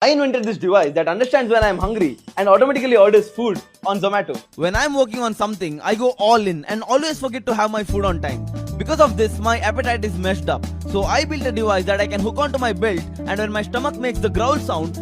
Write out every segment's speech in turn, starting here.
I invented this device that understands when I am hungry and automatically orders food on Zomato. When I'm working on something, I go all in and always forget to have my food on time. Because of this, my appetite is messed up. So I built a device that I can hook onto my belt, and when my stomach makes the growl sound,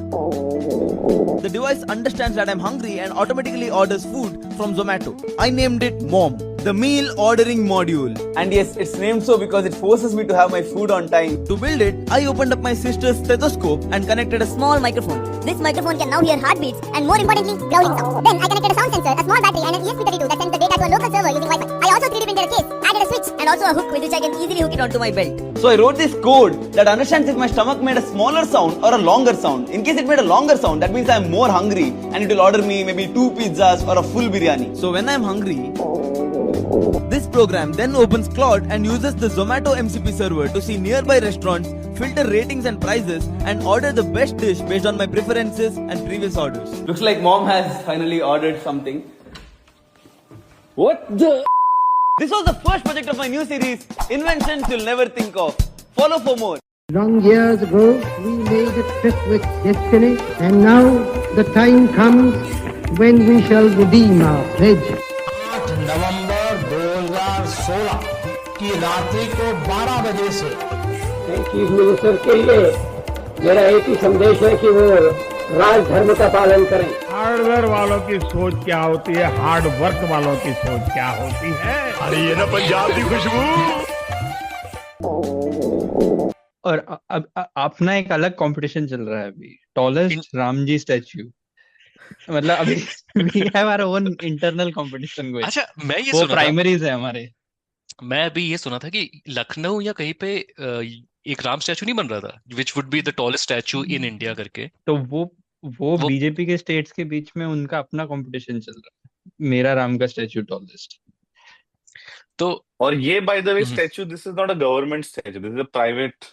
the device understands that I'm hungry and automatically orders food from Zomato. I named it Mom, the meal ordering module. And yes, it's named so because it forces me to have my food on time. To build it, I opened up my sister's stethoscope and connected a small microphone. This microphone can now hear heartbeats and more importantly, growling sounds. Then I connected a sound sensor, a small battery and an ESP32 that sends the data to a local server using Wi-Fi. I also 3D printed a case, added a switch and also a hook with which I can easily hook it onto my belt. So I wrote this code that understands if my stomach made a smaller sound or a longer sound. In case it made a longer sound, that means I'm more hungry and it will order me maybe 2 pizzas or a full biryani. So when I'm hungry, this program then opens Claude and uses the Zomato MCP server to see nearby restaurants, filter ratings and prices, and order the best dish based on my preferences and previous orders. Looks like mom has finally ordered something. What the? This was the first project of my new series, Inventions You'll Never Think Of. Follow for more. Long years ago, we made a trip with destiny, and now the time comes when we shall redeem our pledge. 8 नवंबर 2016 की रात्रि को 12 बजे से chief minister के लिए मेरा एक ही संदेश है कि वो राज धर्म का पालन करें। हार्डवेयर वालों की सोच क्या होती है, हार्ड वर्क वालों की सोच क्या होती है। अरे ये ना पंजाब की खुशबू। और अब अपना एक अलग कंपटीशन चल रहा है अभी, टॉलेस्ट रामजी स्टैच्यू। मतलब अभी we have our own internal competition going। अच्छा, मैं ये वो सुना प्राइमरीज है हमारे। मैं अभी ये सुना था कि लखनऊ या कहीं पे एक राम स्टैचू नहीं बन रहा था, which would be the tallest statue in India करके। तो वो बीजेपी के स्टेट्स के बीच में उनका अपना कंपटीशन चल रहा है, मेरा राम का स्टैचू टॉलेस्ट। तो और ये by the way statue, this is not a government statue, this is a private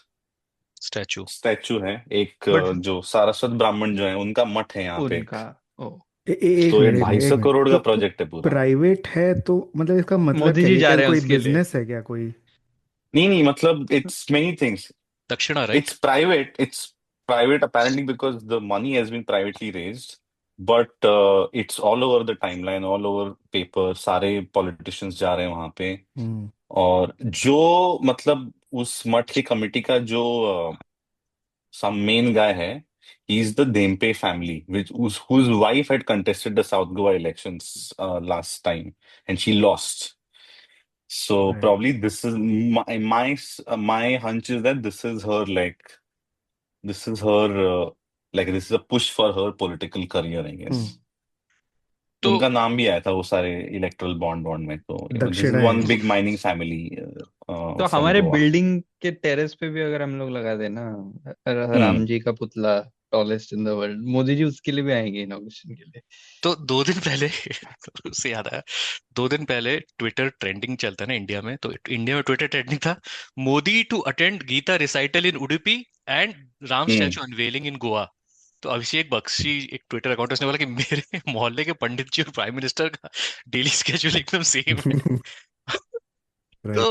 statue है। एक जो सारस्वत ब्राह्मण जो है उनका मठ है यहाँ पे। तो ये 250 करोड़ का प्रोजेक्ट है पूरा। प्राइवेट है तो मतलब इसका मतलब मोदी जी जा रहे हैं कोई उसके लिए। बिजनेस है क्या कोई? नहीं, मतलब इट्स मेनी थिंग्स। दक्षिणा, right? It's private apparently because the money has been privately raised, but it's all over the timeline, all over paper, सारे politicians जा रहे हैं वहां पे। और जो मतलब उस मठ की कमिटी का जो some main guy है, he's the Dempe family, whose wife had contested the South Goa elections last time, and she lost. So Right. probably this is my hunch is that this is her this is a push for her political career, I guess. तो उनका नाम भी आया था वो सारे erectile bond में। तो दक्षिणा वन है। Big mining family. तो हमारे बिल्डिंग के टेरेस पे भी अगर हम लोग लगा देना राम जी का पुतला tallest in the world, Modi ji उसके लिए भी आएंगे इनॉग्रेशन के लिए। तो 2 दिन पहले उससे याद आया, 2 दिन पहले ट्विटर ट्रेंडिंग चलता है ना इंडिया में, तो इंडिया में ट्विटर ट्रेंडिंग था, Modi to attend Gita recital in Udupi and Ram statue unveiling in Goa. तो अभिषेक बख्शी एक ट्विटर अकाउंट उसने बोला कि मेरे मोहल्ले के पंडित जी और प्राइम मिनिस्टर का डेली स्केड्यूल एकदम सेम है। तो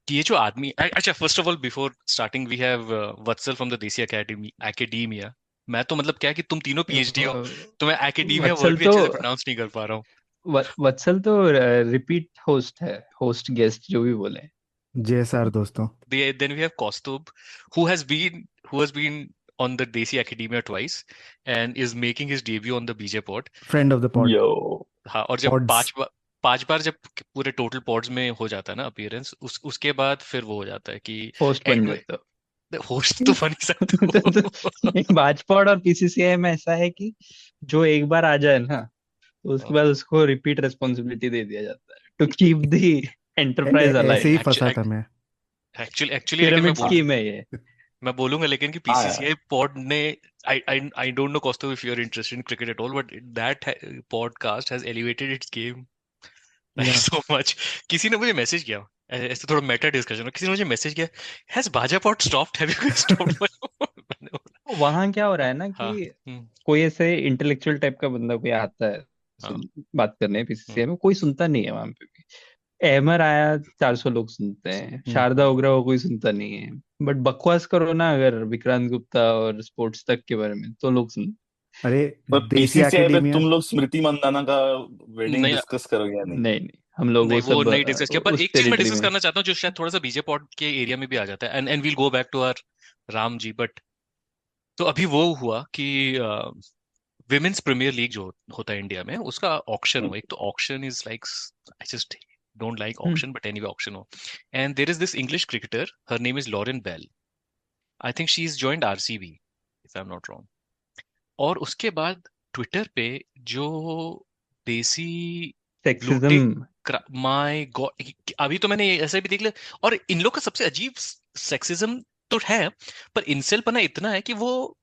ये जो आदमी, अच्छा, first of all before starting we have Vatsal from the Desi academia. मैं तो मतलब क्या है कि तुम तीनों पीएचडी हो, तो मैं एकेडमिया वर्ड भी अच्छे से प्रोनाउंस नहीं कर पा रहा हूँ। वत्सल तो रिपीट होस्ट है, होस्ट गेस्ट जो भी बोले। JSR दोस्तों। Then we have Kaustubh, who has been on the Desi Academia twice and is making his debut on the BJ pod. Friend of the pod. Yo. हाँ, और जब 5 बार जब पूरे टोटल पॉड्स में हो जाता है ना अपीयरेंस, उसके बाद फिर वो हो जाता है कि होस्ट बन जाता है। होस्ट तो बन ही सकते। बाजपॉड और पीसीसीआई में ऐसा है कि जो एक बार आ जाए ना, तो उसके बाद उसको रिपीट रिस्पॉन्सिबिलिटी दे दिया जाता है to keep the enterprise alive. ऐसे ही फंसा था मैं। एक्चुअली पिरामिड स्कीम है ये। मैं बोलूंगा लेकिन कि पीसीसीआई पॉड ने, I don't know Kaustubh if you're interested in cricket at all, but that podcast has elevated its game so much. किसी ने मुझे मैसेज किया, ऐसे थोड़ा मेटा डिस्कशन, किसी ने मुझे मैसेज किया, has Bhaja pod stopped? Have you guys stopped? वहां क्या हो रहा है ना कि कोई ऐसे इंटेलेक्चुअल टाइप का बंदा कोई आता है बात करने पीसीसीआई में, कोई सुनता नहीं है वहां पे भी। एमर आया 400 लोग सुनते हैं, शारदा ओग्रा को कोई सुनता नहीं है, बट बकवास करो ना अगर विक्रांत गुप्ता और स्पोर्ट्स तक के बारे में तो लोग सुन। अरे पर देसी बीसीसीआई पे एकेडमिया। तुम लोग स्मृति मंदाना का वेडिंग नहीं डिस्कस करोगे या नहीं? नहीं नहीं, हम लोग नहीं, वो वो सब नहीं डिस्कस किया, पर उस एक चीज मैं टेरिटरी डिस्कस में। करना चाहता हूँ जो शायद थोड़ा सा बीजे पॉड के एरिया में भी आ जाता है, and we'll go back to our Ram ji. But तो अभी वो हुआ कि विमेन्स प्रीमियर लीग जो होता है इंडिया में, उसका ऑक्शन हुआ। एक तो auction is like, I just don't like auction, but anyway auction हो, and there is this English cricketer, her name is Lauren Bell. I think she is joined RCB if I am not wrong. और उसके बाद Twitter पे जो desi blue tick, sexism. My God, अभी तो मैंने ऐसा भी देख लिया। और इन लोग का सबसे अजीब सेक्सिज्म तो है, पर इंसेल पना इतना है कि वो,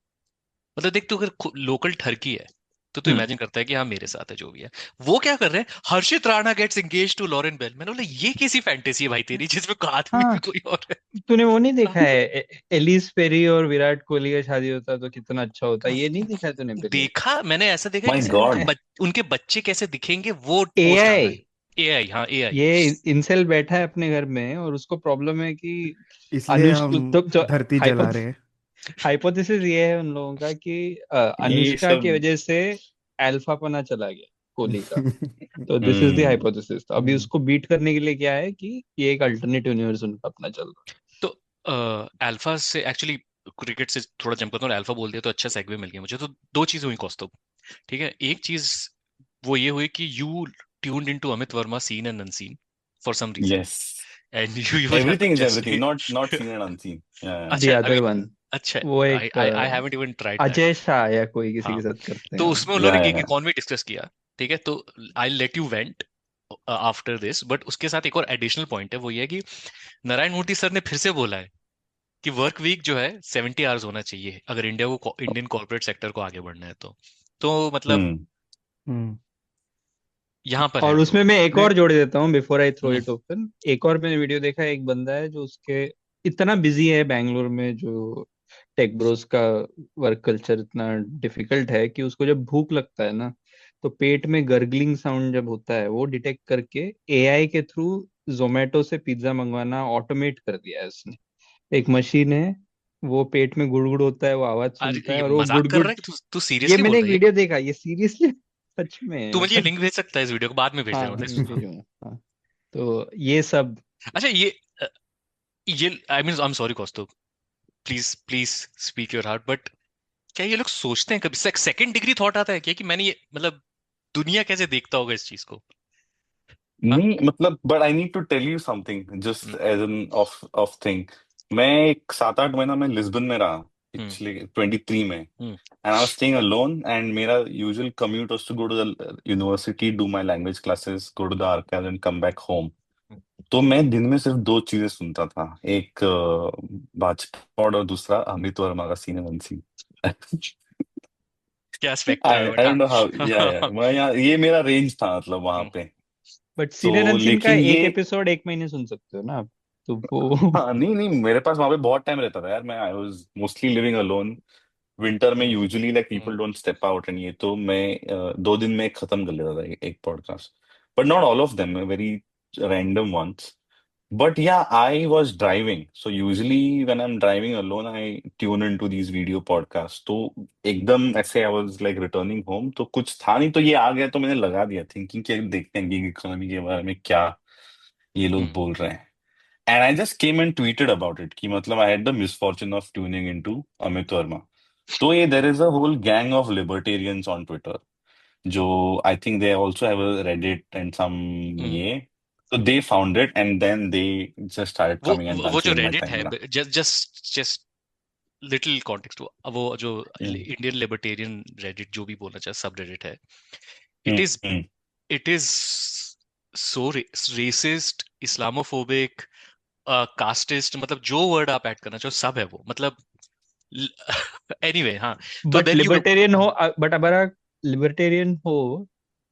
मतलब देख, तू अगर लोकल ठरकी है तो तू इमेजिन करता है कि हाँ मेरे साथ है जो भी है। वो क्या कर रहे हैं, Harshit Rana gets engage to Lauren Bell. मैंने बोला ये कैसी फैंटेसी है भाई तेरी, जिसमें कोई आदमी हाँ, भी कोई और है। तूने वो नहीं देखा है एलिस पेरी और विराट कोहली का शादी होता तो कितना अच्छा होता, ये नहीं देखा है तूने पहले? देखा मैंने, ऐसा देखा है माय किसी ने, गॉड। उनके बच्चे कैसे दिखेंगे वो पोस्ट डाला एआई, है। एआई, हाँ एआई। ये इंसेल बैठा है अपने घर में और उसको प्रॉब्लम है कि इसलिए अनुष हम तो जो धरती जला रहे हैं। हाइपोथेसिस ये है उन लोगों का कि ये अनुष्का की सब वजह से अल्फा पना चला गया कोहली का। तो दिस इज द हाइपोथेसिस। तो अभी उसको बीट करने के लिए क्या है कि ये एक अल्टरनेट यूनिवर्स उनका अपना चल रहा है। तो अल्फा से एक्चुअली, क्रिकेट से थोड़ा जंप करता हूँ, अल्फा बोल दिया तो अच्छा सेगवे मिल गया मुझे। तो दो चीज हुई कौस्तुभ, ठीक है। एक चीज वो ये हुई कि you tuned into Amit Varma seen and unseen for some reason, yes, and you everything is everything, not seen and unseen. The अच्छा, अदर वन, अच्छा, वो आई एक I haven't even tried that. Ajay Shah या कोई किसी हाँ, के साथ करते तो हैं। उसमें उन्होंने या गिग इकॉनमी डिस्कस किया, ठीक है। तो I let you went after this, but उसके साथ एक और एडिशनल पॉइंट है, वो ये है कि नारायण मूर्ति सर ने फिर से बोला है कि वर्क वीक जो है 70 आवर्स होना चाहिए अगर इंडिया को, इंडियन कॉर्पोरेट सेक्टर को आगे बढ़ना है तो मतलब हम्म। यहाँ पर है और तो। उसमें मैं एक नहीं, और जोड़ देता हूँ before I throw hmm, it open. एक और मैंने वीडियो देखा, एक बंदा है जो उसके इतना बिजी है बैंगलोर में, जो टेक ब्रोस का वर्क कल्चर इतना डिफिकल्ट है कि उसको जब भूख लगता है ना, तो पेट में गर्गलिंग साउंड जब होता है वो डिटेक्ट करके एआई के थ्रू जोमेटो से पिज्जा मंगवाना ऑटोमेट कर दिया है उसने। एक मशीन है, वो पेट में गुड़गुड़ होता है, वो आवाज आज सुनता है ये और वो मजाक कर गुड़गुड़। रहा है कि तू ये सीरियसली बोल मैंने एक रहा है? वीडियो देखा, ये सीरियसली सच में तू मुझे ये मतलब। लिंक भेज सकता है इस वीडियो को, बाद में भेज हाँ देना मतलब मैं भेजूंगा। हाँ, तो ये सब। अच्छा, ये आई mean, I am sorry Kaustubh, please please speak your heart, but क्या ये लोग सोचते हैं कभी, सेकंड डिग्री थॉट आता है क्या कि मैंने ये, मतलब दुनिया कैसे देखता होगा इस चीज को? हाँ? नहीं मतलब, but I need to tell you something just hmm, as an of thing. मैं एक 7-8 महीना में लिस्बन में रहा, हम्म, पिछले 23 में, hmm, and I was staying alone, and मेरा usual commute was to go to the university, do my language classes, go to the archive and come back home. तो मैं दिन में सिर्फ दो चीजें सुनता था, एक बाजपॉड और दूसरा अमित वर्मा का सीन वन सी। क्या स्पेक्ट्रम है, आई बट डोंट नो हाउ, हाँ। मैं यहाँ, ये मेरा रेंज था मतलब वहां पे। बट तो सीनियर अनसीन का लेकिन ये, एक एपिसोड एक महीने सुन सकते हो ना आप, तो वो हाँ नहीं नहीं, मेरे पास वहां पे बहुत टाइम रहता था यार। मैं I was mostly living alone. Winter में usually like hmm, people don't step out, and ये तो मैं 2 दिन में खत्म कर लेता था एक podcast, but not all of them, very random ones. But yeah, I was driving. So usually when I'm driving alone, I tune into these video podcasts. तो एकदम ऐसे I was like returning home, तो कुछ था नहीं, तो ये आ गया तो मैंने लगा दिया, थिंकिंग कि देखते हैं गिग इकोनॉमी के बारे में क्या ये लोग हम्म, बोल रहे हैं। And I just came and tweeted about it कि मतलब I had the misfortune of tuning into Amit Verma. तो ये there is a whole gang of libertarians on Twitter, जो I think they also have a Reddit and some हम्म। ये, so they found it and then they just started वो coming and वो जो dancing in my Reddit है, timeline. Just little context, वो जो हम्म, Indian libertarian Reddit जो भी बोलना चाहे, सब रेडिट है, it hmm, is it is so racist, Islamophobic, casteist, मतलब जो वर्ड आप ऐड करना चाहो सब है वो, मतलब एनीवे हाँ। तो बट देन यू, लिबर्टेरियन हो, बट अगर लिबर्टेरियन हो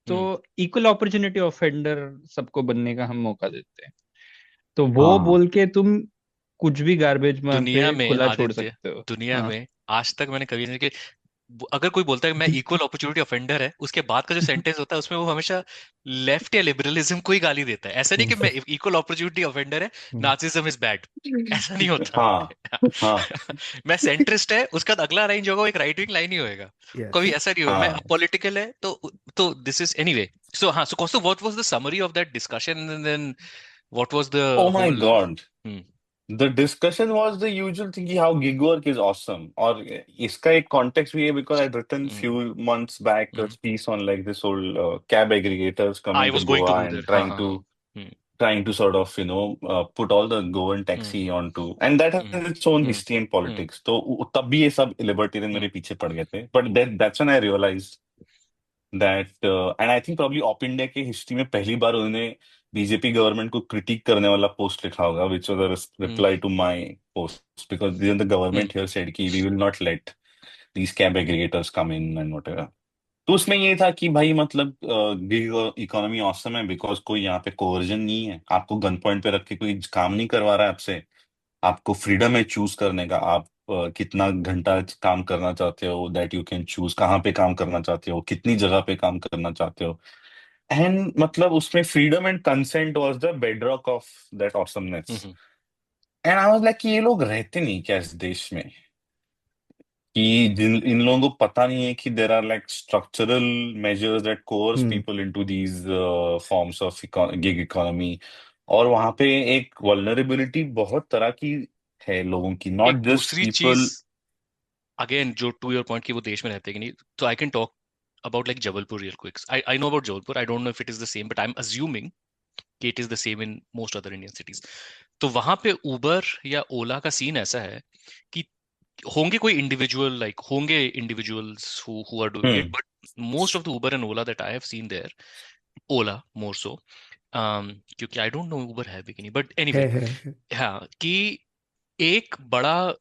तो इक्वल अपॉर्चुनिटी ऑफेंडर सबको बनने का हम मौका देते हैं। तो वो हाँ बोल के तुम कुछ भी गार्बेज में दुनिया पे में खुला छोड़ आदित्य, सकते हो। दुनिया हाँ, में आज तक मैंने कभी नहीं कि अगर कोई बोलता है मैं इक्वल अपॉर्चुनिटी ऑफेंडर है, उसके बाद का जो सेंटेंस होता है उसमें वो हमेशा लेफ्ट या लिबरलिज्म को ही गाली देता है। ऐसा नहीं कि मैं इक्वल अपॉर्चुनिटी ऑफेंडर है, नार्सिसिज्म इज बैड, ऐसा नहीं होता। हाँ हाँ मैं सेंट्रिस्ट है, उसका अगला लाइन जो होगा वो एक राइट विंग लाइन ही होएगा, Yes. कभी ऐसा नहीं होगा। मैं हाँ पॉलिटिकल है तो दिस इज एनीवे। सो हाँ, so Costco, what was the summary of that discussion and then what was the oh my whole? God, the discussion was the usual thing कि how gig work is awesome, और इसका एक context भी है because I'd written few months back a piece on like this whole cab aggregators I coming to was going to Goa go and there, हाँ हाँ हाँ। हम्म trying to sort of put all the Goan hmm taxi onto, and that hmm has its own hmm history and hmm politics, तो तब भी ये सब libertarian हम्म मेरे पीछे पड़ गए थे, but that's when I realized that and I think probably op India के हिस्ट्री में पहली बार उन्होंने बीजेपी गवर्नमेंट को क्रिटिक करने वाला पोस्ट लिखा होगा, which was a hmm reply to my post because then the hmm government here said कि we will not let these cab aggregators come in and whatever. तो उसमें ये था कि भाई मतलब गिग इकोनॉमी ऑसम है बिकॉज कोई यहाँ पे कोवर्जन नहीं है, आपको गन पॉइंट पे रख के कोई काम नहीं करवा रहा है आपसे, आपको फ्रीडम है चूज करने का, आप कितना घंटा काम करना चाहते हो, दैट यू कैन चूज, कहाँ पे काम करना चाहते हो, कितनी जगह पे काम करना चाहते हो, एंड मतलब उसमें freedom and consent was the bedrock of that awesomeness. Hmm and I was like कि ये लोग रहते नहीं क्या इस देश में, कि जिन इन लोगों को पता नहीं है कि there are like structural measures that coerce Hmm. People into these forms of gig economy, और वहां पे एक वल्नरेबिलिटी बहुत तरह की है लोगों की, एक नॉट जस्ट दूसरी चीज, पीपल। अगेन जो टू योर पॉइंट कि वो देश में रहते कि नहीं, तो I can talk about like Jabalpur real quick. I know about Jabalpur, I don't know if it is the same, but I am assuming कि it is the same in most other Indian cities. तो वहां पे उबर या ओला का scene ऐसा है कि होंगे कोई इंडिविजुअल, लाइक होंगे individuals who are doing it, hmm but most of the Uber and Ola that I have seen there, Ola more so, क्योंकि आई डोंट नो उबर है भी कि नहीं, बट एनीवे, है। हाँ, कि एक बड़ा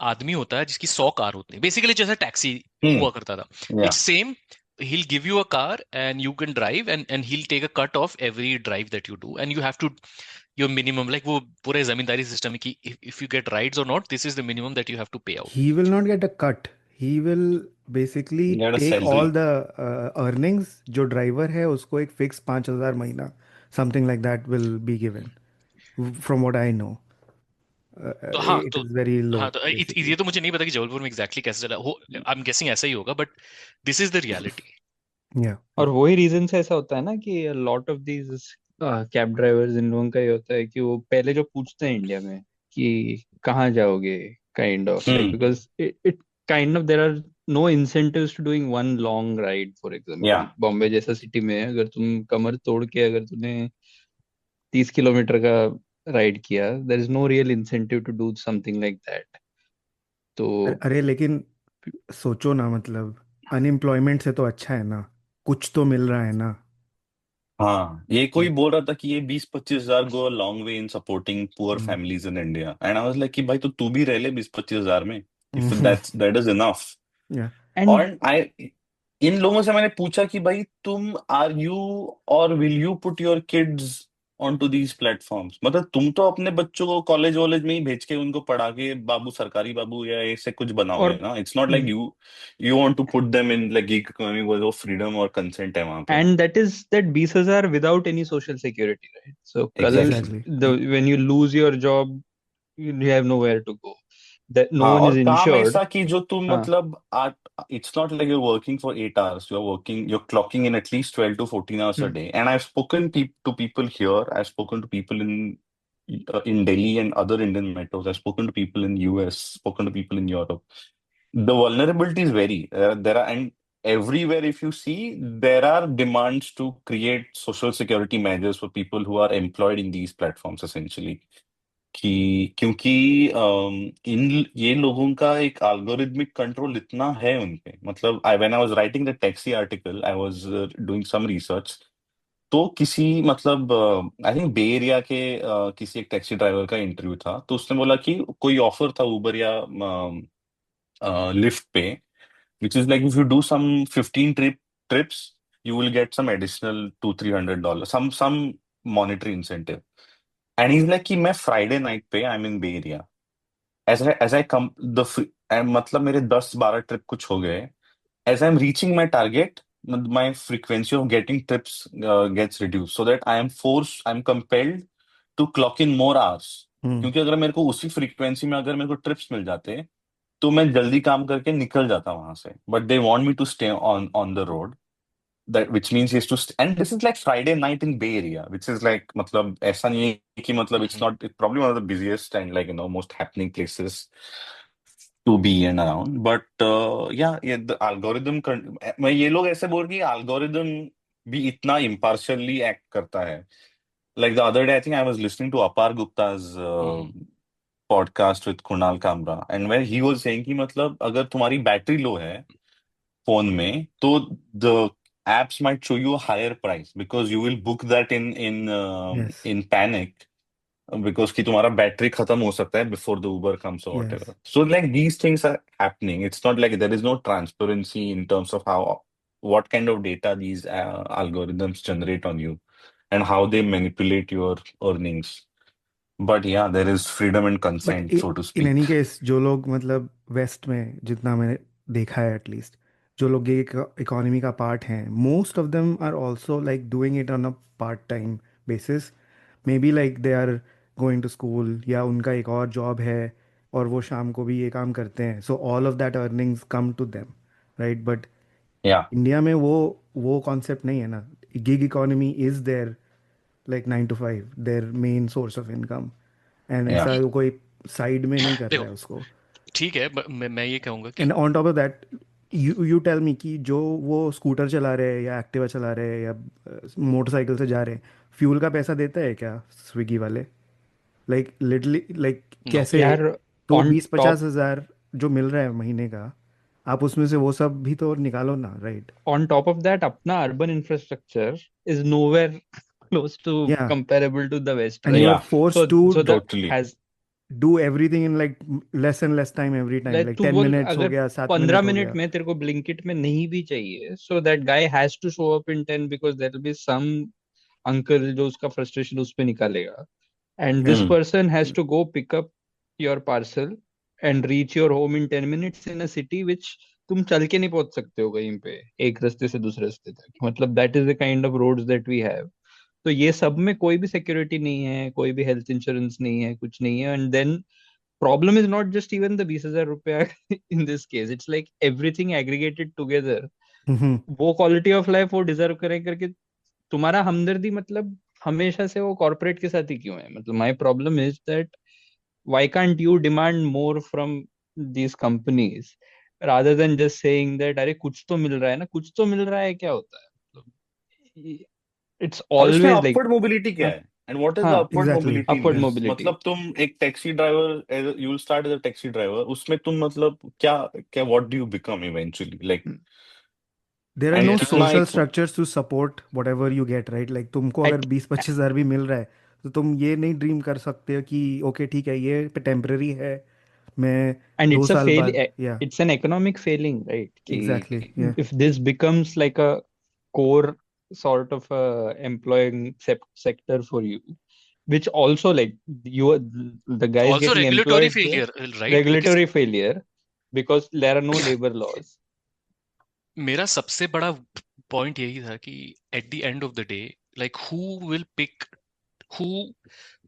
आदमी होता है जिसकी 100 कार होती है, बेसिकली जैसा टैक्सी हुआ करता था, या it's same. he'll give you a car and you can drive, and he'll take a cut of every drive that you do, and you have to your minimum, like वो पूरे जमींदारी system है कि if you get rides or not, this is the minimum that you have to pay out. He will not get a cut. He will basically get a take all salary. the earnings. जो driver है उसको एक fix 5,000 महीना something like that will be given. From what I know, तो हाँ it is very low हाँ, तो ये basically. तो मुझे नहीं पता कि जबलपुर में एग्जैक्टली कैसे चला हो, आई एम गेसिंग ऐसा ही होगा, but this is the reality. Yeah. और वही रीजन से ऐसा होता है ना कि lot of these cab drivers, इन लोगों का ये होता है कि वो पहले जो पूछते हैं इंडिया में कि कहाँ जाओगे, kind of like, hmm because it kind of there are no incentives to doing one long ride. For या एग्जांपल बॉम्बे जैसा सिटी में अगर तुम कमर तोड़ के अगर तूने 30 किलोमीटर का राइड किया, there is no real incentive to do something like that. तो अरे लेकिन सोचो ना, मतलब अनएम्प्लॉयमेंट से तो अच्छा है ना, कुछ तो मिल रहा है ना। हाँ, ये कोई बोल रहा था कि ये 20-25 हजार go long way in supporting poor hmm, families in India, and I was like कि भाई तो तू भी रह ले 20-25 हजार में, if hmm, that is enough. yeah. And और आई इन लोगों से मैंने पूछा कि भाई तुम आर यू और will you put your kids on to these platforms, मतलब तुम तो अपने बच्चों को कॉलेज वॉलेज में ही भेज के उनको पढ़ा के बाबू सरकारी बाबू या ऐसे कुछ बनाओगे और ना, it's not like you want to put them in like gig economy वो फ्रीडम और कंसेंट है वहां पे। and that is that 20,000 without any social security, right? So kal exactly. Exactly. the when you lose your job, you have nowhere to go, that no हाँ, one और is काम insured. ऐसा कि जो तुम हाँ मतलब आठ, it's not like you're working for 8 hours, you're working, you're clocking in at least 12 to 14 hours a hmm, day, and I've spoken to people here, I've spoken to people in Delhi and other Indian metros, I've spoken to people in US, spoken to people in Europe. The vulnerability is very there are, and everywhere if you see there are demands to create social security measures for people who are employed in these platforms essentially, कि क्योंकि इन ये लोगों का एक algorithmic control इतना है उनपे, मतलब I when I was writing the taxi article I was doing some research, तो किसी मतलब आई थिंक बे एरिया के किसी एक टैक्सी ड्राइवर का इंटरव्यू था, तो उसने बोला कि कोई ऑफर था उबर या लिफ्ट पे, which is like if you do some 15 trips you will get some additional $200-300, some monetary incentive, and he's like कि मैं फ्राइडे नाइट पे I am in Bay Area, as I come the मतलब मेरे 10-12 trip कुछ हो गए, as I'm reaching my target, my frequency of getting trips gets reduced, so that I'm compelled to clock in more hours. क्योंकि अगर मेरे को उसी फ्रीक्वेंसी में अगर मेरे को ट्रिप्स मिल जाते तो मैं जल्दी काम करके निकल जाता वहां से, but they want me to stay on the road, that which means he has to and this is like Friday night in Bay Area, which is like मतलब ऐसा नहीं है कि मतलब it's not, it's probably one of the busiest and like most happening places to be in around, but yeah, the algorithm मैं ये लोग ऐसे बोल रही algorithm भी इतना impartially act करता है. Like the other day, I think I was listening to Apar Gupta's podcast with Kunal Kamra, and where he was saying कि मतलब अगर तुम्हारी बैटरी लो है फोन में तो the apps might show you a higher price because you will book that Yes. in panic because कि तुम्हारा battery खत्म हो सकता है before the Uber comes or Yes. whatever. So like these things are happening. It's not like there is no transparency in terms of what kind of data these algorithms generate on you and how they manipulate your earnings. But yeah, there is freedom and but consent, so to in speak. Any case जो लोग मतलब waste में जितना मैंने देखा है at least जो लोग गिग इकोनॉमी का पार्ट हैं most of them are also like doing it on a part time basis maybe like they are going to school या उनका एक और जॉब है और वो शाम को भी ये काम करते हैं so all of that earnings come to them right but Yeah, India में वो कॉन्सेप्ट नहीं है ना gig economy is there like 9 to 5 their main source of income and yeah. ऐसा वो कोई साइड में नहीं कर रहा है देखो उसको ठीक है, मैं ये कहूंगा कि and on top of that you tell me कि जो वो स्कूटर चला रहे हैं या एक्टिवा चला रहे हैं या मोटरसाइकिल से जा रहे हैं फ्यूल का पैसा देता है क्या स्विगी वाले लाइक लिटरली लाइक नो कैसे यार तो ऑन 20-50 टॉप हज़ार जो मिल रहा है महीने का आप उसमें से वो सब भी तो निकालो ना right on top of that, अपना urban infrastructure is nowhere close to या comparable to the West, and you right? Are Yeah, force So, to so the totally. has do everything in like less and less time every time like like तू 10 बोल minutes हो अगर गया 7 15 minute हो minute गया में तेरे को ब्लिंकिट में नहीं भी चाहिए, so that guy has to show up in 10 because there will be some uncle जो उसका frustration उस पे निकालेगा, and this Hmm. person has to go pick up your parcel and reach your home in 10 minutes in a city which तुम चल के नहीं पहुंच सकते हो कहीं पे एक रास्ते से दूसरे रास्ते तक, मतलब that is the kind of roads that we have. तो ये सब में कोई भी सिक्योरिटी नहीं है, कोई भी हेल्थ इंश्योरेंस नहीं है, कुछ नहीं है, and then problem is not just even the 20,000 rupaya in this case, it's like everything aggregated together. वो क्वालिटी ऑफ लाइफ वो डिजर्व करें करके तुम्हारा हमदर्दी मतलब हमेशा से वो कॉर्पोरेट के साथ ही क्यों है? मतलब my problem is that why can't you demand more from these companies rather than just saying that अरे कुछ तो मिल रहा है ना, कुछ तो मिल रहा है, क्या होता है मतलब इट्स और इसमें ऑलवेज लाइक अपवर्ड मोबिलिटी क्या है? एंड व्हाट इज द हाँ upward exactly mobility in upward this? Mobility. मतलब तुम एक taxi driver, you will start as a taxi driver, उसमें तुम मतलब क्या क्या what do you become eventually, like there are and no there कितना सोशल एक structures to support whatever you get right like तुमको अगर एट 20-25 हज़ार भी मिल रहा है तो तुम ये नहीं ड्रीम कर सकते हो कि ओके ठीक है ये टेम्पररी है मैं and 2 साल बाद या it's an economic failing, right? Exactly कि या if this becomes like a core sort of a employing sector for you, which also like you the guy is also getting regulatory employed there, failure, right? Because regulatory failure because there are no labor laws. मेरा सबसे बड़ा point यही था कि at the end of the day, like who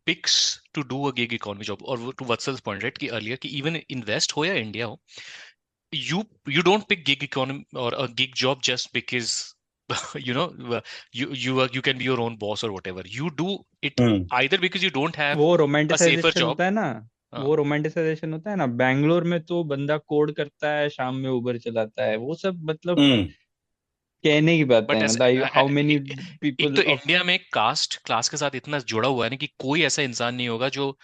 picks to do a gig economy job, or to Vatsal's point, right, कि earlier कि even in West हो या India हो, you don't pick gig economy or a gig job just because you know you can be your own boss or whatever. You do it either because you don't have वो a safer romanticisation job. होता है ना, हाँ, वो romanticisation होता है ना. बैंगलोर में तो बंदा कोड करता है, शाम में उबर चलाता है, वो सब मतलब कहने की बातें बट हैं. ऐसे मतलब हाउ मेनी एक पीपल तो ऑफ इंडिया में कास्ट क्लास के साथ इतना जुड़ा हुआ है ना कि कोई ऐसा इंसान नहीं होगा जो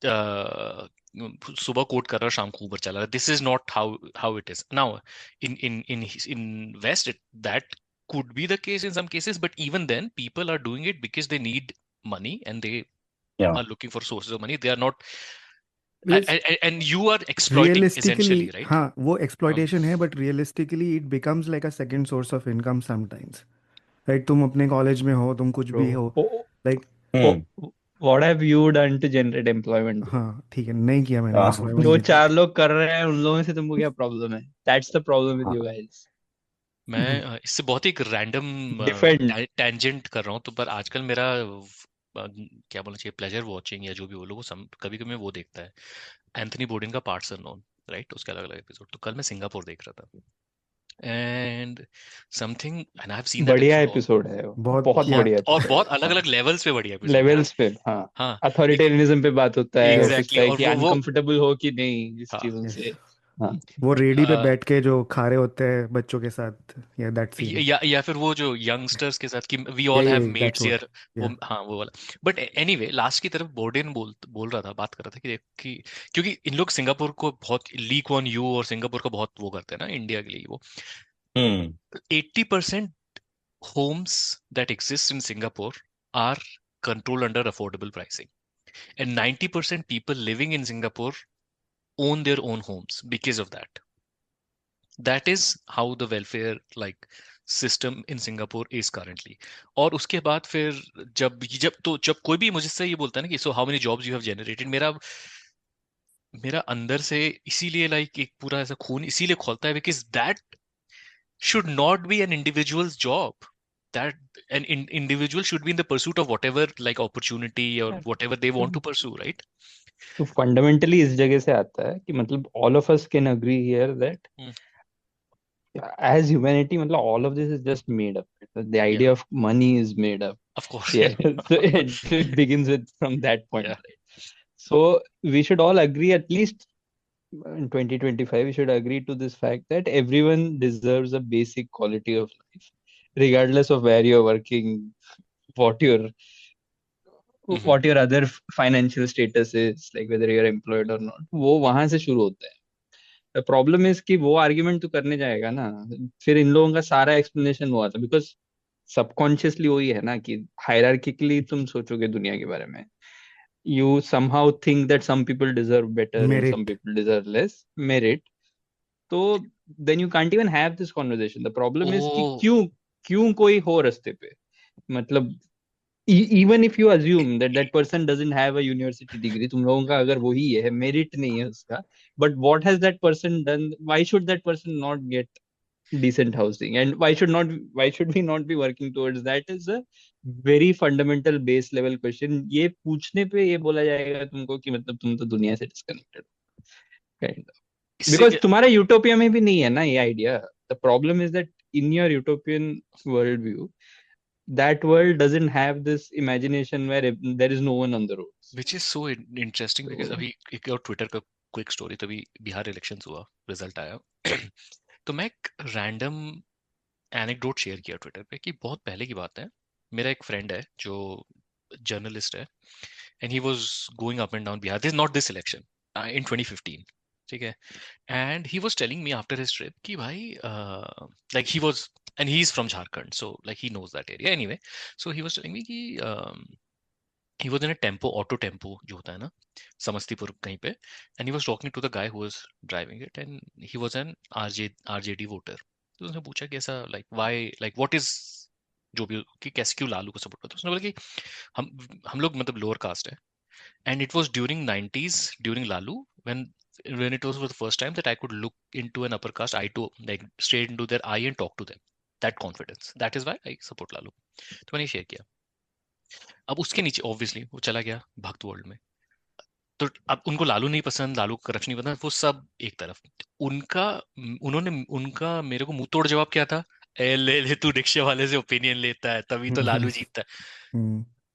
सुबह कोट कर रहा है, शाम को ऊबर चला रहा है. This is not how it is now in West. That could be the case in some cases, but even then people are doing it because they need money and they yeah, are looking for sources of money. They are not because and you are exploiting realistically essentially, right? हाँ वो हाँ, exploitation है but realistically it becomes like a second source of income sometimes right तुम अपने college में हो तुम कुछ भी हो like what have you done to generate employment? हाँ ठीक है नहीं किया मैंने दो employment चार लोग कर रहे हैं, उन लोगों से तुमको क्या प्रॉब्लम है? That's the problem with you guys. मैं इससे बहुत ही एक रैंडम डिफेंड टेंजेंट कर रहा हूँ, तो पर आजकल मेरा क्या बोलना चाहिए, प्लेजर वॉचिंग या जो भी बोलो, वो कभी कभी मैं वो देखता है, एंथनी बोर्डिन का पार्ट्स अननोन, राइट, उसके अलग अलग एपिसोड। तो कल मैं सिंगापुर देख रहा था, and something, and I have seen that बढ़िया एपिसोड। एपिसोड है वो, बहुत बहुत बहुत बढ़िया और एपिसोड बहुत है। अलग अलग लेवल्स पे बढ़िया एपिसोड है। लेवल्स पे, हाँ। हाँ, एक अथॉरिटेरियनिज्म पे बात होता है, यस पूछता एग्जैक्टली, है और कि वो अनकंफर्टेबल हो कि नहीं इस हाँ, चीजों यस, से। हाँ। वो रेडी पे अ, बैठ के जो खा रहे होते हैं बच्चों के साथ, या दैट सीन, या फिर वो जो यंगस्टर्स के साथ कि वी या ऑल हैव ये दैट्स मेट्स व्हाट, हियर, वो, या हाँ, वो वाला। बट एनीवे, लास्ट की तरफ बोर्डेन बोल रहा था, बात कर रहा था कि देख कि क्योंकि इन लोग सिंगापुर को बहुत लीक ऑन यू, और सिंगापुर का बहुत वो करते हैं ना इंडिया के लिए, वो हम्म 80% homes that exist in Singapore are controlled under affordable pricing, and 90% people living in Singapore own their own homes because of that. That is how the welfare like system in Singapore is currently. और उसके बाद फिर जब कोई भी मुझसे ये बोलता है ना कि so how many jobs you have generated, मेरा मेरा अंदर से इसीलिए लाइक एक पूरा ऐसा खून इसीलिए खोलता है, because that should not be an individual's job. That an individual should be in the pursuit of whatever like opportunity or whatever they want to pursue, right? तो फंडामेंटली इस जगह से आता है कि मतलब all of us can agree here that Mm. as humanity, मतलब all of this is just made up. The Yeah, idea of money is made up. of course. Yeah, so it begins with from that point, Yeah. right? So we should all agree, at least in 2025, we should agree to this fact that everyone deserves a basic quality of life, regardless of where you're working, what your Hmm. what your other financial status is, like whether you're employed or not. वो वहां से शुरू होता है। Problem is कि वो argument तो करने जाएगा ना, फिर इन लोगों का सारा एक्सप्लेनेशन हुआ था, बिकॉज सबकॉन्शियसली वही है ना कि हायरार्किकली तुम सोचोगे दुनिया के बारे में, you somehow think that some people deserve better and some merit, people deserve less merit. तो then you can't even have this conversation. The problem is कि Oh. क्यों क्यों कोई हो रास्ते पे, मतलब even if you assume that that person doesn't have a university degree, तुम लोगों का अगर वही है, merit नहीं है उसका, but what has that person done? Why should that person not get decent housing, and why should we not be working towards that? Is a very fundamental base level question. ये पूछने पे ये बोला जाएगा तुमको कि मतलब तुम तो दुनिया से disconnected kind of, इससे because तुम्हारा यूटोपिया में भी नहीं है ना ये idea. The problem is that in your utopian worldview, that world doesn't have this imagination where there is no one on the roads. which is so interesting because अभी एक और ट्विटर का क्विक स्टोरी, तो अभी Bihar elections हुआ, result आया तो मैं एक रैंडम एनेक्डोट शेयर किया ट्विटर पे कि बहुत पहले की बात है, मेरा एक फ्रेंड है जो जर्नलिस्ट है, and he was going up and down Bihar, this not this election, in 2015, ठीक है, and he was telling me after his trip कि भाई like he was, and he is from Jharkhand, so like he knows that area anyway, so he was telling me कि he was in a tempo, auto tempo जो होता है ना समस्तीपुर कहीं पे, and he was talking to the guy who was driving it, and he was an RJD voter. तो उसने पूछा कि ऐसा like why, like what is, जो भी कि कैसे क्यों लालू को सपोर्ट करता है, उसने बोला कि हम लोग मतलब लोअर कास्ट है, and it was during 90s during Lalu when it was for the first time that I could look into an upper caste eye to like straight into their eye and talk to them, that confidence, that is why I support Lalu. तो मैंने share किया। अब उसके नीचे obviously वो चला गया भक्त वर्ल्ड में, तो अब उनको लालू नहीं पसंद, लालू का करप्शन नहीं पसंद, वो सब एक तरफ, उनका मेरे को मुंह तोड़ जवाब क्या था, ए ले तू रिक्शा वाले से ओपिनियन लेता है तभी तो लालू जीतता है,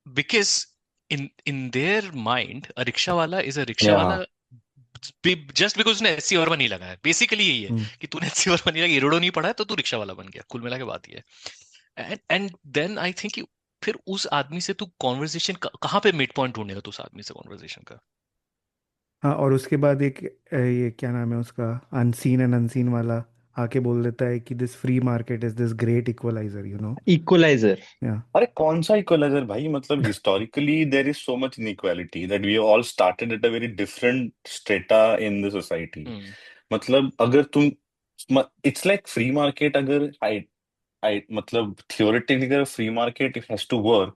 because in their mind a rickshaw वाला इज अ रिक्शा Yeah. वाला जस्ट बिकॉज उसने एससी वर्मा नहीं लगाया, बेसिकली यही है कि तूने एससी वर्मा नहीं लगाया, इरोडो नहीं पढ़ा है तो तू रिक्शा वाला बन गया, कुल मिला के बात ये है। एंड देन आई थिंक फिर उस आदमी से तू कॉन्वर्सेशन कहाँ पे मिड पॉइंट ढूंढेगा, तू उस आदमी से कॉन्वर्सेशन का। हाँ, और उसके बाद एक ये क्या नाम है उसका, अनसीन एंड अनसीन वाला आके बोल देता है कि this free market is this great equaliser, you know, equaliser, या अरे कौन सा इक्वलाइजर भाई, मतलब historically there is so much inequality that we all started at a very different strata in the society. मतलब अगर तुम, इट्स लाइक फ्री मार्केट, अगर आई आई मतलब थियोरेटिकली अगर free market has to work,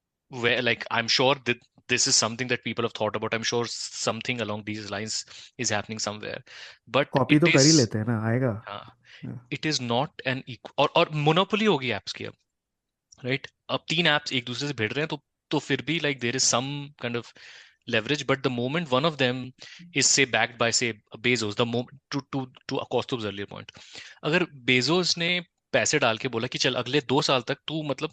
where like I'm sure that this is something that people have thought about. I'm sure something along these lines is happening somewhere, but copy it तो कर ही is लेते हैं ना, आएगा. uh, Yeah. it is not an equal और monopoly होगी apps की अब, राइट? अब 3 एप्स एक दूसरे से भिड़ रहे हैं तो फिर भी like there is some kind of leverage, but the moment one of them is say backed by say Bezos, the moment to Akostub's earlier point, अगर Bezos ने पैसे डाल के बोला कि चल अगले 2 साल तक तू मतलब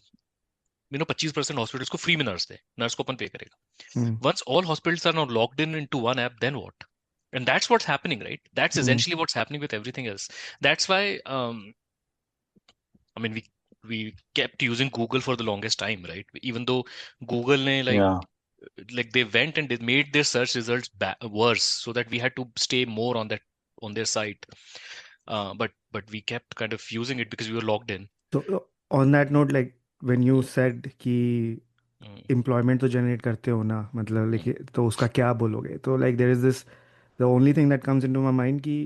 25% हॉस्पिटल्स को फ्री में नर्स दे, नर्स को अपन पे करेगा. Once all hospitals are now locked in into one app, then what? And that's what's happening, right? That's essentially what's happening with everything else. That's why I mean we kept using Google for the longest time, right? Even though Google ne Yeah. like they went and they made their search results worse, so that we had to stay more on their site. But we kept kind of using it because we were logged in. So on that note, like when you said कि employment तो generate करते हो ना, मतलब लेकिन तो उसका क्या बोलोगे? तो like there is this, the only thing that comes into my mind कि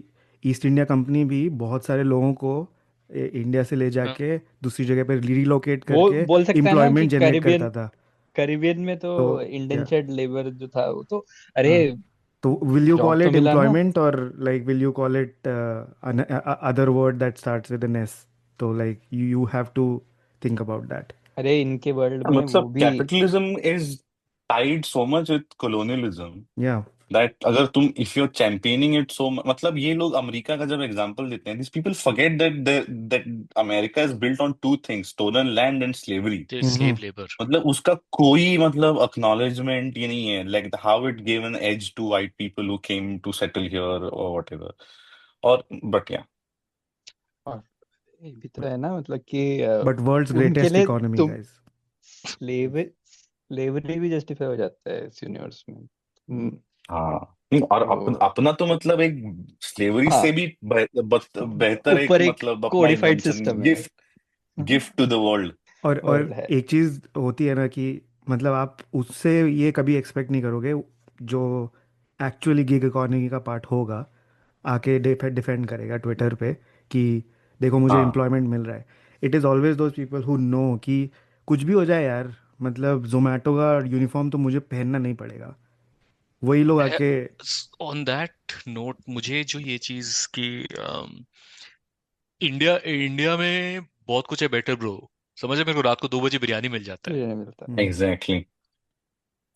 ईस्ट इंडिया कंपनी भी बहुत सारे लोगों को इंडिया से ले जाके दूसरी जगह पे रिलोकेट वो करके बोल सकता है ना कि एम्प्लॉयमेंट जनरेट करता था. कैरिबियन में तो तो इंडेंचर्ड लेबर जो था वो तो अरे हाँ, तो will you जॉब call तो it मिला ना. employment or like will you call it other word that starts with an S? So like you have to think about that. अरे इनके वर्ल्ड में वो मतलब भी capitalism is tied so much with colonialism Yeah. that अगर तुम if you're championing it so मतलब ये लोग अमेरिका का जब एग्जांपल देते हैं, these people forget that America is built on two things, stolen land and slavery. Slave labor. मतलब उसका कोई मतलब acknowledgement ये नहीं है, like how it gave an edge to white people who came to settle here or whatever. और but yeah. और ये भी तो है ना मतलब कि But world's उनके greatest लिए economy, तुम guys. स्लेवरी भी जस्टिफाई हो जाता है इस यूनिवर्स में. हाँ नहीं, और तो अपना तो मतलब एक स्लेवरी हाँ से भी बेहतर एक ऊपर एक मतलब अपना कोडिफाइड इन्वेंशन, सिस्टम है. Gift to the world. और वर्ल्ड है. एक चीज़ होती है ना कि मतलब आप उससे ये कभी एक्सपेक्ट नहीं करोगे जो एक्चुअली गिग इकोनॉमी का पार्ट होगा आके डिफेंड करेगा ट्विटर पे कि देखो मुझे हाँ एम्प्लॉयमेंट मिल रहा है. It is always those people who know कि कुछ भी हो जाए यार, मतलब जोमेटो का यूनिफॉर्म तो मुझे पहनना नहीं पड़ेगा. वही लोग आके ऑन दैट नोट मुझे जो ये चीज की इंडिया इंडिया में बहुत कुछ है बेटर ब्रो. समझ है मेरे को रात को 2 बजे बिरयानी मिल जाता है. ये नहीं मिलता. एग्जैक्टली.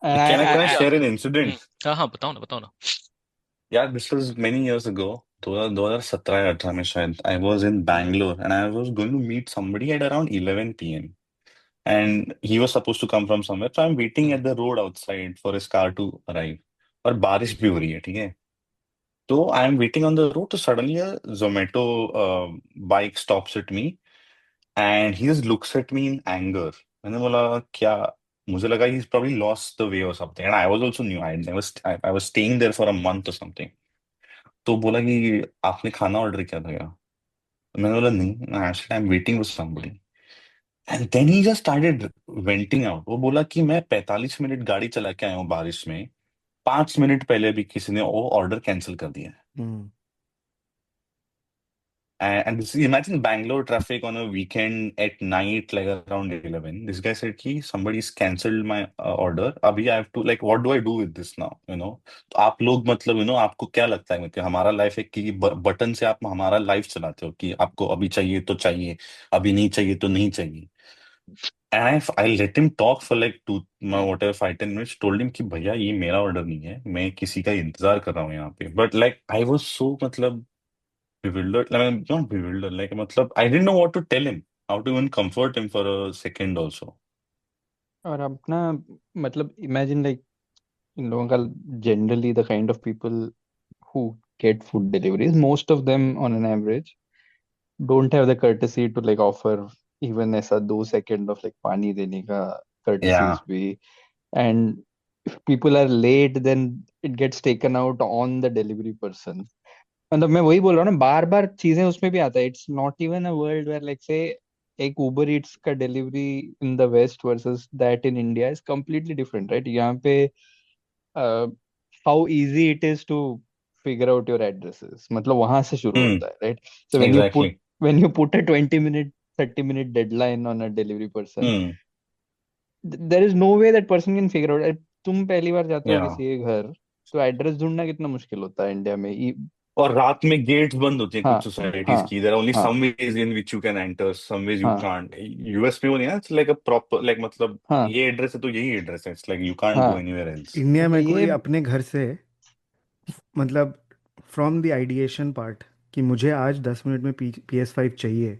And can I क्या? share an incident? हाँ हाँ बताओ ना. Yeah, this was many years ago. 2017 या 18 में शायद. I was in Bangalore and I was going to meet somebody at around 11 p.m. And he was supposed to come from somewhere. So I'm waiting at the road outside for his car to arrive. और बारिश भी हो रही है, ठीक है. तो I am waiting on the road, तो suddenly Zomato bike stops at me and he just looks at me in anger. मैंने बोला क्या, मुझे लगा ही probably lost the way or something, and I was also new. I was staying there for a month or something. तो बोला कि आपने खाना ऑर्डर किया था क्या? तो मैंने बोला नहीं, actually I am waiting with somebody. And then he just started venting out. वो बोला कि मैं 45 मिनट गाड़ी चला के आया हूँ बारिश में, 5 मिनट पहले भी किसी ने वो ऑर्डर कैंसिल कर दिया है. And this, imagine Bangalore traffic on a weekend at night, like around 11. This guy said कि somebody's cancelled my order. अभी I have to, like, what do I do with this now? You know, तो आप लोग मतलब आपको क्या लगता है कि हमारा लाइफ है कि बटन से आप हमारा लाइफ चलाते हो कि आपको अभी चाहिए तो चाहिए, अभी नहीं चाहिए तो नहीं चाहिए. And I let him talk for like whatever 5-10 minutes. Told him कि भैया ये मेरा ऑर्डर नहीं है, मैं किसी का इंतजार कर रहा हूँ यहाँ पे. But like I was so मतलब bewildered. I mean, not bewildered. Like मतलब I didn't know what to tell him, how to even comfort him for a second also. और अपना मतलब इमेजिन लाइक इन लोगों का generally the kind of people who get food deliveries, most of them on an average don't have the courtesy to like offer even ऐसा 2 second of like पानी देने का courtesies Yeah. भी. And if people are late then it gets taken out on the delivery person. मतलब मैं वही बोल रहा हूँ ना, बार बार चीजें उसमें भी आता है. It's not even a world where like say एक उबर ईट्स का delivery in the West versus that in India is completely different, right? यहाँ पे how easy it is to figure out your addresses, मतलब वहां से शुरू Hmm. होता है, right? So Exactly. when you put a 20 minute 30 minute deadline on a delivery person, Hmm. There is no way that person can figure out. तुम पहली बार जाते हो या किसी के घर, तो एड्रेस ढूंढना कितना मुश्किल होता है इंडिया में। और रात में गेट्स बंद होते हैं हाँ कुछ सोसाइटीज हाँ की, देयर आर ओनली हाँ some ways in which you can enter, some ways you हाँ कांट। यूएस में वो नहीं है, it's like a proper, like मतलब हाँ ये एड्रेस है तो यही एड्रेस है, it's like you can't go हाँ। Anywhere else. इंडिया मतलब में ये कोई अपने घर से मतलब फ्रॉम द आइडिएशन पार्ट कि मुझे आज 10 मिनट में PS5 चाहिए,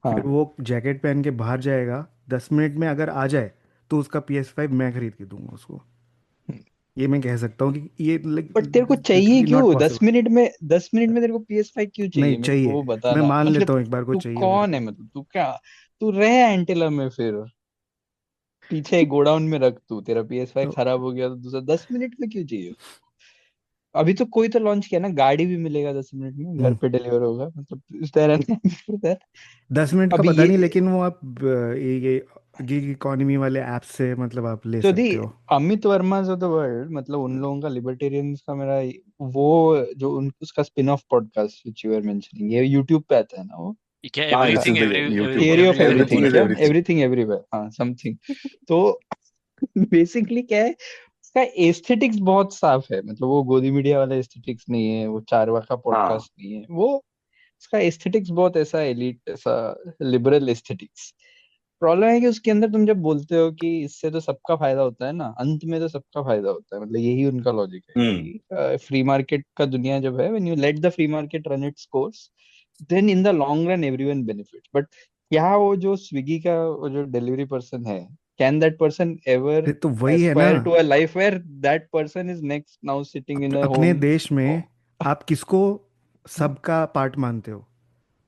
फिर हाँ, वो जैकेट पहन के बाहर जाएगा, 10 मिनट में अगर आ जाए तो उसका PS5 मैं खरीद के दूंगा उसको। ये मैं कह सकता हूँ कि ये लाइक बट तेरे को चाहिए लिटरली नॉट क्यों दस पॉसिबल। मिनट में 10 मिनट में तेरे को PS5 क्यों नहीं चाहिए? मेरे को चाहिए, वो मैं बताना। मान लेता मतलब हूँ एक बार को तू चाहिए मेरे कौन है? को। मतलब तू क्या, तू रहे एंटिला में, फिर पीछे एक गोडाउन में रख। तू तेरा PS5 तो खराब हो गया तो दूसरा 10 मिनट में क्यों चाहिए? अभी तो कोई तो लॉन्च किया ना, गाड़ी भी मिलेगा 10 मिनट में, घर हम्म, पे डिलीवर होगा। मतलब इस तरह 10 मिनट का अभी पता नहीं, ये लेकिन वो आप ये गिग इकोनॉमी वाले ऐप से मतलब आप ले तो दी सकते हो। Amit Verma of the world, मतलब उन लोगों का लिबर्टेरियंस का मेरा वो जो उसका spin off podcast which you are mentioning, ये यूट्यूब पे आता है ना वो। क्या हाँ, क्या it's in everything the every YouTube, theory of everywhere everything everything, is क्या एवरीवेयर। एवरीथिंग। एवरीथिंग एवरीवेयर, हाँ समथिंग। तो बेसिकली क्या है, उसका एस्थेटिक्स बहुत साफ है। मतलब वो गोदी मीडिया वाला एस्थेटिक्स नहीं है, वो चारवा का हाँ पॉडकास्ट नहीं है वो। उसका एस्थेटिक्स बहुत ऐसा एलिट, ऐसा लिबरल एस्थेटिक्स। प्रॉब्लम है कि उसके अंदर तुम जब बोलते हो कि इससे तो सबका फायदा होता है ना, अंत में तो सबका फायदा होता है। मतलब यही उनका लॉजिक है हम्म कि फ्री मार्केट का दुनिया जब है, when you let the free market run its course, then in the long run everyone benefits. But क्या वो जो स्विगी का वो जो डिलीवरी पर्सन है, कैन दैट पर्सन एवर अरे तो वही है ना, aspire to a life where that person is next now sitting in a अपने होम? देश में आप किसको सबका पार्ट मानते हो?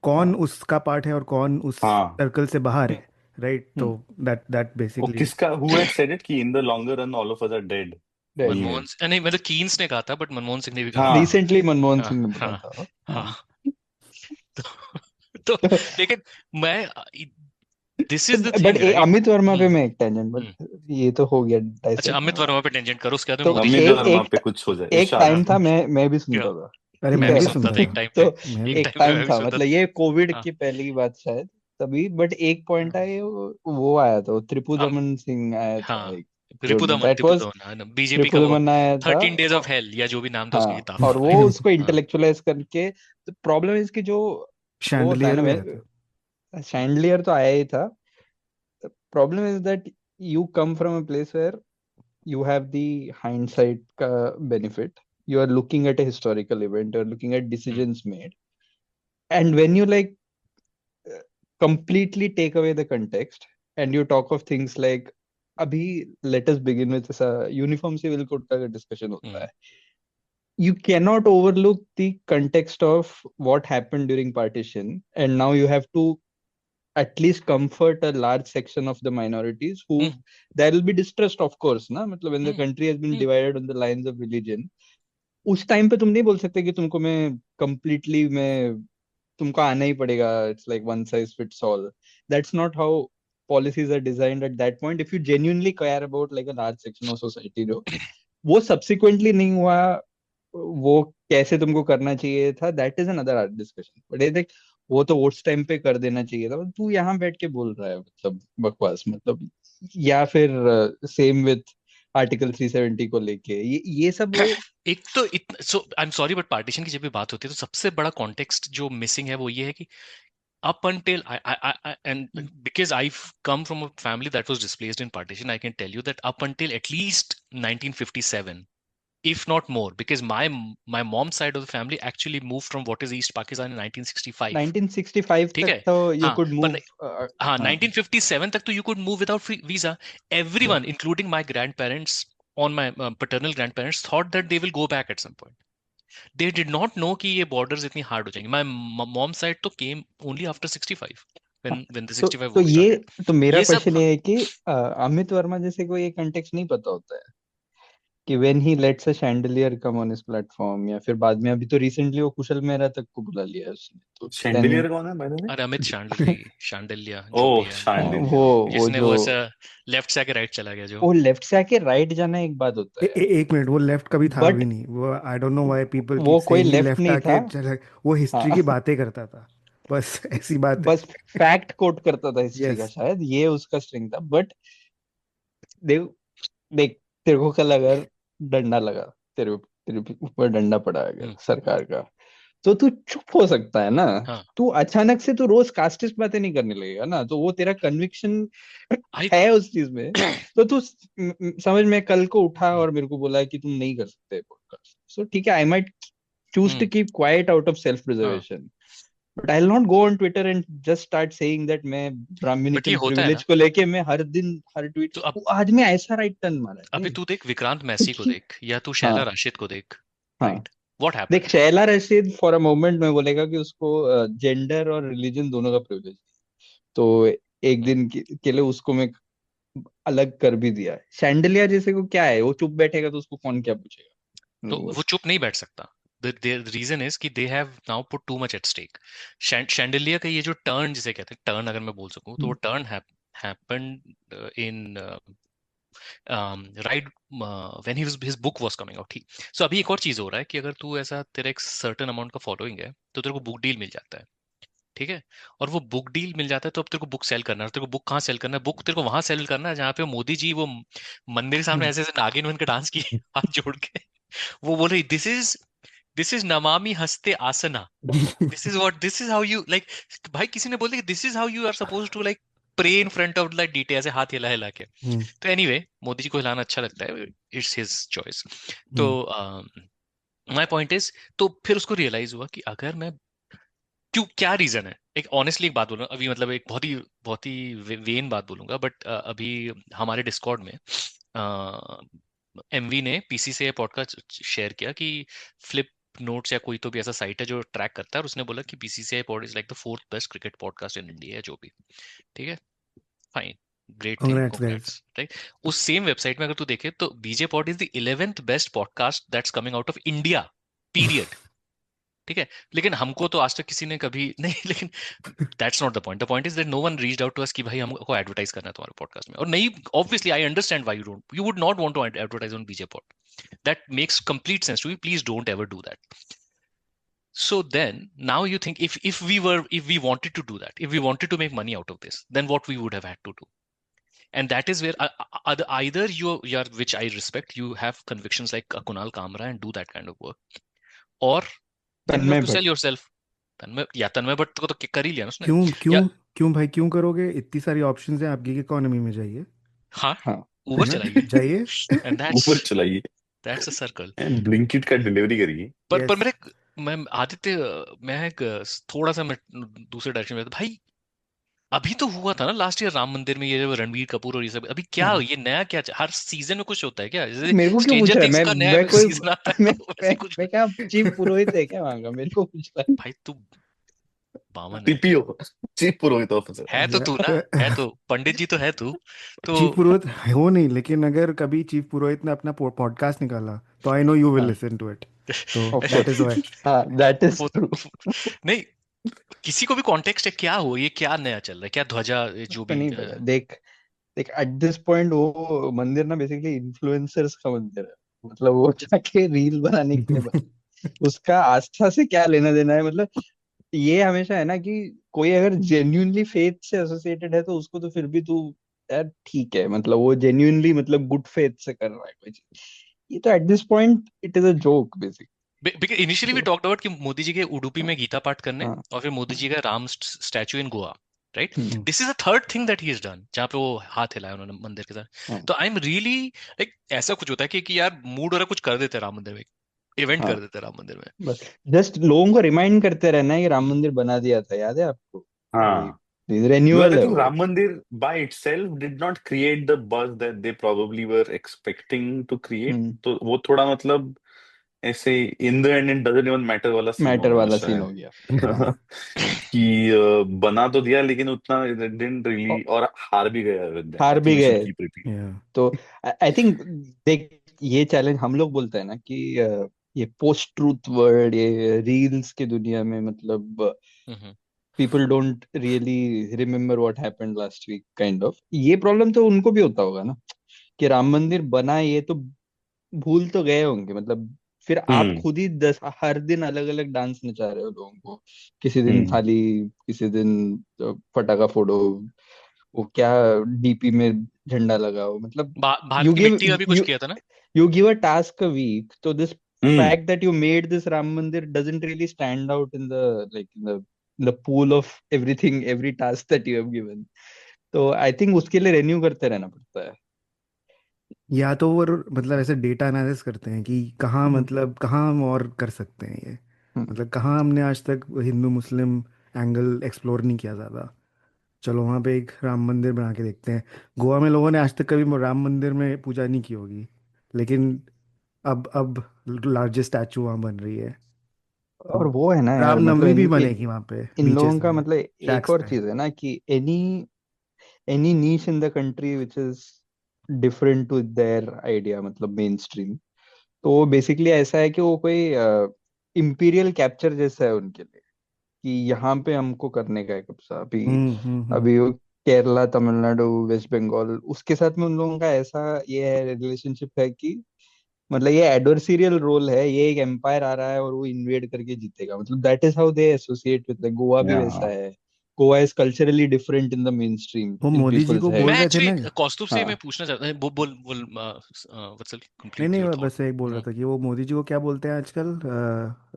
कौन हाँ। उसका पार्ट है और कौन उस हाँ। सर्कल से बाहर हम्म, है? राइट, तो हम्म, दैट दैट वो बेसिकली। किसका, हु हैड सेड इट कि in the longer run all of us are dead? right. वही है। मनमोहन नहीं, मतलब कीन्स ने कहा था, बट मनमोहन सिंह ने भी कहा था। हाँ रिसेंटली मनमोहन हाँ सिंह ने बोला हाँ था। हाँ। हाँ। तो, तो लेकिन मैं, this is the but thing, right? Amit Verma पे मैं एक टेंजेंट, बट ये तो हो गया अच्छा, डाइसेक्ट। अमित वर्मा पे टेंजेंट करो, उसके बाद में तो मोदी जी अमित पे एक करो। वर्मा एक पे कुछ हो जाए, एक इरशाद। टाइम था, मैं भी क्या? सुनता था। अरे ठीक मैं मैं भी है। भी सुनता सुनता था एक था। टाइम पे। तो मैं भी। एक एक टाइम पे टाइम मैं भी था, सुनता मतलब ये कोविड था। हाँ की पहले की बात शायद तभी। बट एक पॉइंट आया, वो आया था, वो हम त्रिपुदमन सिंह आया था हाँ, एक, जो Ripudaman that was Ripudaman BJP का वो त्रिपुदमन आया था। 13 डेज ऑफ हेल या जो भी नाम था उसकी हाँ, किताब और का, वो राइट? उसको हाँ। इंटेलेक्चुअलाइज करके। तो प्रॉब्लम है इसकी जो वो होता है शैंडलियर भी आया था। ना, शैंडलियर तो आया ही था। Problem is that you come from a place where you have the hindsight ka benefit. You are looking at a historical event, you're looking at hmm decisions made, and when you like completely take away the context and you talk of things like, abhi let us begin with ऐसा uniform civil code का discussion होता हम्म है, you cannot overlook the context of what happened during partition, and now you have to at least comfort a large section of the minorities who, hmm there will be distrust of course ना, मतलब when the hmm country has been hmm divided on the lines of religion, उस time पे तुम नहीं बोल सकते कि तुमको मैं completely मैं तुमको आना ही पड़ेगा, it's like one size fits all. That's not how policies are designed at that point. If you genuinely care about like a large section of society, जो वो subsequently नहीं हुआ, वो कैसे तुमको करना चाहिए था, that is another discussion. But ये देख, वो तो उस टाइम पे कर देना चाहिए था। तू यहाँ बैठ के बोल रहा है मतलब बकवास, मतलब। या फिर सेम विथ आर्टिकल 370 को लेके ये सब वो। एक तो so I am sorry, but partition की जब भी बात होती है तो सबसे बड़ा कॉन्टेक्स्ट जो मिसिंग है वो ये है कि up until I and because I've come from a family that was displaced in partition, I can tell you that up until at least 1957, if not more, because my mom's side of the family actually moved from what is East Pakistan in 1965. 1965 ठीक तक है? तो you हाँ, could पर move. हाँ, हाँ 1957 तक तो you could move without visa. Everyone, including my grandparents, on my paternal grandparents, thought that they will go back at some point. They did not know कि ये borders इतनी hard हो जाएंगी. My mom side तो came only after 65, हाँ। when the तो 65 तो war started. तो मेरा ये सब क्वेश्चन ये है कि अमित वर्मा जैसे को ये कंटेक्स्ट नहीं पता होता है कि when he lets a chandelier come on his platform, या फिर बाद में अभी तो रिसेंटली वो कुशल मेहरा तक को बुला लिया है उसने, तो देन शैंडिलियर कौन है बाय द वे? अरे अमित शांडिल्य, शांडिल्य जो भी ओह, है, शैंडिलियर। वो जिसने जो वो ऐसा लेफ्ट से आके राइट चला गया जो। वो लेफ्ट से आके राइट जाना एक बात होता है, एक मिनट, वो लेफ्ट कभी था भी बट नहीं वो। आई don't know why people keep वो कोई सेइंग ही लेफ्ट लेफ्ट नहीं था। आके चला। वो हिस्ट्री हाँ की बातें करता था, बस ऐसी बात है। बस फैक्ट कोट करता था हिस्ट्री का, यस। शायद ये उसका स्ट्रिंग था। बट देख देख तेरे को कल अगर डंडा लगा, तेरे तेरे ऊपर डंडा पड़ा अगर सरकार का, तो तू चुप हो सकता है ना। हाँ तू अचानक से तू रोज कास्टिस्ट बातें नहीं करने लगेगा ना, तो वो तेरा कन्विक्शन आई है उस चीज में। तो तू समझ में, कल को उठा और मेरे को बोला कि तुम नहीं कर सकते पॉडकास्ट, सो ठीक है, I might choose to keep quiet out of self हाँ preservation, but I will not go on Twitter and just start saying that मैं बट ये ब्राह्मणिकल होता है प्रिविलेज ना। को लेके मैं हर दिन हर ट्वीट तो अब आज मैं ऐसा राइट टर्न मारा है अभी भाई। तू देख विक्रांत तो मैसी को ठीक। देख, या तू हाँ शैला राशिद को देख, हाँ। राइट? व्हाट देख, happened? Shaila Rashid for a moment में बोलेगा कि उसको जेंडर और रिलीजन दोनों का प्रिविलेज, तो एक दिन के लिए उसको मैं अलग कर भी दिया। शैंडलिया जैसे को क्या है, वो चुप बैठेगा तो उसको कौन क्या पूछेगा। तो वो चुप नहीं बैठ सकता। द रीजन इज कि they have now put too much at stake. Chandelier का ये जो टर्न जिसे कहते हैं, टर्न अगर मैं बोल सकूं, तो वो turn happened in right when his book was coming out, ठीक। सो अभी एक और चीज हो रहा है कि अगर तू ऐसा, तेरा एक सर्टेन अमाउंट का फॉलोइंग है, तो तेरे को बुक डील मिल जाता है, ठीक है। और वो बुक डील मिल जाता है, तो अब तेरे को बुक सेल करना है। तेरे को बुक कहाँ सेल करना है? बुक तेरे को वहां सेल करना है जहाँ पे मोदी जी वो मंदिर के सामने ऐसे ऐसे नागिन बन के डांस किए हाथ जोड़ के, वो बोल रही दिस इज नमामि हस्ते आसना, this is how you like. भाई किसी ने बोल दिया this is how you are supposed to like pray in front of like deity, ऐसे हाथ हिला हिला के। तो एनीवे मोदी जी को हिलाना अच्छा लगता है, इट्स हिज चॉइस। तो माय पॉइंट इज, तो फिर उसको रियलाइज हुआ कि अगर मैं, क्यों, क्या रीजन है? एक ऑनेस्टली एक बात बोलूंगा अभी, मतलब एक बहुत ही वेन बात बोलूंगा, बट अभी हमारे डिस्कॉर्ड में एमवी ने पीसी से पॉडकास्ट शेयर किया कि फ्लिप नोट्स या कोई तो भी ऐसा साइट है जो ट्रैक करता है, और उसने बोला कि BCCI pod is like the fourth best cricket podcast in India, है जो भी, ठीक है, fine, great thing, Congrats, guys. Congrats, right. उस सेम वेबसाइट में अगर तू देखे तो BJ pod is the 11th best podcast that's coming out of India, period, ठीक है। लेकिन हमको तो आज तक किसी ने कभी नहीं, लेकिन that's not the point. The point is that no one reached out to us कि भाई हमको एडवर्टाइज करना है तुम्हारे पॉडकास्ट में। और नहीं, obviously I understand why you would not want to advertise on BJ pod, that makes complete sense to me, please don't ever do that. So then now you think if we wanted to do that, if we wanted to make money out of this, then what we would have had to do. And that is where either you're, which I respect, you have convictions like Kunal Kamra and do that kind of work, or then you Tanmay have to Bhatt. sell yourself। तन्मय भट्ट को तो कर ही लिया ना उसने। क्यों या क्यों क्यों भाई, क्यों करोगे? इतनी सारी ऑप्शंस हैं, आप गिग इकोनॉमी में जाइए। हाँ, हाँ उबर चलाइए, जाइए। एंड ऊपर चलाइए that's a circle. And Blinkit का डिलीवरी करिए। पर यस। मैं आदित्य, मैं एक थोड़ा सा मैं दूसरे डायरेक्शन में भाई, अभी तो हुआ था ना लास्ट ईयर राम मंदिर में ये जो रणबीर कपूर और ये सब, अभी क्या हाँ। ये नया क्या, हर सीजन में कुछ होता है क्या? जैसे मेरे को क्यों पूछ स्ट्रेंजर रहा है? थिंग्स का नया मैं कोई सीजन आता है मैं तो वैसे मैं, ही कुछ। मैं क्या चीफ पुरोहित है क्या वहां का? मेरे को पूछ रहा है। भाई तू बामन है, टीपीओ, चीफ पुरोहित ऑफिसर। है तो तू ना, है तो पंडित जी तो है तू तो। चीफ पुरोहित हो नहीं, लेकिन अगर कभी चीफ पुरोहित ने अपना पॉडकास्ट निकाला तो आई नो यू विल हाँ लिसन टू इट, तो of that is course. Why. हाँ दैट इज वो ट्रू। नहीं, किसी को भी कॉन्टेक्स्ट है क्या, हो ये क्या नया चल रहा है, क्या ध्वजा जो उसको भी नहीं पता। देख देख एट दिस पॉइंट वो मंदिर ना बेसिकली इन्फ्लुएंसर्स का मंदिर है। मतलब वो जाके रील बनाने के लिए उसका आस्था से क्या लेना देना है। मतलब ये हमेशा है ना कि कोई अगर जेन्युइनली फेथ से एसोसिएटेड है तो उसको तो फिर भी तू यार ठीक है, मतलब वो जेन्युइनली मतलब गुड फेथ से कर रहा है कोई चीज। ये तो at this point it is a joke basic. Because initially we talked about कि मोदी जी के उडुपी में गीता पाठ करने, हाँ और फिर मोदी जी का Ram statue in Goa, right. Hmm, this is a third thing that he is done, जहाँ पे वो हाथ हिलाया उन्होंने मंदिर के साथ। हाँ तो आई एम रियली लाइक, ऐसा कुछ होता है कि यार मूड हो रहा है, कुछ कर देते हैं राम मंदिर में, इवेंट हाँ। कर देते हैं राम मंदिर में। बस जस्ट लोगों को रिमाइंड करते रहना है कि राम मंदिर बना दिया था, याद है आपको? हाँ, because रेन्यूअल I है think वो। Ram Mandir by itself did not create the buzz that they probably were expecting to create. हम्म, तो वो थोड़ा मतलब ऐसे in the end it doesn't even matter वाला सीन हो मैटर गया वाला सीन हो शायद। गया। हाँ कि बना तो दिया लेकिन उतना it didn't really, और और हार भी गया with that. हार I भी think we should गए। keep repeating. या तो आई थिंक देख, ये चैलेंज हम लोग बोलते हैं ना कि ये पोस्ट ट्रूथ वर्ल्ड, ये रील्स की दुनिया में मतलब hmm, people don't really remember what happened last week kind of. ये प्रॉब्लम तो उनको भी होता होगा ना कि राम मंदिर बना, ये तो भूल तो गए होंगे। मतलब फिर आप हम्म खुद ही हर दिन अलग अलग डांस नचा रहे हो लोगों को। किसी दिन हम्म थाली, किसी दिन फटाका फोड़ो, वो क्या डीपी में झंडा लगाओ, मतलब भारत you की give मिट्टी का भी कुछ you किया था ना। you give a task a week, so this hmm fact that you made this Ram Mandir doesn't really stand out in the like in the pool of everything, every task that you have given. तो I think उसके लिए renew करते रहना पड़ता है। या तो वो मतलब ऐसे डेटा एनालिसिस करते हैं कि कहाँ हम्म, मतलब कहाँ हम और कर सकते हैं ये, हम्म। मतलब कहाँ हमने आज तक हिंदू मुस्लिम एंगल एक्सप्लोर नहीं किया ज़्यादा, चलो वहाँ पे एक राम मंदिर बना के देखते हैं। गोवा में लोगों ने आज तक कभी राम मंदिर में पूजा नहीं की होगी, लेकिन अब लार्जेस्ट स्टैचू वहाँ बन रही है। और अब वो है ना यार, मतलब रामनवमी भी बनेगी वहाँ पे इन लोगों बीचेस का में, मतलब एक शैक्स और पे। चीज है ना कि any niche in the country which is different to their idea, मतलब मेन स्ट्रीम, तो वो बेसिकली ऐसा है कि वो कोई इम्पीरियल कैप्चर जैसा है उनके लिए, कि यहाँ पे हमको करने का है कब्जा। अभी हम्म। अभी वो केरला, तमिलनाडु, वेस्ट बंगाल, उसके साथ में उन लोगों का ऐसा ये है रिलेशनशिप है कि मतलब ये एडवर्सरियल रोल है, ये एक एम्पायर आ रहा है और वो इन्वेड करके जीतेगा, मतलब that is how they associate with. Like Goa भी या वैसा है। Goa is culturally different in the main stream वो इन मोदी जी पीपल्स को हेड। बोल मैं रहे थे एक्चुअली ना। कौस्तुभ से मैं हाँ, पूछना चाहता हूँ, बोल वत्सल, नहीं कंप्लीट नहीं, योर मैं थॉट। बस एक बोल रहा था कि वो मोदी जी को क्या बोलते हैं आजकल,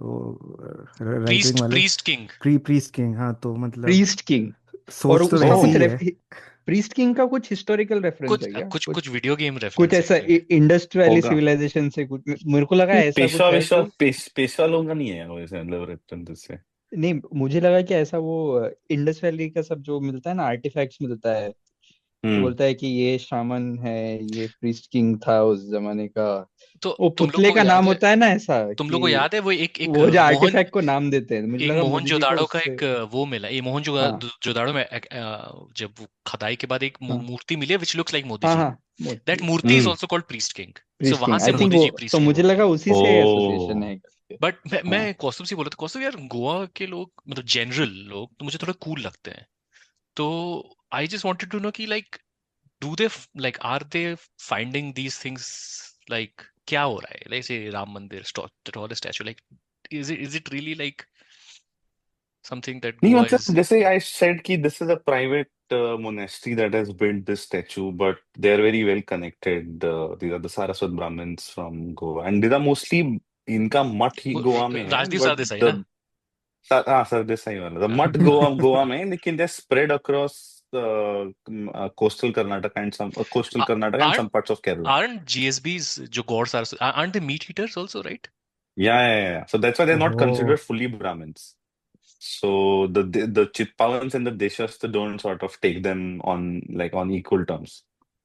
वो राइट विंग प्रीस्ट वाले, प्रीस्ट किंग। Priest king. हाँ तो मतलब प्रीस्ट किंग। और सोच तो उसका वैसी कुछ ही है। प्रीस्ट किंग का कुछ हिस्टोरिकल रेफरेंस कुछ है क्या, कुछ कुछ कुछ वीडियो गेम कुछ रेफरेंस है ऐसा शायद। इंडस वैली होगा। सिविलाइजेशन से कुछ मेरे को लगा नहीं, ऐसा कुछ है कि पेशवा लोगों का नहीं है वैसे, मतलब रेफरेंस से। नहीं, मुझे लगा कि ऐसा वो इंडस वैली का सब जो मिलता है ना, आर्टिफैक्ट्स मिलता है, तो हम्म बोलता है कि ये शामन है, ये प्रीस्ट किंग था उस जमाने का। तो वो तुम लोग पुतले को का नाम याद है, होता है ना ऐसा तुम लोग कि को याद है वो एक एक वो जो मोहन आर्टिफैक्ट को नाम देते हैं, मुझे एक लगा मोदी जी का मोहनजोदाड़ो का उससे। एक वो मिला, ये हाँ, मोहनजोदाड़ो में जब वो खदाई के बाद एक हाँ, मूर्ति मिली है विच लुक्स लाइक मोदी हाँ, जी। हाँ, that Modi murti is hmm also called priest king. So priest वहां king, I say think Modi वो जी तो प्रीस्ट किंग मुझे बोलते लगा हैं। उसी से एसोसिएशन ओ है करके। बट मैं हाँ, कौस्तुभ से बोला था, कौस्तुभ यार गोवा के लोग मतलब जनरल लोग तो मुझे थोड़ा कूल लगते हैं। तो I just wanted to know कि like do they like are they finding these things, like क्या हो रहा है, like say Ram Mandir statue, like is it really like something that नहीं, गोवा इज। मतलब जैसे आई सेड कि this is a private monastery that has built this statue, but they are very well connected. These are the Saraswat Brahmins from Goa, and these are mostly इनका मठ ही गोवा में है, Rajdeep but Sardesai the ना। हाँ सरदेसाई वाला the हाँ। मठ गोवा में है, लेकिन they spread across coastal Karnataka and some coastal Karnataka and some aren't parts of Kerala. aren't GSBs जो gods aren't they meat eaters also, right? Yeah. So that's why they're not ओहो। considered fully Brahmins. So the Chitpavans and the Deshastha don't sort of take them on like on equal terms.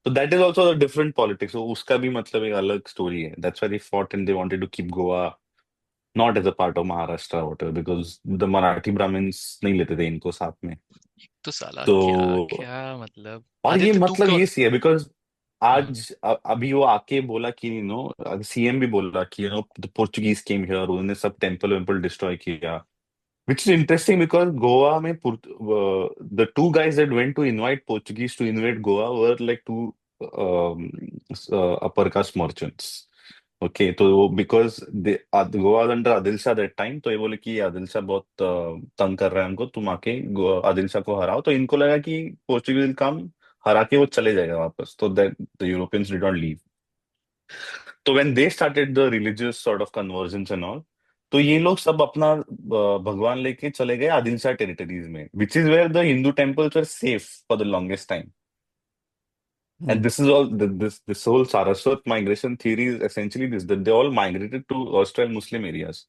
So that is also a different politics. So uska bhi matlab ek alag story hai. That's why they fought and they wanted to keep Goa not as a part of Maharashtra or whatever, because the Marathi Brahmins नहीं लेते थे इनको साथ में। तो साला क्या तो क्या मतलब, और ये आदित्य तू मतलब क्यों। ये सी है बिकॉज हाँ। आज अभी वो आके बोला कि सीएम भी बोल रहा कि द पोर्चुगीज केम हियर, उन्होंने सब टेम्पल वेम्पल डिस्ट्रॉय किया, which is interesting because Goa में the two guys that went to invite Portuguese to invade Goa were like two upper caste merchants. Okay, तो because Goa was under Adil Shah that time, तो ये बोले कि आदिल शाह बहुत तंग कर रहा है हमको, तुम आके आदिल शाह को हराओ, तो इनको लगा कि पोर्चुगीज विल कम, हरा के वो चले जाएगा वापस, तो that the Europeans did not leave. तो when they started the religious sort of conversions and all, तो ये लोग सब अपना भगवान लेके चले गए आदिल शाह टेरिटरीज में, which is where the Hindu temples were safe for the longest time. And this is all this whole Saraswat migration theory is essentially this, that they all migrated to erstwhile Muslim areas.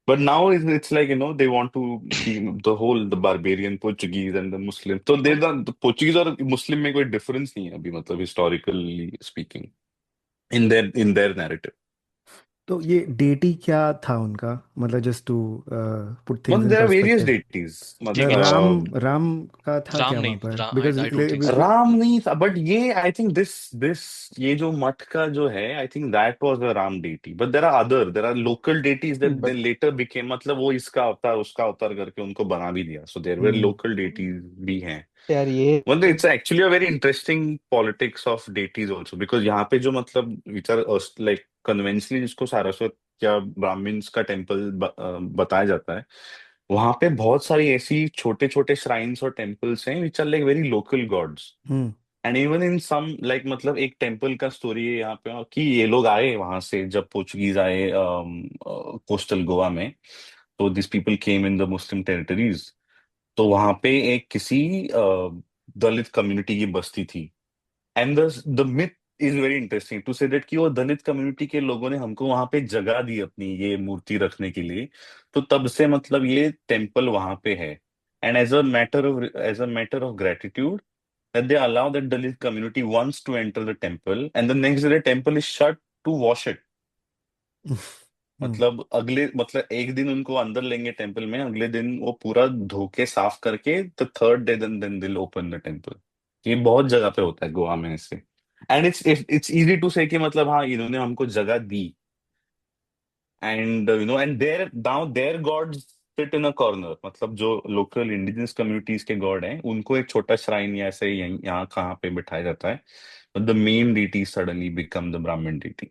But now it's like, they want to keep the barbarian Portuguese and the Muslim. So the Portuguese और Muslim में कोई difference नहीं है अभी, मतलब historically speaking, in their narrative. तो ये deity क्या था उनका, मतलब जस्ट टू पुट थिंग्स मतलब इन there are various perspective. deities, मतलब मतलब ठीक है। राम का था राम क्या नहीं, वहां पर, because I don't think so. Ram नहीं था, बट ये आई थिंक दिस ये जो मठ का जो है, I think that was a Ram deity, but there are local deities that they but later became, मतलब वो इसका अवतार उसका अवतार करके उनको बना भी दिया, so there were local deities भी हैं। यार ये मतलब it's actually a very interesting politics of deities also, because यहाँ पे जो मतलब विचार लाइक कन्वेंशनली जिसको सारस्वत या ब्राह्मण्स का टेम्पल बताया जाता है, वहां पे बहुत सारी ऐसी छोटे छोटे श्राइन्स और टेम्पल्स हैं which are like very local gods. Hmm. And even in some like मतलब एक टेम्पल का स्टोरी है यहाँ पे कि ये लोग आए वहां से जब पोर्चुगीज आए कोस्टल गोवा में. तो this people came in the Muslim territories. तो वहां पे एक किसी दलित कम्युनिटी की बस्ती थी. And the myth is very interesting to say that कि वो दलित कम्युनिटी के लोगों ने हमको वहां पे जगह दी अपनी ये मूर्ति रखने के लिए. तो तब से मतलब ये टेम्पल वहां पे है. And as a matter of gratitude that they allow that Dalit community once to enter the temple and the next day the temple is shut to wash it. मतलब अगले मतलब एक दिन उनको अंदर लेंगे टेम्पल में, अगले दिन वो पूरा धो के साफ करके द थर्ड डे देन दिल ओपन द टेम्पल. ये बहुत जगह पे होता है गोवा में ऐसे. एंड इट्स इजी टू से कि मतलब हाँ इन्होंने हमको जगह दी. And there now their gods sit in a corner. मतलब जो लोकल इंडिजिनस कम्युनिटीज के गॉड हैं उनको एक छोटा श्राइन या ऐसे यहाँ कहाँ पे बिठाया जाता है. The main deity suddenly become the Brahmin deity.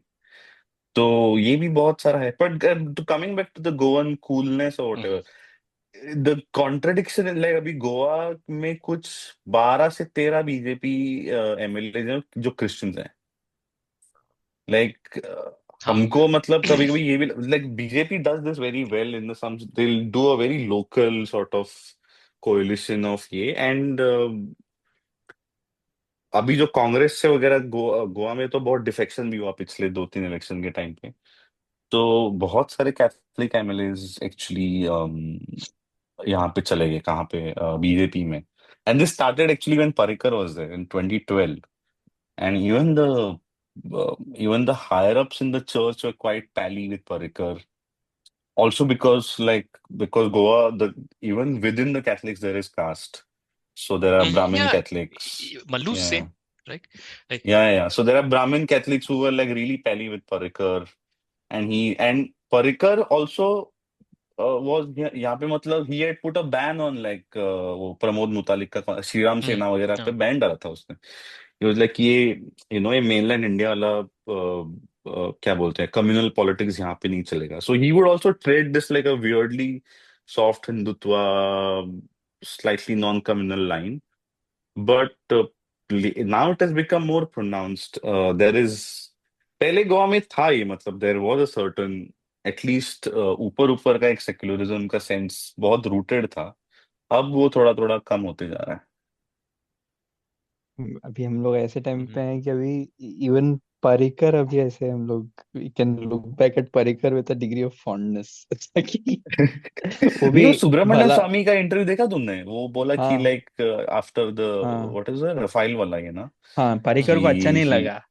तो ये भी बहुत सारा है. But coming back to the Goan coolness और hmm, whatever, the contradiction is like अभी गोवा में कुछ 12 से 13 बीजेपी एमएलए हैं जो क्रिश्चियंस हैं. लाइक हाँ. हमको मतलब कभी कभी ये भी like BJP does this very well in the some they do a very local sort of coalition of ये. एंड अभी जो कांग्रेस से वगैरह गोवा में तो बहुत डिफेक्शन भी हुआ पिछले 2-3 इलेक्शन के टाइम पे. तो बहुत सारे कैथलिक एमएलएज एक्चुअली यहाँ पे चले गए कहाँ पे बीजेपी में. And this started actually when Parrikar was there in 2012. And even the higher ups in the church were quite pally with Parikar. Also because Goa, even within the Catholics there is caste. So there are Brahmin Yeah, Catholics. Mallu Yeah. same, right? Like, Yeah. So there are Brahmin Catholics who were like really pally with Parikar. And Parikar also was यहाँ पे मतलब he had put a ban on like वो प्रमोद मुतालिक का श्री राम सेना वगैरह पे हाँ. बैन डाला था उसने. He was like ये ये मेनलैंड इंडिया वाला क्या बोलते हैं कम्युनल पॉलिटिक्स यहाँ पे नहीं चलेगा. So he would also trade this like a weirdly soft Hindutva slightly non communal line. But now it has become more pronounced. There is पहले गोवा में था ये मतलब there was a certain at least ऊपर ऊपर का एक सेक्युलरिज्म का सेंस बहुत रूटेड था. अब वो थोड़ा थोड़ा कम होते जा रहा है. अभी हम लोग ऐसे टाइम हम्म. पे हैं कि अभी इवन पारिकर अभी ऐसे हम लोग we can look back at Parrikar with a degree of fondness कि वो नहीं भी वो सुब्रमण्यम भला. स्वामी का इंटरव्यू देखा तुमने? वो बोला कि हाँ. लाइक आफ्टर द हाँ. व्हाट इज रफाइल वाला ये ना हाँ, पारिकर को अच्छा नहीं ही लगा.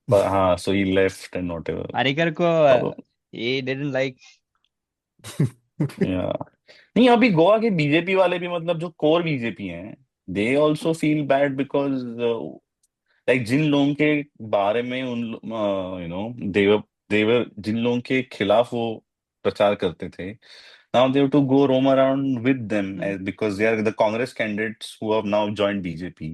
हाँ सो ही लेफ्ट एंड पारिकर को व्हाटएवर. ये डिडंट लाइक. या नहीं अभी गोवा के बीजेपी वाले भी मतलब जो कोर बीजेपी हैं they also feel bad because like जिन लोगों के बारे में उन देवर जिन लोगों के खिलाफ वो प्रचार करते थे. Now they have to go roam around with them because they are the Congress candidates who have now joined BJP.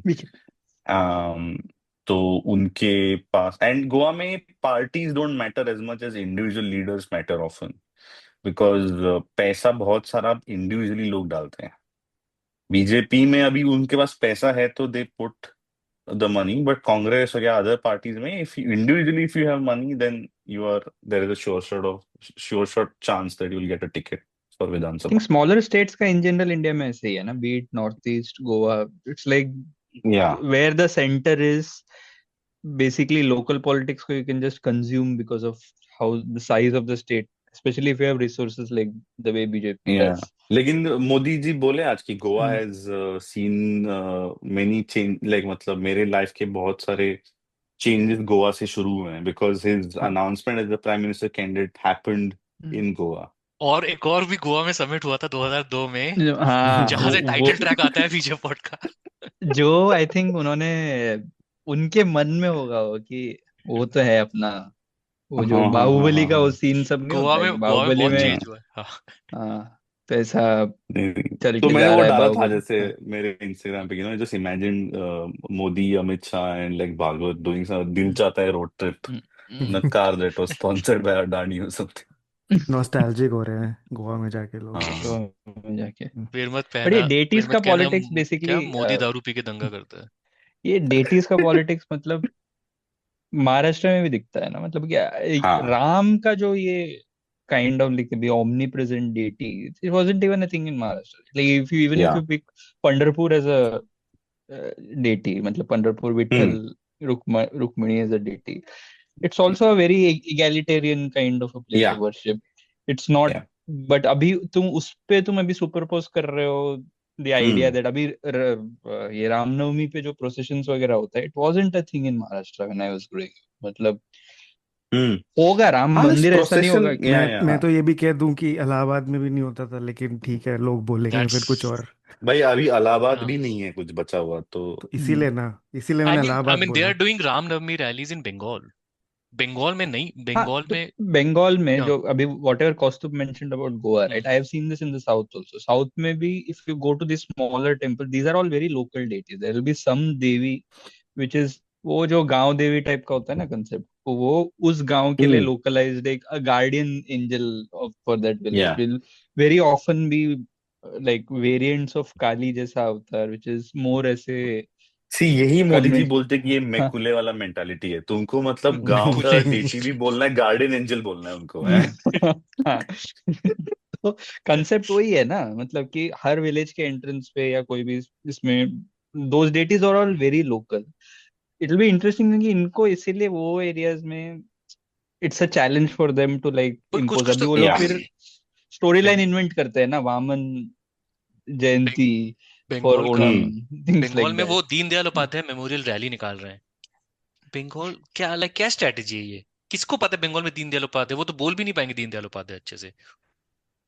Um, तो उनके पास एंड गोवा में parties don't matter as much as individual leaders matter often because पैसा बहुत सारा individually लोग डालते हैं. BJP में अभी उनके पास पैसा है तो they put the money. But Congress और या अदर पार्टीज में if you individually if you have money then you are there is a sure shot chance that you will get a ticket for I Vidhan Sabha. Think smaller states का in general India में ऐसे ही है ना, be it North East Goa. It's like या where the center is basically local politics ko you can just consume because of how the size of the state, especially if you have resources like the way BJP या does. लेकिन मोदी जी बोले आज की Goa Hmm. Has seen many change like मतलब मेरे life के बहुत सारे चेंजेस गोवा से शुरू हुए हैं बिकॉज हिज हाँ. Announcement as the prime minister candidate happened in Goa. और एक और भी गोवा में समिट हुआ था 2002 में, हाँ, जहां से टाइटल ट्रैक आता है पीछे पॉड का. जो आई थिंक उन्होंने उनके मन में होगा वो कि वो तो है अपना वो जो हाँ हाँ हाँ बाहुबली हाँ का वो हाँ सीन सब नहीं गोवा होता है में कि गोवा में बाहुबली बहुत में. चेंज हुआ है. हाँ. हाँ, तो ऐसा नहीं, चल तो के मैंने जा वो रहा है डाला था बाहुबली. जैसे हाँ. मेरे इंस्टाग्राम पे just imagine Modi Amit Shah and like Bhagwat doing Dil Chahta Hai road trip hmm, in hmm. a car that was sponsored by Adani or something. Nostalgic हो रहे हैं गोवा में जाके लोग। हाँ गोवा में जाके। फिर मत बट ये पहना, डेटीज फिर का मत कहना पॉलिटिक्स क्या बेसिकली, मोदी दारू पी के दंगा करता है। ये डेटीज का पॉलिटिक्स मतलब महाराष्ट्र में भी दिखता है ना, मतलब क्या हाँ राम का जो ये kind of like the omnipresent deity, it wasn't even a thing in Maharashtra, like if you even if या you pick Pandharpur as a deity, मतलब Pandharpur Vitthal hmm Rukmini as a deity, it's also a very egalitarian kind of a place या of worship. It's not, या but अभी तुम अभी superpose कर रहे हो the idea हम्म that अभी ये रामनवमी पे जो processions वगैरह होता है, it wasn't a thing in Maharashtra when I was growing up. मतलब हम्म होगा राम हाँ दिस मंदिर, ऐसा नहीं प्रोसेशन होगा कि या मैं तो ये भी कह दूं कि इलाहाबाद में भी नहीं होता था, लेकिन ठीक है, लोग बोलेंगे फिर कुछ दैट्स और। भाई अभी इलाहाबाद भी नहीं है कुछ बचा हुआ तो। तो इसीलिए ना, इसीलिए आई मैंने मीन इलाहाबाद दे आर बोला। डूइंग रामनवमी रैलीज इन बंगाल। बंगाल में नहीं, हाँ, बंगाल तो में बंगाल में हाँ। जो अभी whatever Kaustubh mentioned about Goa, right, I have seen this in the south also. South में भी if you go to this smaller temple, these are all very local deities, there will be some devi which is, वो जो गांव देवी type का होता है ना concept, वो उस गांव के लिए हम्म लोकलाइज्ड एक guardian angel of for that village या will very often be like variants of Kali जैसा अवतार, व्हिच इज मोर ऐसे सी यही मोदी जी कन्वे। बोलते कि ये हाँ। मैकुले वाला मेंटालिटी है, तुमको मतलब गांव का मुझे डेटी भी बोलना है, गार्डियन एंजल बोलना है उनको है। हाँ। तो कंसेप्ट वही है ना, मतलब कि हर विलेज के एंट्रेंस पे या कोई भी इसमें those deities are all very local. It will be interesting कि इनको इसीलिए वो एरियाज में it's a challenge for them to like पर कुछ इम्पोज। कुछ अभी तो वो लोग या फिर स्टोरी लाइन इन्वेंट करते हैं ना, वामन बंग- जयंती फॉर बंगाल का, ओणम, हम्म थिंग्स बंगाल लाइक में दैट। वो दीनदयाल उपाध्याय मेमोरियल रैली निकाल रहे हैं। बंगाल क्या अलग, क्या स्ट्रेटेजी है ये? किसको पता है बंगाल में दीनदयाल उपाध्याय? वो तो बोल भी नहीं पाएंगे दीनदयाल उपाध्याय अच्छे से।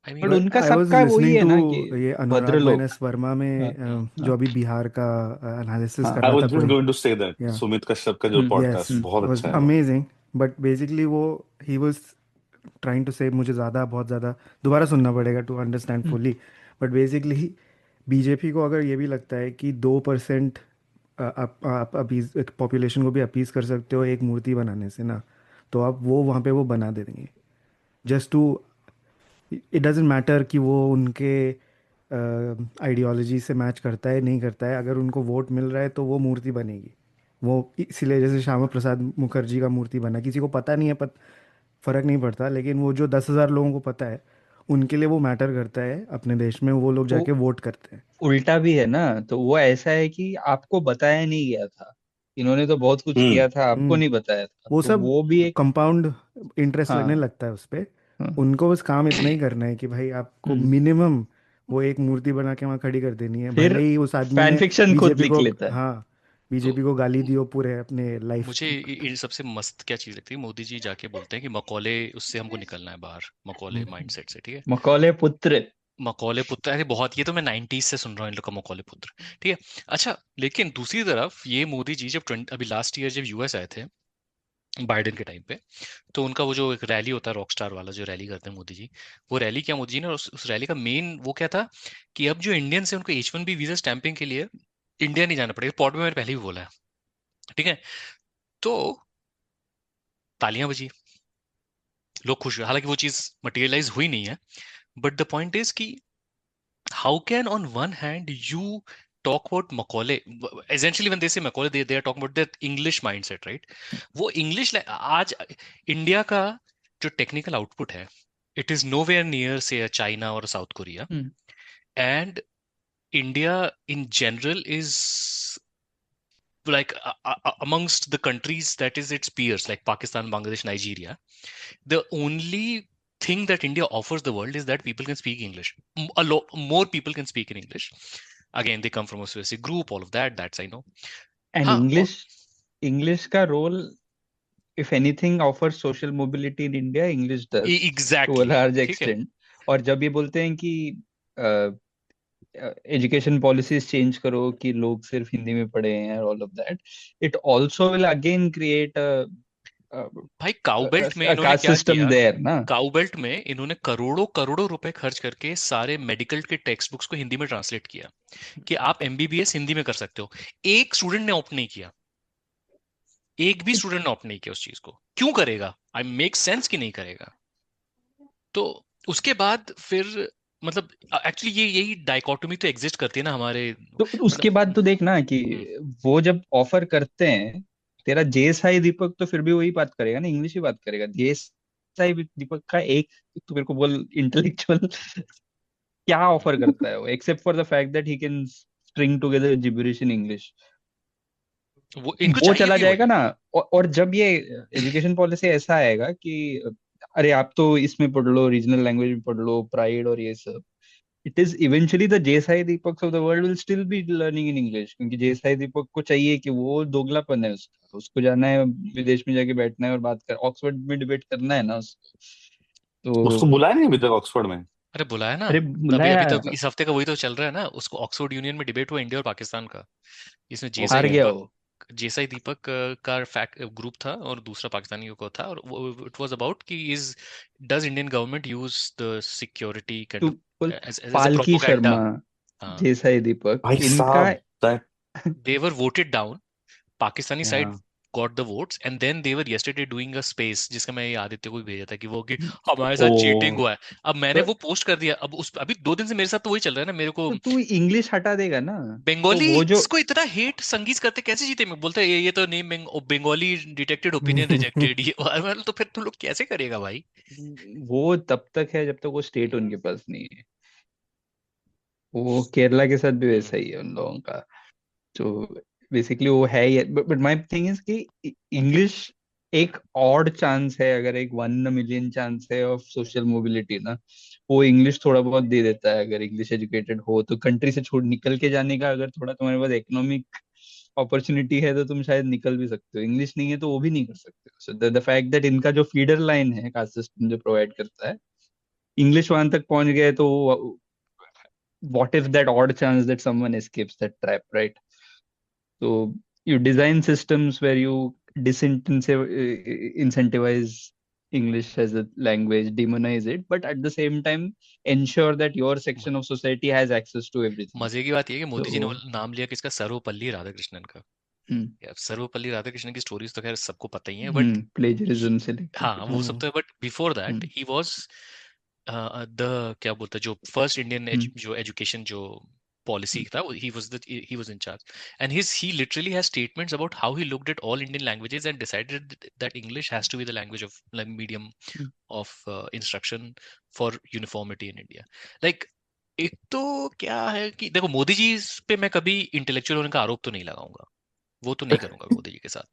आई मीन बट बट उनका आई वाज सबका वही लिसनिंग है टू ना कि ये भद्र अनुराग लोग। माइनस वर्मा में हाँ जो हाँ अभी बिहार का एनालिसिस कर हाँ। आई रहा वाज था जस्ट पूरे। गोइंग टू से दैट या सुमित कश्यप का जो हम्म यस, पॉडकास्ट हम्म बहुत वाज अच्छा है वो। अमेजिंग। बट बेसिकली वो ही वाज ट्राइंग टू से, मुझे ज़्यादा बहुत ज़्यादा दोबारा सुनना पड़ेगा to understand hmm. Fully. But basically BJP को अगर ये भी लगता है कि 2% आप अपीज पॉपुलेशन को भी अपीज कर सकते हो एक मूर्ति बनाने से ना, तो आप वो वहाँ पे वो बना दे देंगे just to, it doesn't matter कि वो उनके आइडियोलॉजी से मैच करता है नहीं करता है, अगर उनको वोट मिल रहा है तो वो मूर्ति बनेगी। वो इसीलिए जैसे श्यामा प्रसाद मुखर्जी का मूर्ति बना, किसी को पता नहीं है, फर्क नहीं पड़ता, लेकिन वो जो 10,000 लोगों को पता है उनके लिए वो मैटर करता है अपने देश में, वो लोग वो जाके वोट करते हैं। उल्टा भी है ना, तो वो ऐसा है कि आपको बताया नहीं गया था, इन्होंने तो बहुत कुछ हम्म किया था, आपको हम्म नहीं बताया था, वो तो सब वो भी एक। कंपाउंड इंटरेस्ट लगने हाँ लगता है उस पे। हाँ। उनको बस काम इतना ही करना है कि भाई आपको हम्म। मिनिमम वो एक मूर्ति बना के वहाँ खड़ी कर देनी है, फिर भले ही उस आदमी फैन ने फिक्शन खुद बीजेपी लिख को, लेता है। हाँ, तो बीजेपी को गाली दियो पूरे अपने लाइफ। मुझे इन सबसे मस्त क्या चीज लगती है, मोदी जी जाके बोलते हैं कि मकौले, उससे हमको निकलना है बाहर, मकौले माइंडसेट से, ठीक है। मकौले पुत्र। मकौले पुत्र, अरे बहुत, ये तो मैं 90s से सुन रहा हूँ इन लोग का मकौले पुत्र, ठीक है। अच्छा, लेकिन दूसरी तरफ ये मोदी जी जब अभी लास्ट ईयर जब यूएस आए थे बाइडेन के टाइम पे, तो उनका वो जो एक रैली होता है रॉकस्टार वाला जो रैली करते हैं मोदी जी, वो रैली क्या मोदी जी ने, उस रैली का मेन वो क्या था कि अब जो इंडियन से उनको H1B वीजा स्टैंपिंग के लिए इंडिया नहीं जाना पड़ेगा। पॉड में मैंने पहले भी बोला है, ठीक है। तो तालियां बजी, लोग खुश हुए, हालांकि वो चीज मटेरियलाइज हुई नहीं है। बट द पॉइंट इज कि how can on one hand you talk about Macaulay, essentially when they say Macaulay they are talking about that English mindset, right? वो English आज इंडिया का जो टेक्निकल आउटपुट है, it is nowhere near say a China or a South Korea, hmm. and India in general is like amongst the countries that is its peers like Pakistan, Bangladesh, Nigeria, the only thing that India offers the world is that people can speak English. A lot more people can speak in English. Again, they come from a specific group, all of that. That's I know. And हाँ, English का role, if anything offer social mobility in India, English does to a exactly, large ठीक है। Extent. और जब ये बोलते हैं कि एजुकेशन पॉलिसीज चेंज करो कि लोग सिर्फ हिंदी में पढ़े हैं, all of that, it also will again create भाई काउबेल्ट में अ इन्होंने कास्ट क्या सिस्टम किया? देयर ना। काउबेल्ट में इन्होंने करोड़ों करोड़ों रुपए खर्च करके सारे मेडिकल के टेक्स्ट बुक्स को हिंदी में ट्रांसलेट किया कि आप एमबीबीएस हिंदी में कर सकते हो। एक स्टूडेंट ने ऑप्ट नहीं किया, एक भी स्टूडेंट ने ऑप्ट नहीं किया उस चीज को। क्यों करेगा? आई मेक सेंस कि नहीं करेगा। तो उसके बाद फिर मतलब एक्चुअली ये यही डाइकोटोमी तो एग्जिस्ट करती है ना हमारे तो उसके बाद तो देख ना कि वो जब ऑफर करते हैं, तेरा जे साई दीपक तो फिर भी वही बात करेगा ना, इंग्लिश ही बात करेगा। जे साई दीपक का एक, तो मेरे को बोल इंटेलेक्चुअल क्या ऑफर करता है वो, except for the fact that he can string together gibberish in English. वो इनको वो चाहिए चला भी जाएगा वही। ना। और जब ये एजुकेशन पॉलिसी ऐसा आएगा कि अरे आप तो इसमें पढ़ लो, रीजनल लैंग्वेज में पढ़ लो, प्राइड और ये सब, it is eventually the जेसाई Deepak of the world will still be learning in English, क्योंकि जेसाई दीपक को चाहिए कि वो दोगलापन है उसका, उसको जाना है विदेश में जाके बैठना है और बात कर, ऑक्सफोर्ड में डिबेट करना है ना उसको। उसको तो बुलाया नहीं अभी तक ऑक्सफोर्ड में? अरे बुलाया ना। अरे अभी बुलाया, अभी तक इस हफ्ते का वही तो चल रहा है ना, उसको ऑक्सफोर्ड यूनियन में डिबेट हुआ इंडिया और पाकिस्तान का। इसमें जेसाई हार ओके। गया दीपक, वो। जेसाई दीपक का फैक्ट ग्रुप था और दूसरा पाकिस्तानियों को था, और इट वाज अबाउट कि is does Indian government use the security kind तू ऑफ बोल एज ए पालकी प्रोपोगंडा। शर्मा, हाँ, जेसाई दीपक, भाई इनका साहब that they were voted down. Pakistani side या got the votes and then they were yesterday doing a space जिसका मैं ये आदित्य को भी भेजा था कि वो कि हमारे ओ साथ चीटिंग हुआ है। अब मैंने तो, वो पोस्ट कर दिया, अब उस अभी 2 दिन से मेरे साथ तो वही चल रहा है ना, मेरे को तो तू इंग्लिश हटा देगा ना। तो बंगाली वो जो को इतना हेट संगीत करते कैसे जीते, मैं बोलते ये तो नहीं बंगाली डिटेक्टेड ओपिनियन रिजेक्टेड ये मतलब, तो फिर तुम लोग कैसे करेगा भाई। वो तब तक है जब तक वो स्टेट उनके पास नहीं है। वो केरला के साथ भी वैसा ही है उन लोगों का। तो बेसिकली वो है ही, बट माय थिंग इज कि इंग्लिश एक ऑड चांस है, अगर एक 1 in a million चांस है ऑफ सोशल मोबिलिटी ना, वो इंग्लिश थोड़ा बहुत दे देता है। अगर इंग्लिश एजुकेटेड हो तो कंट्री से छोड़ निकल के जाने का, अगर थोड़ा तुम्हारे पास इकोनॉमिक अपॉर्चुनिटी है तो तुम शायद निकल भी सकते हो। इंग्लिश नहीं है तो वो भी नहीं कर सकते। सो द फैक्ट दैट इनका जो फीडर लाइन है, कास्ट सिस्टम जो प्रोवाइड करता है, इंग्लिश वहां तक पहुंच गए तो what if that odd chance that someone escapes that trap, right? So you design systems where you disincentivize English as a language, demonize it, but at the same time ensure that your section of society has access to everything. मजे की बात ये है कि मोदी जी ने वो So नाम लिया किसका, सर्वपल्ली राधाकृष्णन का। यार सर्वपल्ली राधाकृष्णन की स्टोरीज तो खैर सबको पता ही है, बट plagiarism से हाँ वो सब हम्म तो है, बट बिफोर दैट लेके ही वाज द क्या बोलते हैं जो फर्स्ट इंडियन जो एजुकेशन जो पॉलिसी था, he was in charge, and he literally has statements about how he looked at all Indian languages and decided that English has to be the language of like medium of instruction for uniformity in India. Like एक तो क्या है कि देखो मोदी जी पे मैं कभी intellectual होने का आरोप तो नहीं लगाऊंगा, वो तो नहीं करूंगा मोदी जी के साथ,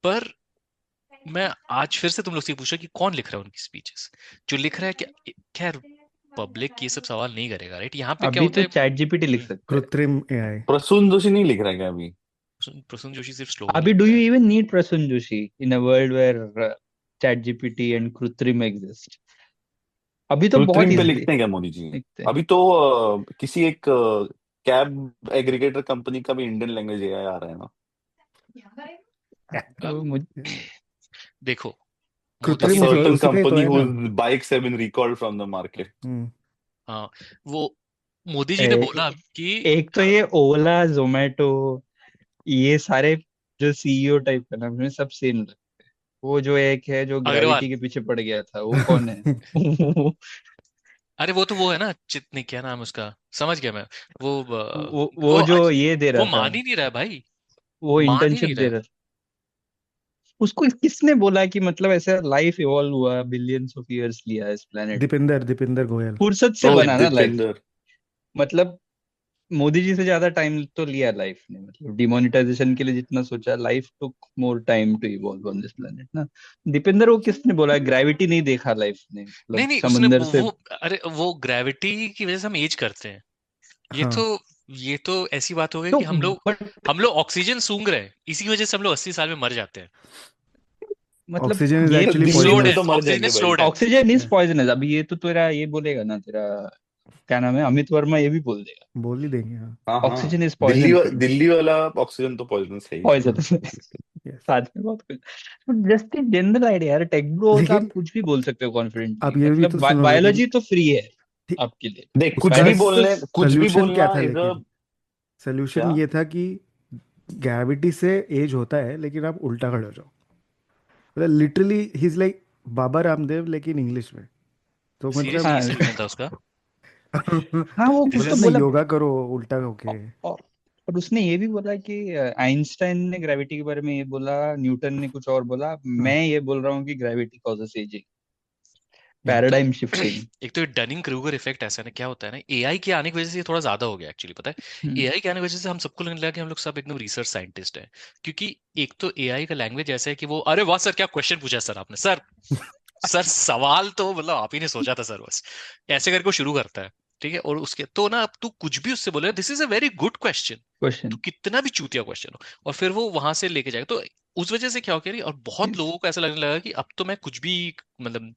पर मैं आज फिर से तुम लोग से पूछा कि कौन लिख रहा है उनकी स्पीचेस, जो लिख रहा है क्या, खैर पब्लिक ये सब सवाल नहीं करेगा राइट, यहाँ पे क्या अभी होता तो है। चैट जीपीटी लिख सकता है। कृत्रिम एआई। प्रसून जोशी नहीं लिख रहा है क्या अभी? प्रसून जोशी सिर्फ स्लोगन अभी डू लिखता यू है। Even need Prasoon Joshi in a world where ChatGPT and Krutrim exist? अभी तो बहुत कृत्रिम पे इजीली लिखते हैं क्या मोदी जी? लिखते हैं। अभी तो किसी एक कैब एग्रीगेटर कंपनी का भी इंडियन लैंग्वेज एआई आ रहा है ना। तो मुझ देखो मोदी A जी कृत्रिम ने certain उसी का ही तो company है ना। whose bikes have been recalled from the market. हम्म हाँ वो मोदी जी ने ए, बोला कि एक तो ये ओला जोमेटो, ये सारे जो सीईओ टाइप का नाम है सब सेम लगते हैं। वो जो एक है जो अग्रवाल, ग्रेविटी के पीछे पड़ गया था, वो कौन है? वो अरे वो तो वो है ना चितनी, क्या नाम है उसका, समझ गया मैं, वो वो जो आज ये दे वो रहा था, मान ही नहीं रहा है भाई, वो मान ही इंटर्नशिप नहीं रहा दे है। रहा था। उसको किसने बोला कि मतलब ऐसा लाइफ इवॉल्व हुआ, बिलियंस ऑफ इयर्स लिया इस प्लेनेट पे? दीपिंदर दीपिंदर गोयल। फुर्सत से Oh, बना ना लाइफ। Dipinder. मतलब मोदी जी से ज्यादा टाइम तो लिया लाइफ ने, मतलब डिमोनेटाइजेशन के लिए जितना सोचा, life took more time to evolve on this planet ना। दीपेंद्र, वो किसने बोला? ग्रेविटी नहीं देखा लाइफ ने, नहीं मतलब नहीं उसने समंदर से। वो अरे वो ग्रेविटी की वजह से हम एज करते हैं, ये हाँ तो ये तो ऐसी बात हो गई तो कि बट हम लोग ऑक्सीजन सूंघ रहे हैं, इसी वजह से हम लोग 80 साल में मर जाते हैं। मतलब ऑक्सीजन इज ये एक्चुअली स्लो दिल्ली में तो पॉइजनस। डेथ, मर ऑक्सीजन जाएंगे इज भाई। Slow death. Oxygen is poisonous. अभी ये तो तेरा ये बोलेगा ना, तेरा क्या नाम है, अमित वर्मा, ये भी बोल देगा बोल ही देंगे हाँ। हाँ हाँ, oxygen is poison for you. Delhi वाला ऑक्सीजन तो पॉइजनस है ही। पॉइजन यस साथ में बहुत कुछ। जस्ट एक जनरल आइडिया यार, टेक ब्रो हो तो आप लेकिन कुछ भी बोल सकते हो कॉन्फिडेंटली। आप ये भी मतलब तो सुनो, लेकिन बायोलॉजी तो फ्री है ठीक, आपके लिए। देख उसका कुछ भी सोल्यूशन क्या बोलना था? इज अ लेकिन सोल्यूशन क्या। ये था कि ग्रेविटी से एज होता है लेकिन आप उल्टा खड़े हो जाओ। मतलब literally he is like Baba Ramdev लेकिन इंग्लिश में। तो सीरियसली मतलब ये सेगमेंट था उसका? हाँ वो कुछ तो मतलब बोला। योगा करो उल्टा होके। और उसने ये भी बोला कि आइंस्टाइन ने ग्रेविटी के बारे में ये बोला, न्यूटन ने कुछ और बोला, मैं ये बोल रहा हूँ कि ग्रेविटी कॉजेस एजिंग, एक तो पैराडाइम शिफ्टिंग। एक तो डनिंग क्रूगर इफेक्ट ऐसा है ना, क्या होता है ना, एआई के आने की वजह से ये थोड़ा ज्यादा हो गया एक्चुअली, पता है? एआई के आने की वजह से हम सबको लगने लगा कि हम लोग सब एकदम रिसर्च साइंटिस्ट हैं, क्योंकि एक तो एआई का लैंग्वेज ऐसा है कि वो, अरे वाह सर क्या क्वेश्चन पूछा सर आपने, सर सर सवाल तो मतलब आप ही ने सोचा था सर, बस ऐसे करके वो शुरू करता है। ठीक है, और उसके तो ना, अब तू कुछ भी उससे बोले, this is a very good question, question तो कितना भी चूतिया क्वेश्चन हो, और फिर वो वहां से लेके जाएगा। तो उस वजह से क्या हो गया, और बहुत लोगों को ऐसा लगने लगा कि अब तो मैं कुछ भी मतलब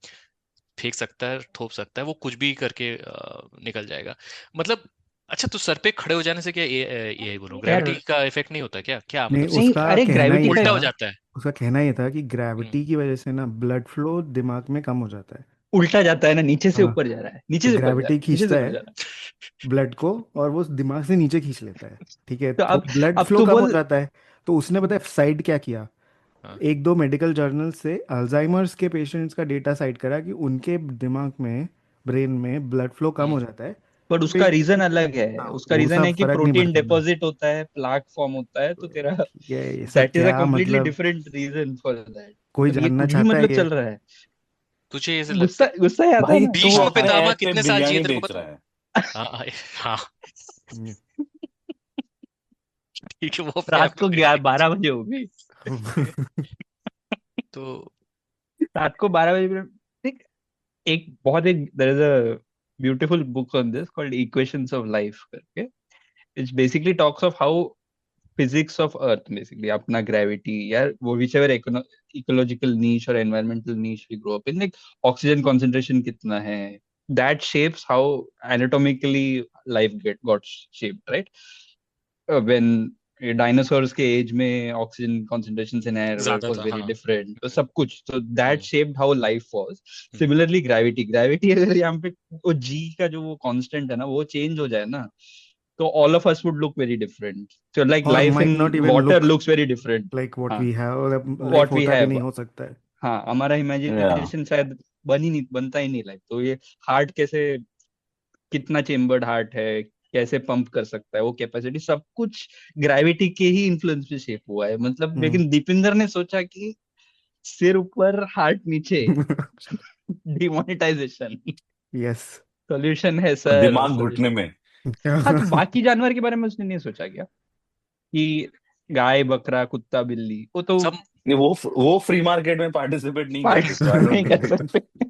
फेंक सकता है, थोप सकता है, वो कुछ भी करके निकल जाएगा। मतलब अच्छा, तो सर पे खड़े हो जाने से क्या ये बोलूं, यार। ग्रेविटी का इफेक्ट नहीं होता क्या, क्या नहीं, मतलब नहीं, उसका अरे कहना ग्रेविटी ये का उल्टा हो था, जाता है? उसका कहना ये था कि हम्म, ग्रेविटी की वजह से ना ब्लड फ्लो दिमाग में कम हो जाता है। उल्टा जाता है ना, नीचे से हाँ, ऊपर जा रहा है, नीचे तो से ऊपर जा रहा ग्रेविटी है, नीचे से खींचता ऊपर है जा रहा ब्लड को और वो दिमाग से नीचे खींच लेता है। ठीक है, है। तो तो ब्लड अब फ्लो तू कम हो बोल। जाता है। तो उसने पता है साइड क्या किया, हाँ, एक दो मेडिकल जर्नल से अल्जाइमर्स के पेशेंट्स का डेटा साइड करा कि उनके दिमाग में, ब्रेन में ब्लड फ्लो कम हो हम्म, जाता है। बट तो उसका रीजन बेसिकली अलग है, उसका वो रीजन सब है कि फर्क नहीं प्रोटीन पड़ता ना। डिपॉजिट होता है, प्लाक फॉर्म होता है, तो तेरा ये सब दैट इज अ क्या कम्प्लीटली मतलब, डिफरेंट रीजन फॉर दैट। कोई मतलब ये जानना कुछ भी चाहता है मतलब ये? चल रहा है। तुझे ये लगता गुस्सा है? गुस्सा ही आता है भाई ना। तू भीष्म अपने पितामह ऐप पे कितने साल जिए बिरयानी तेरे को बेच पता रहा है? है। हाँ हाँ, हम्म। ठीक है, वो अपने आप रात में को बिरयानी बेच 12 बजे हो गई। ठीक है, तो रात को 12 बजे। देख, एक बहुत एक there is a beautiful book on this called equations of life करके। It's basically talks of how physics of earth, basically अपना ग्रेविटी, यार वो विच एवर इकोलॉजिकल नीश और environmental niche we grow up in, like oxygen concentration कितना है, that shapes how anatomically life get got shaped, right? When dinosaurs के age में oxygen concentration in air ज्यादा was था, very हाँ। Different, तो सब कुछ, तो that hmm, shaped how life was. Hmm, similarly gravity अगर यहाँ पे वो जी का जो वो कांस्टेंट है ना, वो चेंज हो जाए ना, तो all of us would look very different. So like और life in might not even water look looks very different. Like what हाँ, we have, life what we होता भी have. नहीं हो सकता है। हाँ, हमारा या इमेजिनेशन शायद बनता ही नहीं लाइफ। तो ये हार्ट कैसे, कितना चेम्बर्ड हार्ट है, कैसे पंप कर सकता है, वो कैपेसिटी सब कुछ ग्रेविटी के ही इन्फ्लुएंस से शेप हुआ है। मतलब हम्म। लेकिन दीपिंदर ने सोचा कि सिर ऊपर हार्ट नीचे, डिमोनेटाइजेशन यस। सॉल्यूशन है सर, दिमाग घुटने सॉल्यूशन। में। हाँ, तो बाकी जानवर के बारे में उसने नहीं सोचा क्या कि गाय बकरा कुत्ता बिल्ली वो तो सब नहीं, वो फ्री मार्केट में पार्टिसिपेट नहीं करते, तो आई पार्टिसिपेट नहीं डोंट कर थिंक। सकते,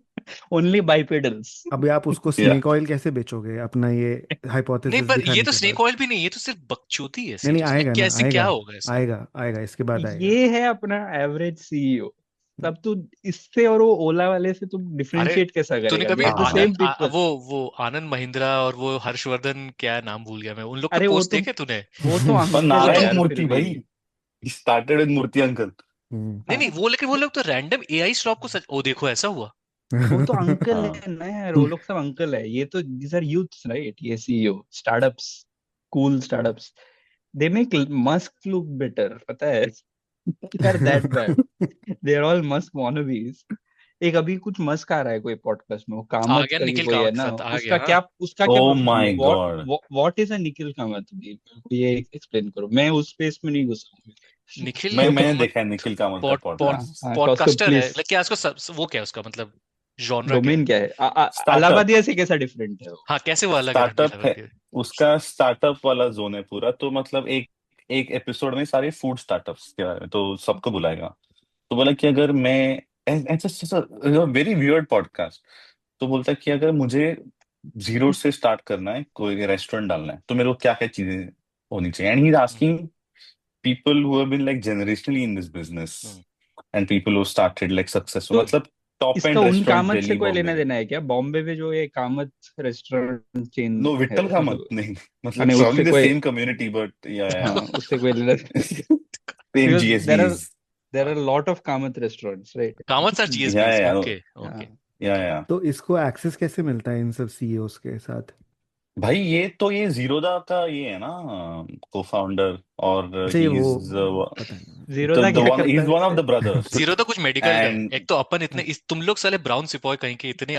ओनली बाइपेडल्स। अभी आप उसको या स्नेक ऑयल कैसे बेचोगे अपना ये नहीं, हाइपोथेसिस पर ये दिखाने तो के स्नेक बाद? ऑयल भी नहीं, ये तो सिर्फ बकचोदी है, नहीं नहीं, सीरियसली, आएगा ना, कैसे क्या आएगा, होगा इसमें? आएगा आएगा, इसके बाद आएगा। ये है अपना एवरेज सीईओ। तब तू इससे और वो ओला वाले से तू अरे डिफरेंशिएट कैसा तूने करेगा? कभी दे आर द हाँ, सेम पीपल। वो आनंद महिंद्रा और वो हर्षवर्धन, क्या नाम भूल गया मैं, उन लोग के अरे पोस्ट देखे तूने? वो तो पर अंकल है नारायण यार, फिर मूर्ति भी। भाई, स्टार्टेड विद मूर्ति अंकल। नहीं नहीं, हाँ, वो लेकिन वो लोग तो रैंडम एआई स्टॉक को सच, ओ देखो ऐसा हुआ। वो तो अंकल हाँ, है ना यार, वो लोग सब अंकल है। ये तो दीज आर यूथ्स राइट, ये CEO startups, cool startups, they make Musk look better, पता है? They are that bad, they are all Musk wannabes. एक अभी कुछ मस्क आ रहा है कोई पॉडकास्ट में, वो आ कामत गया करके निखिल कोई है कामत के ना, साथ, आ उसका गया, हाँ। क्या ओ प्रोफाइल है? My what God. What is a Nikhil Kamat? ये एक्सप्लेन करो, मैं उस स्पेस में नहीं घुसा हूँ। निखिल मैंने कामत देखा है निखिल कामत का पॉड पॉड हाँ पॉडकास्ट। हाँ, कौस्तुभ पॉडकास्टर है, प्लीज। क्या उसका वो क्या है उसका मतलब, जॉनरा क्या है? डोमेन क्या है? स्टार्टअप, अलाहाबादिया से कैसा डिफरेंट है वो? हाँ, कैसे वो अलग है रणवीर स्टार्टअप सिंह है के? उसका, स्टार्टअप वाला जोन है पूरा। तो मतलब एक एक एपिसोड में सारे फूड स्टार्टअप्स के बारे में तो सबको बुलाएगा। तो बोला कि अगर मैं, ऐसा वेरी वियर्ड पॉडकास्ट। तो बोलता है कि अगर मुझे जीरो से स्टार्ट करना है, कोई रेस्टोरेंट डालना है, तो मेरे को क्या क्या चीजें होनी चाहिए, and he is hmm, asking people who have been like generationally in this business hmm. and people who started like successful, तो मतलब टॉप इसका एंड उन रेस्टोरेंट कामत से दिल्ली कोई बॉम्बे लेना में। देना है क्या? बॉम्बे में जो ये कामत रेस्टोरेंट चेन नो, है, विट्ठल कामत नहीं, मतलब यानी probably उससे the कोई, same community but yeah, हाँ उससे कोई लेना same because GSBs। There are lot of Kamath restaurants right. Kamath sir या जीएसबीज, या ओके ओके। हाँ, या तो इसको एक्सेस कैसे मिलता है इन सब सीईओस के साथ? भाई ये तो ये जीरोदा का ये है ना, को फाउंडर, और अच्छा, ये ही वो इज पता नहीं। जीरोदा द क्या वन, ही करता इज वन ऑफ है? The brothers. जीरो तो कुछ मेडिकल का है, एंड एक तो अपन इतने तुम लोग साले ब्राउन सिपॉय कहीं के इतने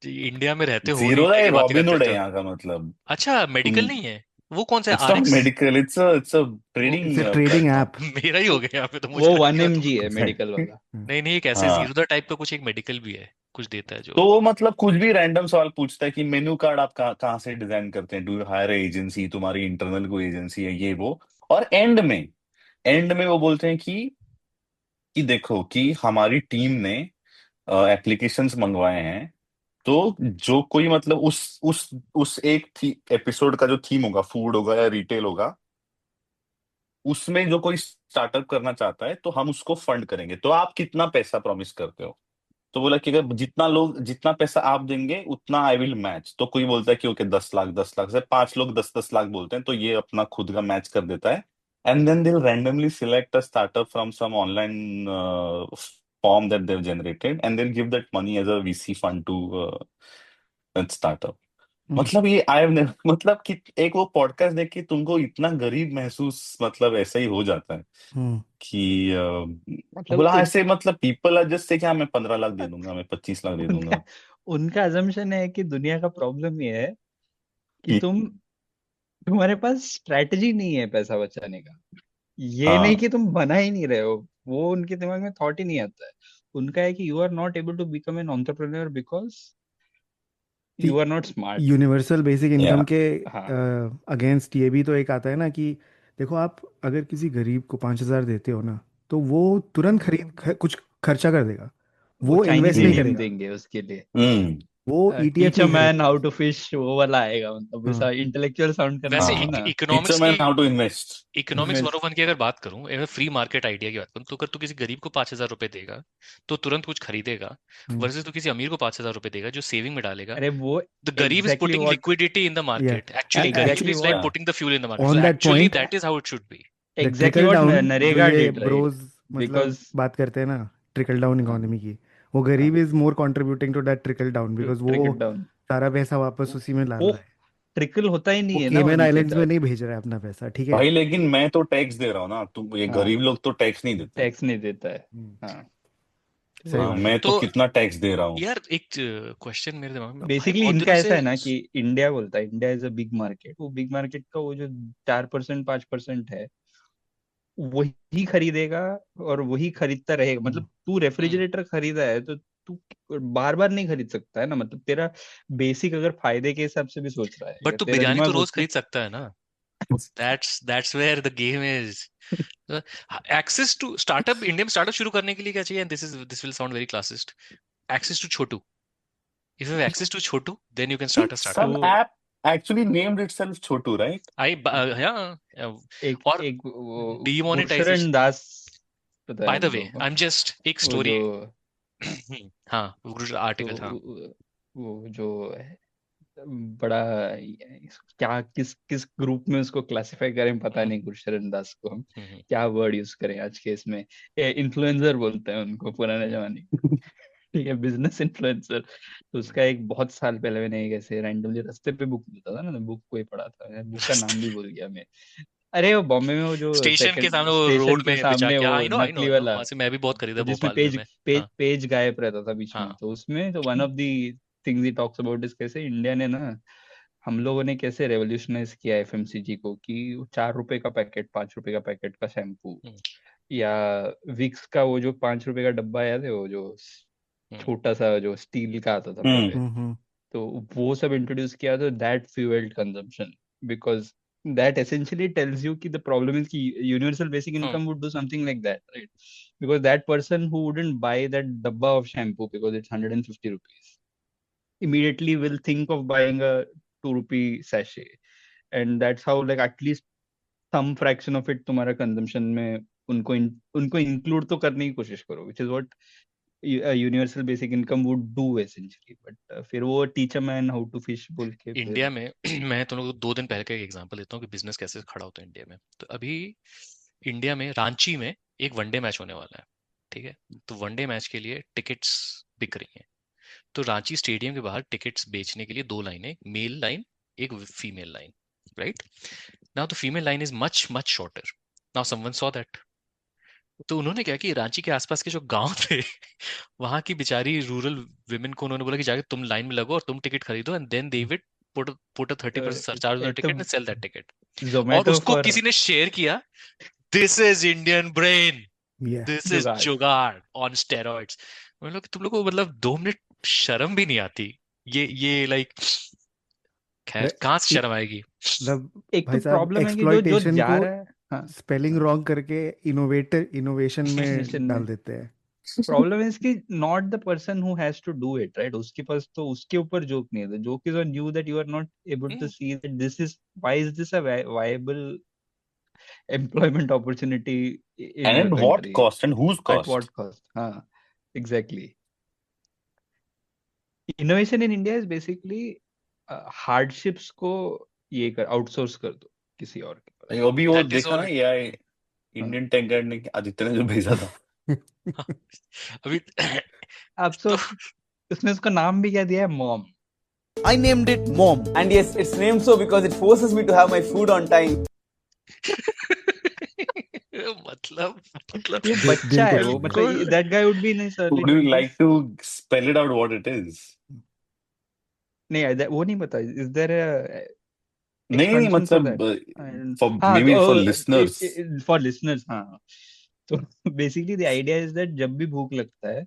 इंडिया में रहते हो नहीं, जीरो इंडिया है, की बात रॉबिन करते हुड है हो। यहाँ का मतलब। अच्छा, मेडिकल तुम, नहीं है, वो कौन सा है, it's not RX? Medical, it's a trading it's a trading platform. App. मेरा ही हो गया यहाँ पे, तो मुझे वो लग वन गया एम तो। जी है मेडिकल एग्जैक्टली। वाला। नहीं नहीं, एक ऐसे हाँ, जीरो टाइप का कुछ एक मेडिकल भी है, कुछ देता है तो जो। वो मतलब कुछ भी रैंडम सवाल पूछता है कि मेन्यू कार्ड आप कहाँ से डिजाइन करते हैं, डू यू हायर एजेंसी, तुम्हारी इंटरनल कोई एजेंसी है, ये वो। और एंड में वो बोलते हैं कि देखो कि हमारी टीम ने एप्लीकेशंस मंगवाए हैं, तो जो कोई मतलब उस एक एपिसोड का जो थीम होगा, फूड होगा या रिटेल होगा, उसमें जो कोई स्टार्टअप करना चाहता है तो हम उसको फंड करेंगे, तो आप कितना पैसा प्रॉमिस करते हो। तो बोला कि अगर जितना पैसा आप देंगे उतना आई विल मैच। तो कोई बोलता है कि ओके 10 लाख, 10 लाख से 5 लोग 10 10 लाख बोलते हैं, तो ये अपना खुद का मैच कर देता है। And then they randomly select a startup from some online form that they've generated, and they'll give that money as a VC fund to that startup. मतलब ये आई मतलब कि एक वो पॉडकास्ट देख के तुमको इतना गरीब महसूस मतलब ऐसा ही हो जाता है हम्म। कि मतलब बोला हाँ, ऐसे मतलब पीपल आर जस्ट से क्या मैं 15 लाख दे दूंगा, मैं 25 लाख दे उनका दूंगा। उनका अजम्पशन है कि दुनिया का प्रॉब्लम ये है कि कि तुम्हारे पास स्ट्रेटजी नहीं है पैसा बचाने का। ये नहीं हाँ, कि तुम बना ही नहीं रहे हो, वो उनके दिमाग में थॉट ही नहीं आता है। उनका है कि you are not able to become an entrepreneur because you are not smart. Universal basic या इनकम के हाँ, अगेंस्ट ये भी तो एक आता है ना कि देखो, आप अगर किसी गरीब को 5,000 देते हो ना, तो वो तुरंत कुछ खर्चा कर देगा, वो वो चाइनीज इन्वेस्ट नहीं इडियम करेगा, देंगे उसके लिए। हम्म, वो ईटीएफ टीच अ नहीं मैन खरीदेगा। हाउ टू फिश, वो वाला आएगा, मतलब हाँ। वैसा इंटेलेक्चुअल साउंड करना वैसे चाहिए हाँ, ना। टीच अ इकोनॉमिक्स मैन की how to invest. Economics invest. 101 की अगर बात करूं, अगर फ्री मार्केट आइडिया की बात करूं, तो अगर तू किसी गरीब को 5,000 रुपए देगा तो तुरंत कुछ खरीदेगा, हम्म। वर्सेस तू किसी अमीर को 5,000 रुपए देगा जो सेविंग में डालेगा, अरे वो द गरीब is exactly putting what liquidity in the या मार्केट, एक्चुअली गरीब एग्जैक्टली इज लाइक व्हाट हाँ, putting the fuel in the market, on so that actually point, that is how it should be. The exactly trickle what down जो नरेगा ये did, right? Broz मतलब because बात करते हैं ना, trickle down हाँ, economy की, वो हाँ, गरीब is more contributing to that trickle down, because वो ट्रिकल डाउन। सारा पैसा वापस वो उसी में डाल वो रहा है। ट्रिकल होता ही वो नहीं है ना केमन उनके आइलैंड्स में तक। नहीं भेज रहा है अपना पैसा, ठीक है। भाई लेकिन मैं तो टैक्स दे रहा हूँ ना, तुम ये हाँ, गरीब लोग तो टैक्स नहीं देते हैं। टैक्स नहीं देता है। हम्म, हाँ, सही तो हाँ, बात है। मैं तो तो कितना टैक्स दे रहा हूँ। यार एक क्वेश्चन मेरे दिमाग में, भाई बेसिकली बहुत इनका दिनों ऐसा से। है ना कि इंडिया बोलता है India is a big market, वो बिग मार्केट का वो जो 4% 5% है, वही खरीदेगा और वही खरीदता रहेगा। हम्म। मतलब तू रेफ्रिजरेटर खरीदा है तो तू बार बार नहीं खरीद सकता है ना। मतलब तेरा बेसिक अगर फायदे के हिसाब से भी सोच रहा है, बट या तू तेरा बिरयानी तो दिमाग रोज उतने खरीद सकता है ना, that's where the game is. Access to startup, India में स्टार्टअप शुरू करने के लिए क्या चाहिए, this will sound very classist, access to Chotu. If you have access to Chotu, then you can start a startup. तो Some app actually named itself Chotu, right? I हाँ, एक और एक वो गुरशरण डीमोनेटाइजेशन। दास, पता है बाय द वे, तुमको? आई एम जस्ट एक वो स्टोरी। जो हाँ, तो आर्टिकल, हाँ। वो जो बड़ा क्या, किस किस ग्रुप में उसको क्लासिफाई करें पता हम्म, नहीं, गुरशरण दास को हम हम्म, क्या वर्ड यूज करें आज के इसमें। इन्फ्लुएंसर बोलते हैं उनको पुराने हम्म, जमाने के। ठीक है, बिजनेस इन्फ्लुएंसर। तो उसका एक बहुत साल पहले मैंने एक ऐसे रैंडमली रास्ते पे बुक मिलता था ना, बुक कोई पढ़ा था, बुक का नाम भी भूल गया मैं। अरे वो बॉम्बे में वो जो स्टेशन के सेकंड सामने वो स्टेशन रोड के में बिछा सामने के, वो हाँ, आई नकली नो, वाला, वहां से मैं भी बहुत खरीदा वो जिसमें भोपाल में पेज मैं। पेज हाँ, पेज गायब रहता था बीच में, हाँ, तो उसमें तो one of the things he talks about is कैसे इंडिया ने ना, हम लोगों ने कैसे रेवोल्यूशनाइज किया एफएमसीजी को, कि 4 रुपए का पैकेट, 5 रुपए का पैकेट का शैम्पू, हम्म, या विक्स का वो जो 5 रुपए का डब्बा याद है, वो जो हम्म, छोटा सा जो स्टील का आता था हम्म, पहले, हम्म। तो वो सब इंट्रोड्यूस किया, तो that fuelled consumption, because that essentially tells you कि the problem is कि universal basic hmm, income would do something like that, right? Because that person who wouldn't buy that dabba of shampoo because it's 150 rupees immediately will think of buying a 2 rupee sachet, and that's how like at least some fraction of it तुम्हारा consumption में उनको include तो करने की कोशिश करो, which is what a universal basic income would do essentially, but फिर वो teach a man how to fish बोल के फिर। इंडिया में मैं तुम लोग को 2 दिन पहले का एक एग्जांपल देता हूँ कि बिजनेस कैसे खड़ा होता है इंडिया में। तो अभी इंडिया में रांची में एक वनडे मैच होने वाला है, ठीक है। तो वनडे मैच के लिए टिकट्स बिक रही हैं। तो रांची स्टेडियम के बाहर टिकट्स बेचने के लिए 2 लाइनें, मेल लाइन, एक female line, right. Now the female line is much much shorter. Now someone saw that, तो उन्होंने क्या कि रांची के आसपास के जो गांव थे वहां की बेचारी रूरल विमेन को उन्होंने बोला कि जाके तुम लाइन में लगो और तुम टिकट खरीदो and then they will put a 30% surcharge on the एक तो ticket and sell that ticket. और जोमेटो उसको फॉर किसी ने शेयर किया, this is Indian brain, Yeah. This is jugaad. Jugaad on steroids. मतलब कि तुम लोग को मतलब 2 मिनट शर्म भी नहीं आती? ये लाइक, खैर कहाँ से शर्म आएगी? मतलब एक भाई तो साहब प्रॉब्लम है कि जो एक्सप्लॉइटेशन जा को रहा है, हाँ, स्पेलिंग रॉन्ग करके इनोवेशन मिशन में में डाल देते हैं। प्रॉब्लम है इसकी, not the person who has to do it, right? उसके पास तो उसके ऊपर जोक नहीं है, the joke is on you that you are not able to hmm, see that this is, why is this a viable employment opportunity in And your at what country, cost and whose at what cost? Cost? हाँ, exactly. Innovation in India is basically hardships को ये कर outsource कर दो किसी और के पास। अभी वो दैट इज देखा ना ऑल। एआई हाँ, इंडियन टेक गाइड ने आदित्य ने जो भेजा था। अभी अब तो सोच, उसने उसका नाम भी क्या दिया है, mom. I named it Mom. And yes, it's named so because it forces me to have my food on time. मतलब ये दिल बच्चा दिल है को वो, छू गया। मतलब that guy would be in his early Would you 20s। like to spell it out what it is? नहीं, वो नहीं पता, इज देयर नहीं एक्सपेंशन फॉर मतलब दैट? for हाँ, maybe for तो listeners. फॉर लिसनर्स, हाँ। तो basically the idea is that जब भी भूख लगता है,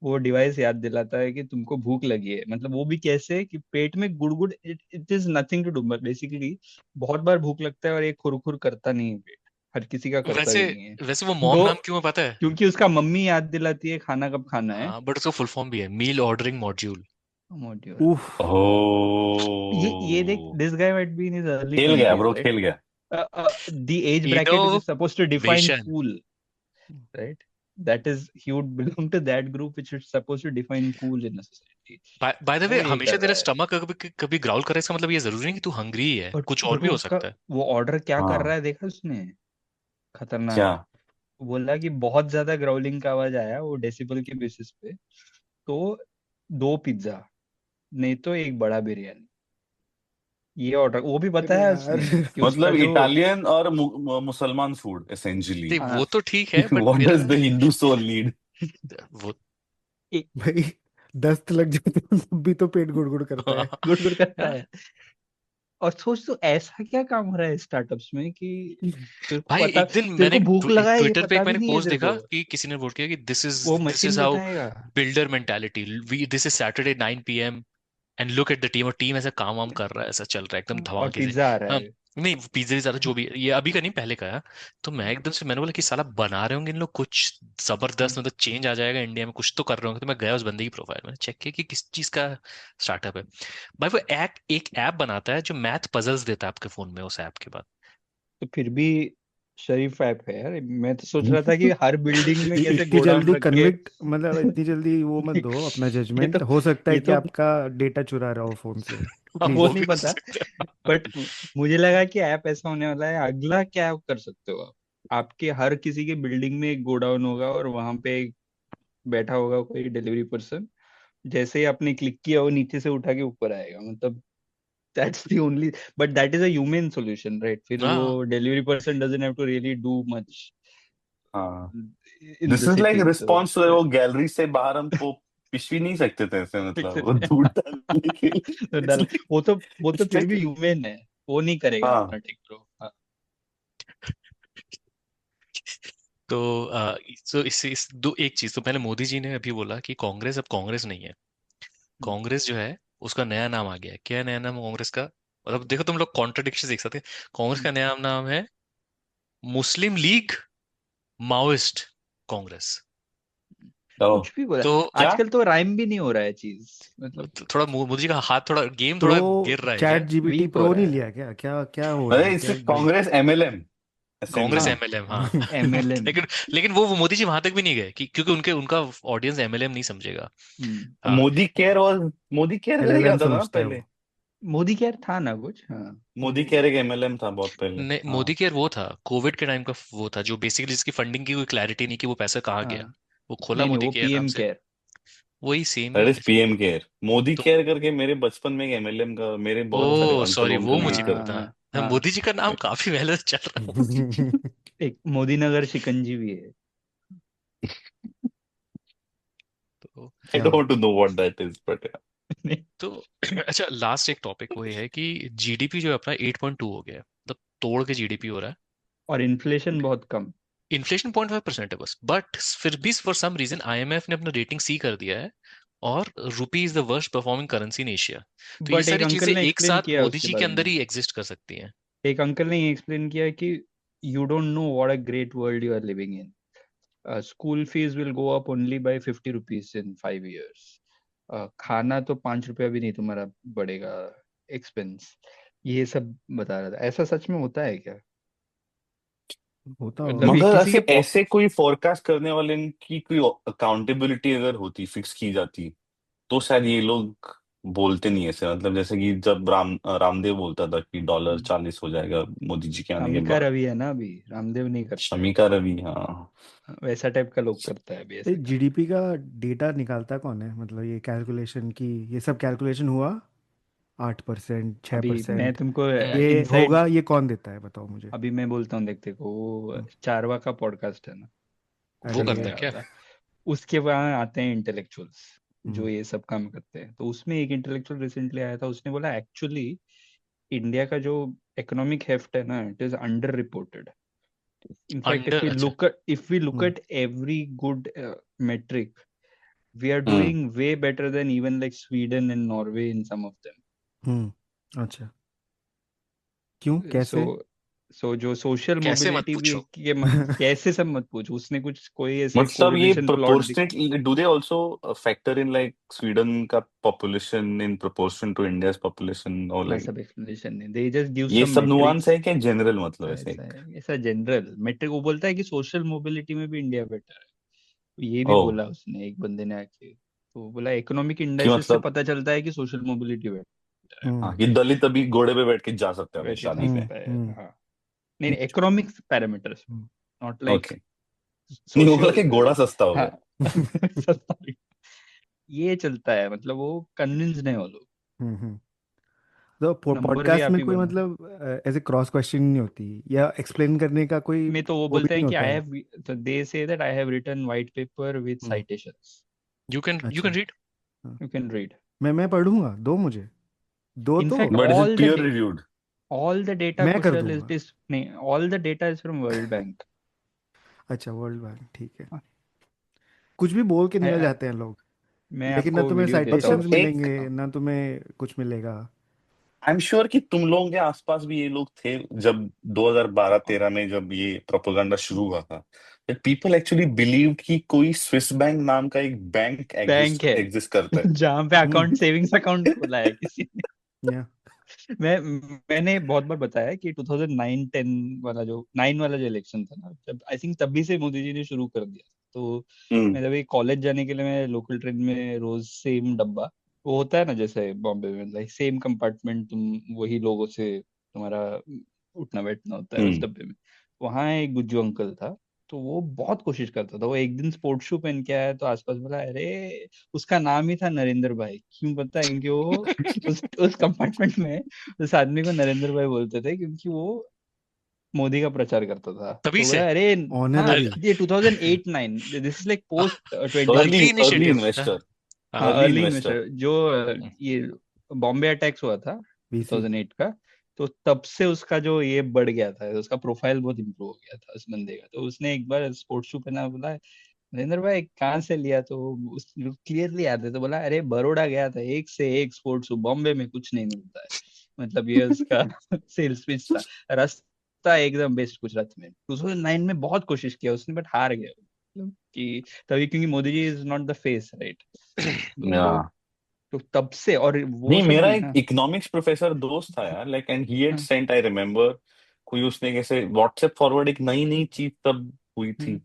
वो डिवाइस याद दिलाता है कि तुमको भूख लगी है। मतलब वो भी कैसे कि पेट में गुड़गुड़, it is nothing to do, but basically बहुत बार भूख लगता है और एक खुरखुर करता नहीं है पेट, हर किसी का करता वैसे भी नहीं है। वैसे वो मॉम तो नाम क्यों है पता है? क्योंकि उसका मम्मी याद दिलाती है खाना कब खाना है। हाँ, बट उसका फुल फॉर्म भी है, मील ऑर्डरिंग मॉड्यूल। मॉड्यूल। उफ। ये देख, Oh, this guy might be in his early खेल गया 20s, ब्रो, राइट? खेल गया। The age You bracket which know, is supposed to define बेशन। cool, right? That is, he would belong to that group which is supposed to define cool in a society. By the way, वो ये हमेशा कर तेरा रहा है। Stomach कभी कभी growl करे, इसका मतलब ये जरूरी नहीं कि तू हंग्री ही है, कुछ और बट भी वो हो उसका सकता है। वो ऑर्डर क्या कर रहा हाँ है देखा उसने? खतरनाक। क्या? बोला कि बहुत ज्यादा ग्राउलिंग का आवाज आया, वो डेसिबल के बेसिस पे, तो 2 पिज्जा, नहीं तो एक बड़ा बिरयानी। ये ऑर्डर वो भी अरे बताया यार। उसने कि उसका मतलब जो, इटालियन और मुसलमान फूड एसेंशियली। नहीं हाँ, वो तो ठीक है, बट व्हाट मेरा does the Hindu soul need? वो भाई दस्त लग जाते हैं तब भी तो पेट गुड़गुड़ करता है। गुड़ गुड़ करता है। और सोच, तो ऐसा क्या काम हो रहा है स्टार्टअप्स में कि तेरे को भाई पता, एक दिन तेरे मैंने को भूख लगा है ये ट्विटर पे पता एक भी मैंने नहीं है पोस्ट तेरे देखा को, कि किसी ने वोट किया कि वो दिस मशीन इज हाउ बताएगा। Builder mentality, we this is Saturday 9 PM and look at the team, और टीम ऐसा काम वाम कर रहा है, ऐसा चल रहा है एकदम और धमाके से। पिज्जा आ रहा हाँ, है। नहीं पिज्जा भी ज्यादा जो भी है, ये अभी का नहीं पहले का है। तो मैं एकदम से मैंने बोला कि साला बना रहे होंगे इन लोग कुछ जबरदस्त, मतलब चेंज आ जाएगा इंडिया में, कुछ तो कर रहे होंगे। तो मैं गया उस बंदे की प्रोफाइल में चेक किया कि किस चीज का स्टार्टअप है। भाई वो एक ऐप बनाता है जो मैथ पजल्स देता है आपके फोन में, उस ऐप के बाद। तो फिर भी शरीफ ऐप है यार। मैं तो सोच रहा था कि हर बिल्डिंग में कैसे इतनी गोडाउन जल्दी रख के कन्विक्ट, मतलब इतनी जल्दी वो मत दो अपना ये जजमेंट। तो हो सकता है ये कि तो आपका डेटा चुरा रहा हो फोन से। हाँ, प्लीज। वो वो भी नहीं हो पता, सकता है। बट मुझे लगा कि ऐप ऐसा होने वाला है। अगला क्या आप कर सकते हो, आप आपके हर किसी के बिल्डिंग में एक गोडाउन होगा और वहां पे बैठा होगा कोई डिलीवरी पर्सन, जैसे ही आपने क्लिक किया वो नीचे से उठा के ऊपर आएगा। मतलब that's the only, but that is a human solution, right? फिर हाँ, वो delivery person doesn't have to really do much हाँ, in this the is like city. तो रिस्पॉन्स टू वो गैलरी से बाहर हम वो पिशवी नहीं सकते थे ऐसे, मतलब वो दूर डालने के लिए। तो It's डर, like, वो तो it's फिर like, भी ह्यूमन है, वो नहीं करेगा हाँ अपना टेक प्रो। हाँ। तो तो दो एक चीज तो पहले मोदी जी ने अभी बोला कि कांग्रेस अब कांग्रेस नहीं है। कांग्रेस जो है उसका नया नाम आ गया है। क्या है नया नाम कांग्रेस का? मतलब देखो तुम लोग कॉन्ट्रडिक्शन देख सकते हैं। कांग्रेस का नया नाम है मुस्लिम लीग माओइस्ट कांग्रेस। तो कुछ भी बोला, तो क्या? आजकल तो राइम भी नहीं हो रहा है चीज, मतलब थोड़ा मोदी जी का हाथ, थोड़ा गेम प्रो थोड़ा गिर रहा है चैट क्या? जीपीटी वीक हो प्रो रहा नहीं है। लिया क्या? क्या क्या हो रहा अरे है इससे क्या भाई? Congress MLM Congress essentially. हाँ, एमएलएम, हाँ। एमएलएम। लेकिन लेकिन वो मोदी जी वहां तक भी नहीं गए कि क्योंकि उनके उनका ऑडियंस एमएलएम नहीं समझेगा। हाँ, मोदी केयर, और मोदी केयर करके एलएलएम आता था ना समझता है पहले। वो। मोदी केयर था ना कुछ, हाँ। मोदी केयर एक एमएलएम था बहुत पहले। नहीं मोदी हाँ केयर वो था कोविड के टाइम का, वो था जो बेसिकली जिसकी फंडिंग की कोई क्लैरिटी नहीं कि वो पैसा कहाँ गया। हाँ, वो खोला नहीं नहीं, मोदी वो केयर नाम पीएम से, केयर। वही सेम ही दैट है। Is PM care. मोदी तो केयर करके मेरे बचपन में एक एमएलएम का, मेरे बहुत सारे ओ अंकल सॉरी, वो उनकल मुझे यूज नहीं हाँ करते पता। हाँ हाँ, हाँ। मोदी जी का नाम काफी पहले से चल रहा है। एक मोदी नगर शिकंजी भी है। तो I don't want to know what that is, but yeah. तो अच्छा, लास्ट एक टॉपिक वो ये है कि जीडीपी जो है अपना 8.2 हो गया है, मतलब तोड़ के जीडीपी हो रहा है। और इन्फ्लेशन बहुत कम। इन्फ्लेशन 0.5% है बस, बट फिर भी फॉर सम रीजन आईएमएफ ने अपना रेटिंग सी कर दिया है, और रुपी is the worst performing currency in Asia. तो ये बट एक सारी अंकल चीजें ने एक एक्सप्लेन साथ किया मोदी उसके जी के बारे अंदर में, ही एग्जिस्ट कर सकती हैं। एक अंकल ने एक्सप्लेन किया कि you don't know what a great world you are living in. School fees will go up only by 50 rupees in 5 years। खाना तो 5 रुपया भी नहीं तुम्हारा बढ़ेगा एक्सपेंस। ये सब बता रहा था। ऐसा सच में होता है क्या? होता मतलब होगा। ये मगर किसी के ऐसे कोई फोरकास्ट करने वाले की कोई अकाउंटेबिलिटी अगर होती, फिक्स की जाती, तो शायद ये लोग बोलते नहीं ऐसे। मतलब जैसे कि जब रामदेव बोलता था कि डॉलर 40 हो जाएगा मोदी जी के आने के शमिका बाद। रवि है ना, अभी रामदेव नहीं करता है। शमिका रवि, हाँ। वैसा टाइप का लोग करता है अभी ये ऐसा काम। जीडीपी का डेटा निकालता कौन है? मतलब ये कैलकुलेशन की, ये सब कैलकुलेशन हुआ 8%, छः अभी मैं परसेंट तुमको ये इनसाइड, होगा, ये कौन देता है बताओ मुझे? अभी मैं बोलता हूँ, देखते को वो हम्म, चारवा का पॉडकास्ट है ना, वो अरे सुनील करता है ये, क्या? जावरा, उसके वहाँ आते हैं इंटेलेक्चुअल्स जो हम्म, ये सब काम करते हैं। तो उसमें एक इंटेलेक्चुअल रिसेंटली आया था, उसने बोला एक्चुअली इंडिया का जो इकोनॉमिक हेफ्ट है ना, it is under reported. In fact under, अच्छा। If we look hmm, at every good metric, we are हम्म doing way better than even like Sweden and Norway in some of them. अच्छा, क्यों, सो कैसे? जो social कैसे मत मोबिलिटी भी पूछो। कैसे सब मत पूछ, उसने कुछ कोई ऐसे मतलब ये correlation plot proportionate, do they also factor in like Sweden का population in proportion to India's population, और ना, लाइक सब एक्सप्लेनेशन नहीं, दे जस्ट गिव ये सम सब नुआंस मेट्रिक्स। है क्या जनरल, मतलब ऐसे ऐसा एक? है, ऐसा जनरल मेट्रिक, वो बोलता है कि सोशल मोबिलिटी में भी इंडिया बेटर है। ये भी ओ, बोला उसने, एक बंदे ने आके, तो बोला इकोनॉमिक कि इंडाइसिस से मतलब पता चलता है कि सोशल मोबिलिटी बेटर है। हाँ, हम्म कि दलित अभी घोड़े पे बैठ के जा सकते हैं अपनी बैठ के जा शादी पे। सकता है, हम्म हाँ। नहीं, economic parameters, hmm not like okay, नहीं वो बोला सोशियो। कि घोड़ा सस्ता हो हाँ। गया। सस्ता भी। ये चलता है, मतलब वो कन्विंस नहीं हो लोग। हम्म। तो नंबर भी पॉडकास्ट आप में ही कोई बना। मतलब ऐसे क्रॉस क्वेश्चन नहीं होती या एक्सप्लेन करने का कोई में तो वो वो भी बोलते नहीं हैं कि होता आई है? हैव, तो they say that I have written white paper with hmm citations, you can अच्छा, रीड। हाँ। You can read. मैं पढ़ूंगा, दो मुझे, दो तो in fact but is it peer reviewed? All the data मैं कर कुशल इज दूंगा। दिस, नहीं, all the data is from World Bank. अच्छा, वर्ल्ड बैंक, ठीक है। कुछ भी बोल के निकल जाते हैं लोग, मैं लेकिन ना आपको तुम्हें वीडियो देता हूँ साइटेशंस उसका। एक, मिलेंगे ना तुम्हें कुछ मिलेगा। आई एम श्योर कि तुम लोगों के आसपास भी ये लोग थे जब 2012-13 में जब ये प्रोपेगेंडा शुरू हुआ था, पीपल एक्चुअली बिलीव कि कोई स्विस बैंक नाम का एक बैंक बैंक एग्जिस्ट है एग्जिस्ट करता है। जहाँ पे हम्म अकाउंट, सेविंग्स अकाउंट खोला है किसी ने। या मैं मैंने बहुत बार बताया कि 2009-10 वाला जो 9 वाला जो इलेक्शन था ना, जब आई थिंक तभी से मोदी जी ने शुरू कर दिया। तो हम्म मैं जब कॉलेज जाने के लिए मैं लोकल ट्रेन में रोज सेम डब्बा, वो होता है ना जैसे बॉम्बे में, लाइक सेम कंपार्टमेंट, तुम वही लोगों से तुम्हारा उठना बैठना होता है उस हम्म डब्बे में। वहाँ एक गुज्जू अंकल था, तो वो बहुत कोशिश करता था। वो एक दिन स्पोर्ट्स शू पहन के आया, तो आसपास बोला, अरे उसका नाम ही था नरेंद्र भाई। क्यों पता है? क्योंकि वो उस कंपार्टमेंट में उस आदमी को नरेंद्र भाई बोलते थे, क्योंकि वो मोदी का प्रचार करता था। तभी तो बोला, से। अरे हाँ, ऑनररी। ये 2008-9, this is like post 20। Early early early initiative. Investor, हाँ, अर्ली अर्ली इन्वेस्टर। इन्वेस्टर जो ये बॉम्बे अटैक्स हुआ था बीसी। 2008 का, तो तब से उसका जो ये बढ़ गया था, उसका प्रोफाइल बहुत इम्प्रूव हो गया था उस बंदे का। तो उसने एक बार स्पोर्ट्स शू पहना, बोला, नरेंद्र भाई कहाँ से लिया? तो उस क्लियरली याद है। तो बोला, अरे बड़ौदा गया था, एक से एक स्पोर्ट्स शू, बॉम्बे में कुछ नहीं मिलता है। मतलब ये उसका सेल्स पिच था। रास्ता एकदम बेस्ट गुजरात में। 2009 में बहुत कोशिश किया उसने, बट हार गया। मतलब कि तभी, क्योंकि Modi ji is not the face, right? तो या तब से, और वो नहीं, सब मेरा नहीं एक ना। इकोनॉमिक्स प्रोफेसर दोस्त था यार, लाइक एंड ही हैड हाँ, सेंट, आई रिमेम्बर, कोई उसने कैसे व्हाट्सएप फॉरवर्ड, एक नई नई चीज तब हुई थी, हम्म,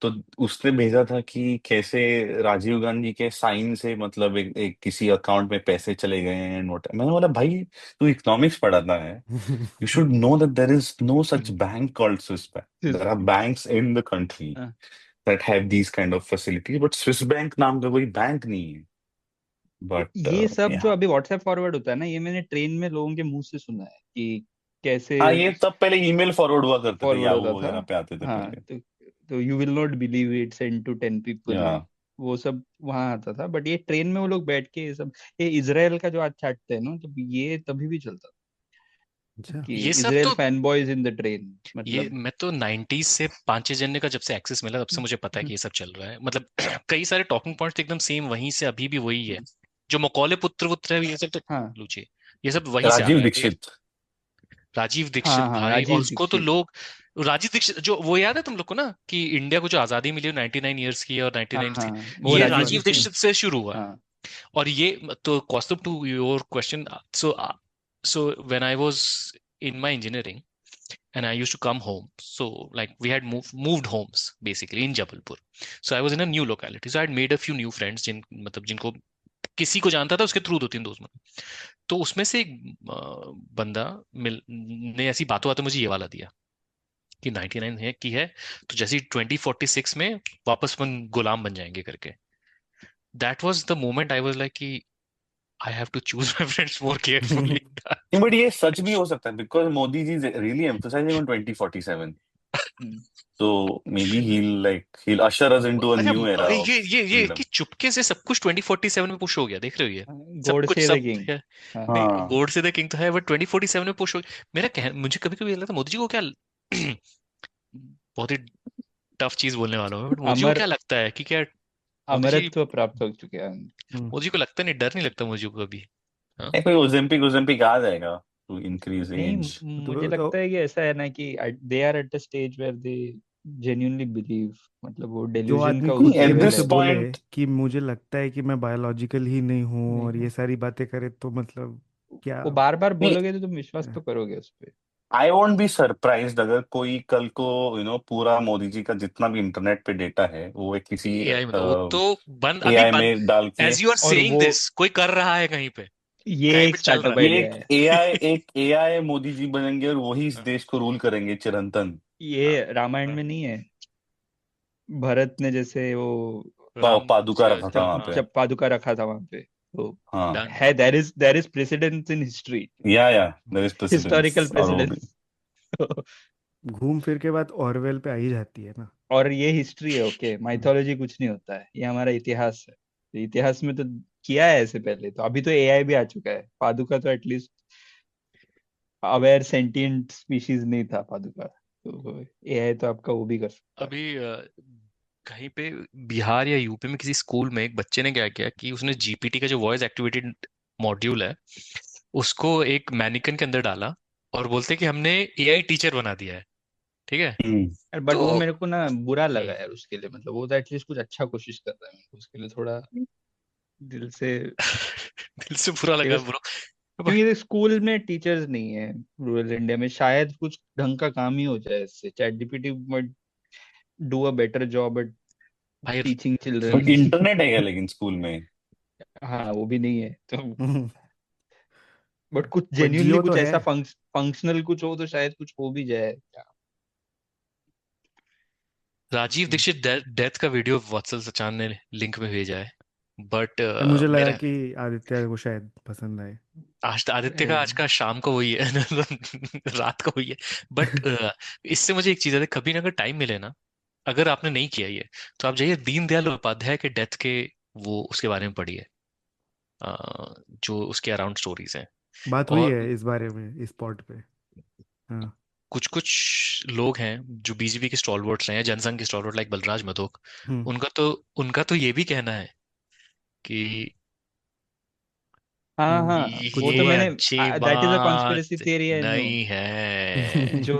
तो उसने भेजा था कि कैसे राजीव गांधी के साइन से मतलब एक किसी अकाउंट में पैसे चले गए हैं, नोट। मैंने बोला भाई तू इकोनॉमिक्स पढ़ाता है, you should know that there is no such bank called Swiss bank. There are banks in the country हाँ। That have these kind of facilities, but Swiss bank नाम का कोई बैंक नहीं है। बट ये सब जो या अभी व्हाट्सएप फॉरवर्ड होता है ना, ये मैंने ट्रेन में लोगों के मुंह से सुना है कि कैसे हाँ, ये तब पहले ईमेल फॉरवर्ड हुआ करते थे, फॉरवर्ड याहू होता था। वगैरह पे आते थे हाँ, पहले। तो तो you will not believe it, send to 10 people, या वो सब वहां आता था। बट ये ट्रेन में वो लोग बैठ के ये सब, ये इसराइल का जो आज चाटते हैं ना, तो ये तभी भी चलता था अच्छा। कि ये सब इसराइल तो fan boys in the train, ये मतलब। मैं तो 90s से 5-6 जनने का जब से एक्सेस मिला तब से मुझे पता है कि ये सब चल रहा है। मतलब कई सारे टॉकिंग पॉइंट्स एकदम सेम वहीं से अभी भी वही है। जो मकौले पुत्र वुत्र है ये सब तो हाँ लूचिए, ये सब वहीं से आ राजीव रहा है। तो दीक्षित। राजीव दीक्षित हाँ हाँ, भाई, और राजीव उसको तो दीक्षित। लोग, राजीव दीक्षित जो वो याद है तुम लोग को ना कि इंडिया को जो आजादी मिली 99 ईयर्स की और हाँ 99 थी, हाँ, वो ये यही राजीव वाली। राजीव दीक्षित। दीक्षित से शुरू हुआ। हाँ और ये तो Kaustubh, to your question, so when I was in my engineering and I used to come home. So like we had moved homes basically in Jabalpur. So I was in a new locality. So I had made a few new friends मतलब जिनको किसी को जानता था उसके through 2-3 दोस्त बने। तो उसमें से एक बंदा ने ऐसी बातों बातों मुझे ये वाला दिया कि 99 है की है, तो जैसे 2046 में वापस अपन गुलाम बन जाएंगे करके। That was the moment I was like कि I have to choose my friends more carefully. नहीं, बट ये सच भी हो सकता है because Modi ji is really emphasizing on 2047. So maybe he'll usher us into a अच्छा, new era of ये freedom. कि चुपके से सब कुछ 2047 में पुश हो गया, देख रहे हो ये सब गॉड कुछ से द सब किंग। है। हाँ नहीं, हाँ गॉड से द किंग तो है बट 2047 में पुश हो गया। मुझे कभी कभी लगता है मोदी जी को क्या बहुत ही टफ चीज बोलने वाला हूँ, बट मोदी जी को अमर क्या लगता है कि क्या मोदी जी अमरत्व प्राप्त हो चुके हैं। मोदी जी को लगता नहीं, डर नहीं लगता मोदी जी को कभी? हाँ? नहीं, कोई ओलंपिक आ जाएगा टू इंक्रीज नहीं, एज. मुझे लगता है कि ऐसा है ना कि they are at a stage where they genuinely believe, मतलब वो जो डेल्यूजन आदमी का खुद उस at मुंह लेवल this से है। बोले point कि मुझे लगता है कि मैं बायोलॉजिकल ही नहीं हूँ नहीं और ये हूँ, सारी बातें करे, तो मतलब क्या? वो बार बार नहीं, बोलोगे तो तुम विश्वास तो करोगे उस पे। आई वोंट बी सरप्राइज्ड अगर कोई कल को पूरा मोदी जी का जितना भी इंटरनेट पे डेटा है वो एक किसी एआई में तो वो तो बंद अभी एआई बंद, में डाल के एज यू आर और सेइंग वो दिस कोई कर रहा है कहीं पे, ये कहीं एक पे चल रहा स्टार्टअप ये आइडिया है। एक एआई मोदी जी बनेंगे और वही इस है। देश को रूल करेंगे चिरंतन. ये रामायण हाँ, में नहीं है, भरत ने जैसे वो राम पादुका से रखा था जब वहां पे. जब पादुका रखा था वहां पे, तो हाँ. डन। है, there is precedence in history, या देयर इज हिस्टोरिकल प्रेसिडेंस और वो भी. प्रेसिडेंस। घूम फिर के बाद ऑरवेल पे आ ही जाती है ना। और ये हिस्ट्री है, ओके, माइथोलॉजी कुछ नहीं होता है, ये हमारा इतिहास है। तो इतिहास में तो किया है ऐसे पहले, तो अभी तो एआई भी आ चुका है। पादुका तो एटलीस्ट अवेयर सेंटिएंट स्पीशीज नहीं था पादुका, तो एआई तो आपका वो भी कर सकता है। अभी कहीं पे बिहार या यूपी में किसी स्कूल में एक बच्चे ने क्या किया कि उसने जीपीटी का जो वॉइस एक्टिवेटेड मॉड्यूल है उसको एक मैनिकन के अंदर डाला और बोलते कि हमने एआई टीचर बना दिया है, ठीक है। बट वो तो मेरे को ना बुरा लगा यार उसके लिए, मतलब वो तो एटलीस्ट कुछ अच्छा कोशिश कर रहा है, मेरे को उसके लिए थोड़ा दिल से, दिल से बुरा लगा बिकॉज ब्रो। क्योंकि स्कूल में टीचर्स नहीं है रूरल इंडिया में, शायद कुछ ढंग का काम ही हो जाए इससे। Chat GPT might do a better job eight भाई टीचिंग बट चिल्ड्रन। इंटरनेट है क्या लेकिन स्कूल में? हाँ, वो भी नहीं है तो, बट कुछ बट जेन्युइनली जियो तो कुछ है। ऐसा फंक्शनल कुछ हो तो शायद कुछ हो भी जाए क्या। राजीव दीक्षित डेथ का वीडियो वत्सल सचान ने लिंक में भेजा है, बट मुझे लगा मेरा कि आदित्य को शायद पसंद आए। आदित्य का आज का शाम को वही है रात को वही है। बट इससे मुझे एक चीज है, कभी ना अगर टाइम मिले ना, अगर आपने नहीं किया ये तो आप जाइए दीनदयाल उपाध्याय के डेथ के वो उसके बारे में पढ़िए, जो उसके अराउंड स्टोरीज हैं। बात हुई और है इस बारे में इस पॉड पे। हाँ। कुछ कुछ लोग हैं जो बीजेपी के स्टॉलवर्ड्स हैं या जनसंघ के स्टॉलवर्ड लाइक बलराज मधोक, हम्म। उनका तो ये भी कहना है कि हाँ हाँ, कुछ वो तो ये हुआ मैंने, है। अच्छी दैट इज अ बात कॉन्स्पिरेसी थियरी आई नो। नहीं है। जो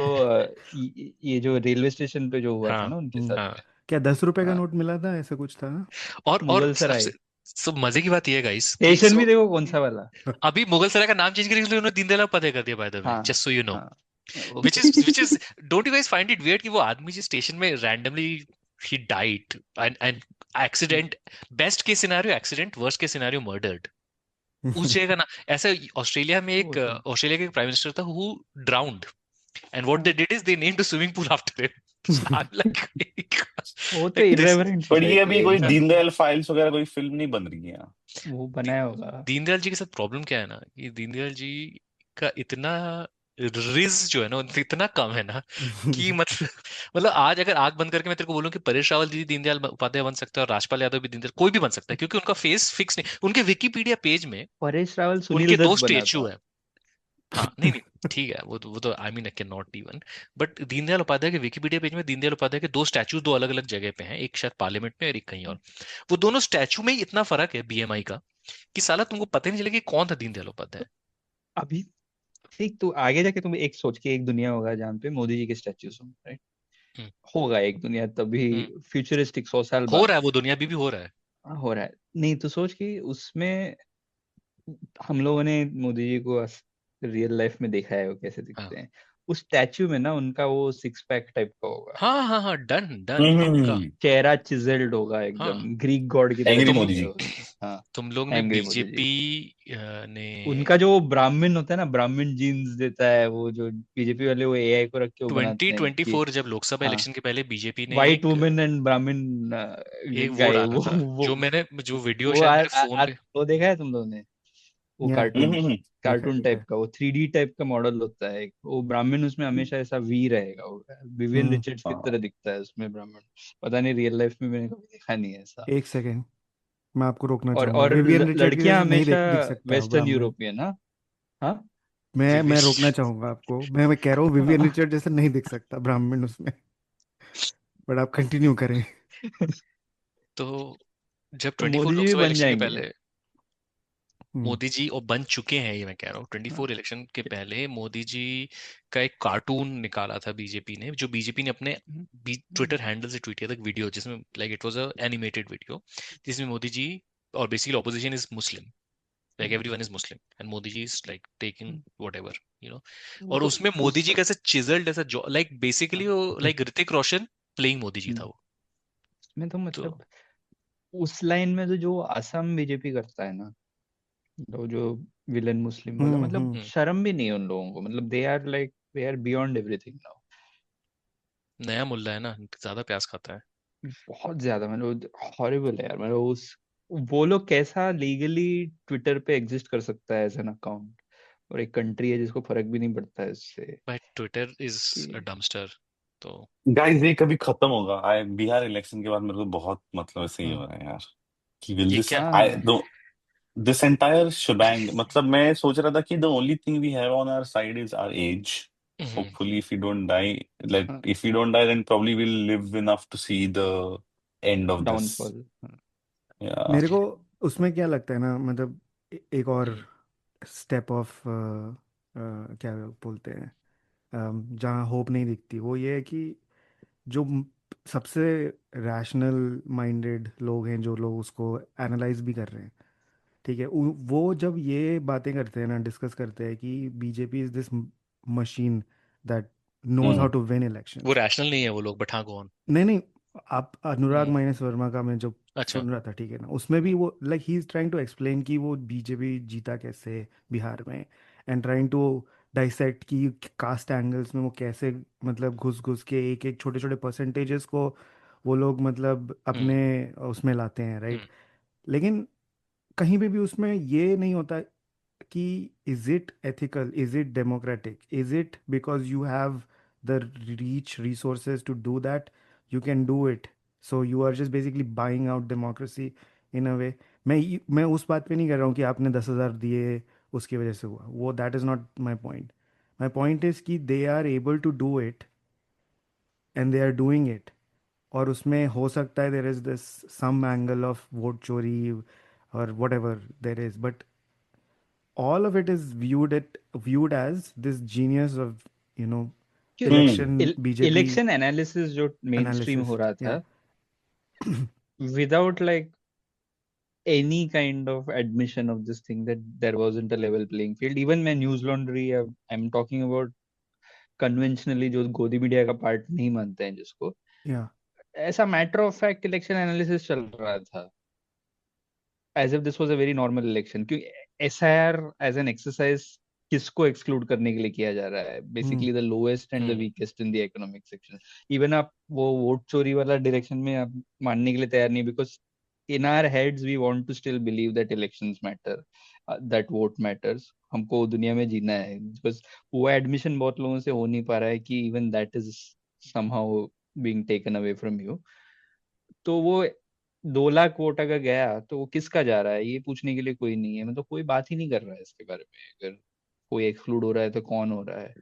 ये जो रेलवे स्टेशन पे जो हुआ था हाँ ना उनके हम्म। साथ। हाँ। क्या 10 रुपए का हाँ, नोट मिला था, ऐसा कुछ था ना? और मुगल सराय सबसे सब मजे की बात यह है गाइस कि स्टेशन भी देखो कौन सा वाला। अभी मुगल सराय का नाम चेंज करके उन्होंने दीनदयाल उपाध्याय कर दिया बाय द वे, हाँ जस्ट सो यू नो। हाँ, which is don't you guys find it weird कि वो आदमी जिस स्टेशन में randomly he died and accident, best case scenario accident, worst case scenario murdered, उस जगह का ना ऐसा। ऑस्ट्रेलिया में वो एक तो ऑस्ट्रेलिया के प्राइम मिनिस्टर था who drowned and what they did is they named a swimming pool after him. I'm like वो तो like this इरेवरेंट बट ये सोसाइटी अभी है कोई इंसान। दीनदयाल फाइल्स वगैरह कोई फिल्म नहीं बन रही है. वो बनाया होगा। दीनदयाल जी के साथ प्रॉब्लम क्या है ना कि दीनदयाल जी का इतना रिज जो है ना उनसे इतना कम है ना कि मतलब आज अगर आंख बंद करके मैं तेरे को बोलूं कि परेश रावल जी दीनदयाल उपाध्याय बन सकता है और राजपाल यादव भी दीनदयाल, कोई भी बन सकता है, क्योंकि उनका फेस फिक्स नहीं, उनके विकिपीडिया पेज में परेश रावल सुनील उनके दो दत्त बना स्टेचू था। है। हाँ नहीं नहीं, ठीक है, वो तो I mean I can not even, but Deendayal Upadhyaya के विकिपीडिया पेज में दीनदयाल उपाध्याय के दो स्टैचू दो अलग अलग जगह पे हैं, एक शायद पार्लियामेंट में और एक कहीं और। वो दोनों स्टैचू में ही इतना फर्क है बीएमआई का कि साला तुमको पता ही नहीं चलेगा कि कौन था दीनदयाल उपाध्याय। अभी ठीक, तो आगे जाके तुम एक सोच के, एक दुनिया होगा जहाँ पे मोदी जी के स्टैच्यूज होंगे, राइट? हम्म होगा एक दुनिया तभी, हम्म। फ्यूचरिस्टिक 100 साल हो बाद। रहा है वो दुनिया, अभी भी हो रहा है। हाँ, हो रहा है। नहीं तो सोच कि उसमें हम लोगों ने मोदी जी को रियल लाइफ में देखा है वो कैसे हाँ दिखते हैं। उस स्टैचू में ना उनका वो सिक्स पैक टाइप का होगा, हाँ हाँ हाँ, डन डन पक्का। चेहरा चिजल्ड होगा एकदम, हाँ ग्रीक गॉड की तरह एंग्री तुम मोदी दिखेंगे जी। वो। हाँ, तुम लोग ने एंग्री मोदी जी। बीजेपी ने उनका जो ब्राह्मण होता है ना, ब्राह्मण जीन्स देता है वो, जो बीजेपी वाले वो एआई को रख के वो बनाते हैं कि 2024 जब लोकसभा हाँ, इलेक्शन के पहले बीजेपी ने वाइट एक वुमेन एंड ब्राह्मण एक वो गाय, डाला था, वो जो वीडियो वो शायद मेरे फोन पे। वो देखा है तुम लोगों ने? वो या कार्टून, देखा है कार्टून देखा टाइप है। का वो 3D टाइप का मॉडल होता है एक, वो ब्राह्मण उसमें हमेशा ऐसा वी रहेगा, वो विवियन हम्म रिचर्ड्स की तरह दिखता है उसमें ब्राह्मण। पता नहीं, रियल लाइफ में मैंने कभी देखा नहीं है ऐसा। एक सेकेंड, मैं आपको रोकना और चाहूंगा, विवियन रिचर्ड की लड़कियां जैसे नहीं हमेशा दिख सकता वेस्टर्न ब्राह्मण। यूरोपियन। हाँ हाँ। मैं रोकना विवेश चाहूंगा आपको, मैं कह रहा हूँ विवियन रिचर्ड जैसे नहीं दिख सकता ब्राह्मण उसमें, बट आप कंटिन्यू करें। तो जब तो 24 मोदी जी भी लोकसभा बन इलेक्शन के जाएंगे। पहले हम्म मोदी जी, और बन चुके हैं ये मैं कह रहा हूँ, हाँ, 24 इलेक्शन के पहले मोदी जी का एक कार्टून निकाला था बीजेपी ने, जो बीजेपी ने अपने ट्विटर हैंडल से ट्वीट किया था, एक वीडियो जिसमें like it was a animated video, जिसमें मोदी जी, और basically opposition is Muslim, like everyone is Muslim and Modi ji is like taking whatever you know, और तो उसमें मोदी उस जी का ऐसा चिजल्ड ऐसा जो लाइक बेसिकली वो लाइक ऋतिक रोशन प्लेइंग मोदी जी था वो। में तो तो मतलब उस लाइन में तो जो असम बीजेपी करता है ना, तो जो विलन मुस्लिम वाला, मतलब हम्म। हम्म, शर्म भी नहीं है उन लोगों को, मतलब they are beyond everything now. नया मुल्ला है ना, ज्यादा प्याज खाता है। बहुत ज्यादा, मतलब हॉरिबल है यार, मतलब उस वो लोग कैसा लीगली ट्विटर पे एग्जिस्ट कर सकता है एज एन अकाउंट, और एक कंट्री है जिसको फर्क भी नहीं पड़ता है इससे भाई ट्विटर इज अ कि डम्पस्टर। तो गाइस ये कभी खत्म होगा? आई बिहार इलेक्शन के बाद मेरे को बहुत मतलब ऐसे ही हो हाँ रहा है यार कि विल ये दिस क्या? आई हाँ नो दिस एंटायर shebang, मतलब मैं सोच रहा था कि the only thing we have on our side is our edge. Hmm, Hopefully if we don't die, like हाँ, if we don't die then probably we'll live enough to see the end of this. Downfall. Yeah. मेरे को उसमें क्या लगता है ना, मतलब एक और हम्म, स्टेप ऑफ क्या बोलते हैं, जहाँ होप नहीं दिखती, वो ये है कि जो सबसे रैशनल माइंडेड लोग हैं, जो लोग उसको एनालाइज भी कर रहे हैं, ठीक है, वो जब ये बातें करते हैं ना, डिस्कस करते हैं कि BJP is this machine that knows how Hmm. To win वो इलेक्शंस। रैशनल नहीं है वो लोग, बट हाँ go on। नहीं नहीं, आप अनुराग हम्म, माइनस वर्मा का मैं जो अच्छा। सुन रहा था, ठीक है ना, उसमें भी वो like he is trying to explain कि वो बीजेपी जीता कैसे बिहार में, एंड ट्राइंग टू डाइसेक्ट कि कास्ट एंगल्स में वो कैसे, मतलब घुस घुस के एक एक छोटे छोटे परसेंटेजेस को वो लोग मतलब हम्म अपने उसमें लाते हैं, राइट। हम्म लेकिन कहीं पे भी उसमें ये नहीं होता कि is it ethical, is it democratic, is it because you have the rich resources to do that, you can do it, so you are just basically buying out democracy in a way. मैं उस बात पे नहीं कर रहा हूँ कि आपने 10,000 दिए उसकी वजह से हुआ वो, that is not my point. My point is कि they are able to do it and they are doing it, और उसमें हो सकता है there is this some angle of vote चोरी और whatever there is, but all of it is viewed as this genius of, you know, Hmm. election BJP election analysis जो main stream analysis. हो रहा Yeah. था, without like any kind of admission of this thing that there wasn't a level playing field. Even मैं news laundry, I'm talking about conventionally जो गोदी media का part नहीं मानते हैं जिसको, Yeah. ऐसा matter of fact election analysis चल रहा था, as if this was a very normal election. क्योंकि एसआईआर एज एन एक्सरसाइज किसको एक्सक्लूड करने के लिए किया जा रहा है? Hmm. Basically the lowest and the hmm weakest in the economic section. Even आप वो वोट चोरी वाला डायरेक्शन में आप मानने के लिए तैयार नहीं, because in our heads we want to still believe that elections matter, that vote matters, हमको दुनिया में जीना है, बिकॉज वो एडमिशन बहुत लोगों से हो नहीं पा रहा है कि even that is somehow being taken away from you. तो वो 2 लाख वोट अगर गया तो वो किसका जा रहा है, ये पूछने के लिए कोई नहीं है, मतलब कोई बात ही नहीं कर रहा है इसके बारे में। अगर कोई एक्सक्लूड हो रहा है तो कौन हो रहा है?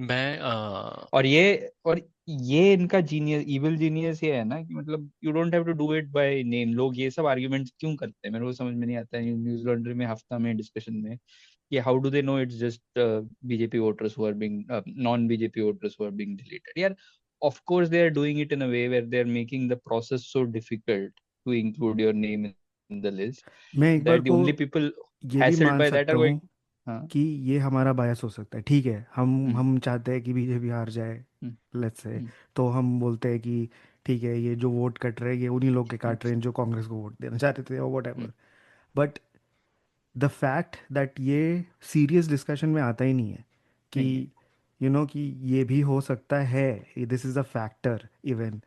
मैं और ये इनका जीनियस, इविल जीनियस ये है ना कि मतलब you don't have to do it by name. लोग ये सब आर्ग्यूमेंट्स क्यों करते हैं, मेरे को समझ में नहीं आता है। न्यूज लॉन्ड्री में हफ्ता में डिस्कशन में कि how do they know it's just BJP voters who are being, non BJP voters who are being deleted. यार of course they are doing it in a way where they are making the process so difficult to include your name in the list मैं एक बार that the को only people ये भी hassled मान by that सकता are going. हूँ हाँ। कि ये हमारा बायस हो सकता है, ठीक है, हम्म, हम चाहते हैं कि बीजेपी हार जाए, हम्म, लेट्स से, हम्म, तो हम बोलते हैं कि ठीक है, ये जो वोट कट रहे हैं ये उन्हीं लोग के हम्म, काट रहे हैं जो कांग्रेस को वोट देना चाहते थे और what hmm, ever. But the fact that ये सीरियस डिस्कशन में आता ही नहीं है कि नहीं है। कि ये भी हो सकता है, this is a factor even.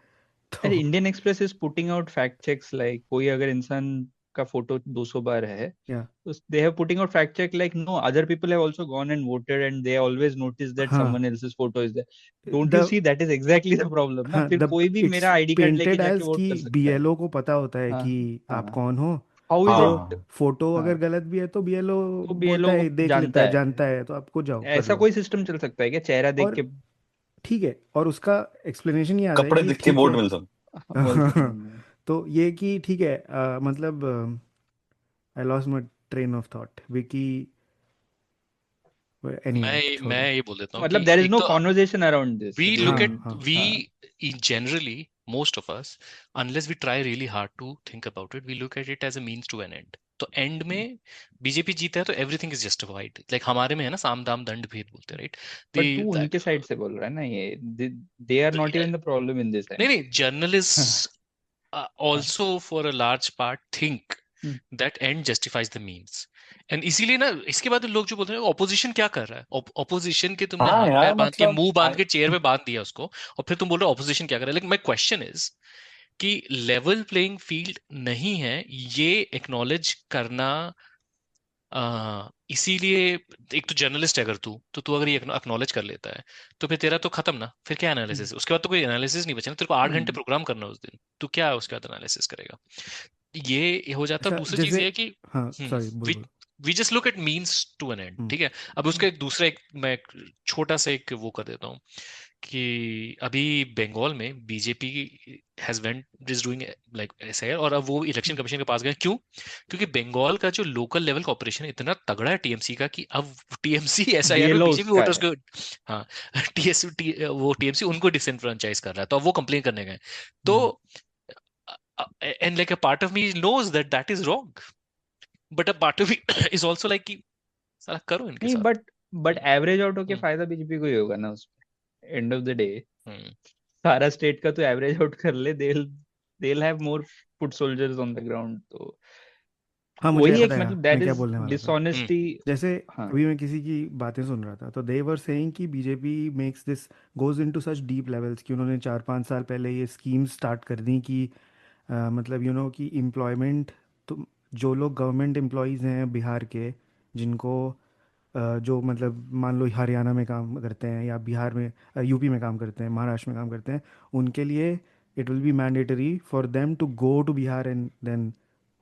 अरे तो Indian Express is putting out fact checks like कोई अगर इंसान का फोटो 200 बार है या तो they have putting out fact check like no other people have also gone and voted and they always notice that हाँ, someone else's photo is there. Don't you the see that is exactly the problem ना? हाँ, फिर द कोई भी it's मेरा ID card लेके painted जाके एज वोट कि कर सकता है। बीएलओ को पता होता है हाँ, कि आप हाँ। कौन हो। हाउ इज फो, इट? हाँ फोटो अगर हाँ, गलत भी है तो बीएलओ तो भी ये बोलता है, लोग देख लेता जानता है, है। जानता है, तो आपको जाओ कर ऐसा लो। कोई सिस्टम चल सकता है क्या चेहरा देख और के ठीक है, और उसका एक्सप्लेनेशन ये आता है कपड़े कि दिख के ठीक वोट है। मिल सकता। बोल सकते? तो ये कि ठीक है, मतलब I lost my train of thought Vicky, anyway मैं छोड़ो। ये बोल देता हूँ मतलब कि देयर इज एक नो तो कॉन्वर्जेशन अराउंड दिस we ये। look हाँ at हाँ we हाँ। generally most of us unless we try really hard to think about it we look at it as a means to an end। तो and में BJP जीता है तो everything is justified, like हमारे में है ना साम दाम दंड भेद बोलते हैं, राइट? बट तू दी उनके साइड से बोल रहा है ना, ये they are not even the problem in this नहीं एंड। नहीं, journalist also for a large part think that end justifies the means। And इसीलिए ना इसके बाद लोग जो बोलते हैं ऑपोजिशन क्या कर रहा है, ऑपोजिशन के तुमने हाँ हाथ पैर यार बांध के मतलब मुंह बांध के चेयर पे बांध दिया उसको और फिर तुम बोल रहे हो ऑपोजिशन क्या कर रहा है। लेकिन माय क्वेश्चन इज कि लेवल प्लेइंग फील्ड नहीं है, ये एक्नॉलेज करना इसीलिए एक तो जर्नलिस्ट है अगर तू अगर ये एक्नॉलेज कर लेता है तो फिर तेरा तो खत्म ना, फिर क्या एनालिसिस, उसके बाद तो कोई एनालिसिस नहीं बचा ना, तेरे को 8 घंटे प्रोग्राम करना है उस दिन, तू क्या उसके बाद एनालिसिस करेगा? ये हो जाता है। अच्छा, दूसरी चीज जैसे, ये है कि हाँ सॉरी, बोल वी बोल। We just look at means to an end, hmm, ठीक है? अब उसका एक दूसरा एक मैं एक छोटा सा एक वो कर देता हूँ कि अभी बंगाल में BJP has went is doing like ऐसा, और अब वो इलेक्शन कमीशन के पास गए। क्यों? क्योंकि बंगाल का जो लोकल लेवल कॉपरेशन इतना तगड़ा है टीएमसी का कि अब टीएमसी एसआईआर में बीएलओ बीजेपी उसका वोटर्स है। को, हाँ, वो टीएमसी उनको डिसएंफ्रेंचाइज कर रहा है, तो अब वो कंप्लेन करने गए। तो हम्म, and like a part of me knows that that is wrong, but a part of me is also like कि साला करो इनके नहीं, साथ। बट एवरेज आउट होके हम्म, फायदा बीजेपी को ही होगा ना उसमें, एंड ऑफ द डे। हम्म, सारा स्टेट का तो एवरेज आउट कर ले, they'll have more foot soldiers on the ground। तो हाँ, मुझे वही याद एक आया मतलब मैं दैट क्या इज बोलने वाला था। हम्म, डिसऑनेस्टी। जैसे हाँ। अभी मैं किसी की बातें सुन रहा था, तो दे वर सेइंग कि BJP makes this, goes into such deep levels कि उन्होंने 4-5 साल पहले ये स्कीम स्टार्ट कर दी कि मतलब कि एम्प्लॉयमेंट, तो जो लोग गवर्नमेंट एम्प्लॉयज़ हैं बिहार के, जिनको जो मतलब मान लो हरियाणा में काम करते हैं या बिहार में, यूपी में काम करते हैं, महाराष्ट्र में काम करते हैं, उनके लिए it will be mandatory for them to go to Bihar and then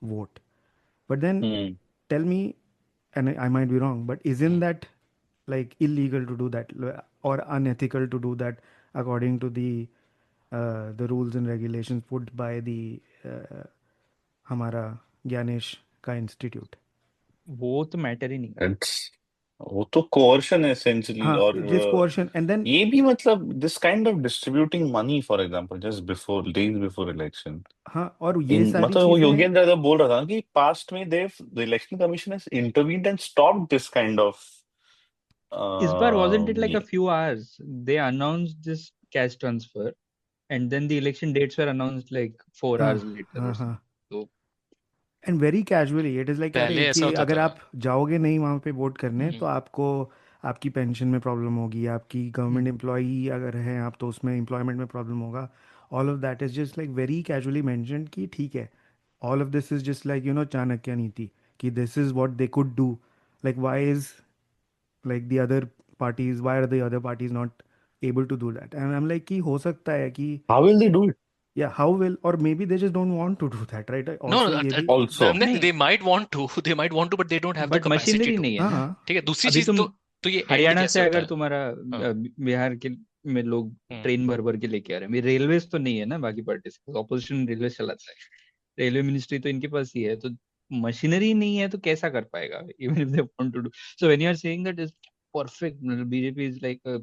vote. But then hmm tell me, and I might be wrong, but isn't hmm. that like illegal to do that or unethical to do that according to the rules and regulations put by the uh, हमारा ज्ञानेश का institute? वो तो matter ही नहीं करता। It's वो तो coercion है essentially. हाँ, और इट इज कोercion एंड देन, ये भी मतलब this kind of distributing money for example just before days before election, हाँ, और ये इन सारी मतलब वो चीजें, योगेंद्र यादव बोल रहा था ना कि पास्ट में they the election commission has intervened and stopped this kind of इस बार wasn't it like a ये। few hours they announced this cash transfer and then the election dates were announced like 4 hours हाँ later हाँ or हाँ, something। तो and very casually it is like, अरे पहले ऐसा कि होता अगर था। आप जाओगे नहीं वहाँ पे वोट करने तो हम्म, आपको आपकी पेंशन में प्रॉब्लम होगी, आपकी गवर्नमेंट हम्म, एम्प्लॉई अगर हैं आप तो उसमें एम्प्लॉयमेंट में प्रॉब्लम होगा। All of that is just like very casually mentioned कि ठीक है, all of this is just like Chanakya नीति कि this is what they could do. Like why is like the other parties, why are the other parties not able to do that? And I'm like कि हो सकता है कि How will they do it? yeah, how will, or maybe they just don't want to do that, right? No, Also ये भी Also, नहीं, they might want to, they might want to, but they don't have the but capacity machinery to. नहीं है ना। हाँ ठीक है, दूसरी अभी चीज तुम तो ये एंड हरियाणा कैसे से होता अगर है? तुम्हारा हाँ, बिहार के में लोग ट्रेन भर भर के लेके आ रहे हैं, रेलवेज तो नहीं है ना बाकी पार्टी से, ऑपोजिशन रेलवे चलाता है, रेलवे मिनिस्ट्री तो इनके पास ही है, तो मशीनरी नहीं है तो कैसा कर पाएगा even if they want to do. So when you are saying that is perfect, BJP is like a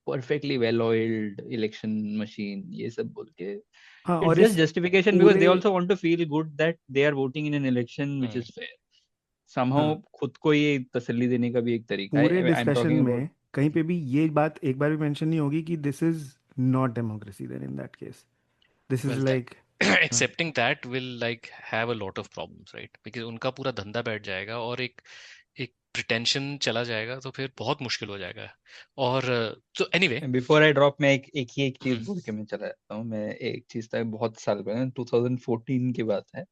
perfectly well oiled election machine, ये सब बोल के हाँ, इट्स और जस्ट इस जस्टिफिकेशन बिकॉज दे पूरे also want to feel good that they are voting in an election which is fair. Somehow हाँ, खुद को ये तसल्ली देने का भी एक तरीका पूरे है। I am discussion talking about में कहीं पे भी ये बात एक बार भी मेंशन नहीं होगी कि this is not democracy then in that case this is well, like accepting that will like have a lot of problems, right? Because उनका पूरा धंधा बैठ जाएगा और एक एक प्रिटेंशन चला जाएगा, तो फिर बहुत मुश्किल हो जाएगा। और तो एनीवे, बिफोर आई ड्रॉप, मैं एक चीज बोल के मैं चला जाता हूँ। मैं एक चीज था बहुत साल पहले, 2014 की बात है,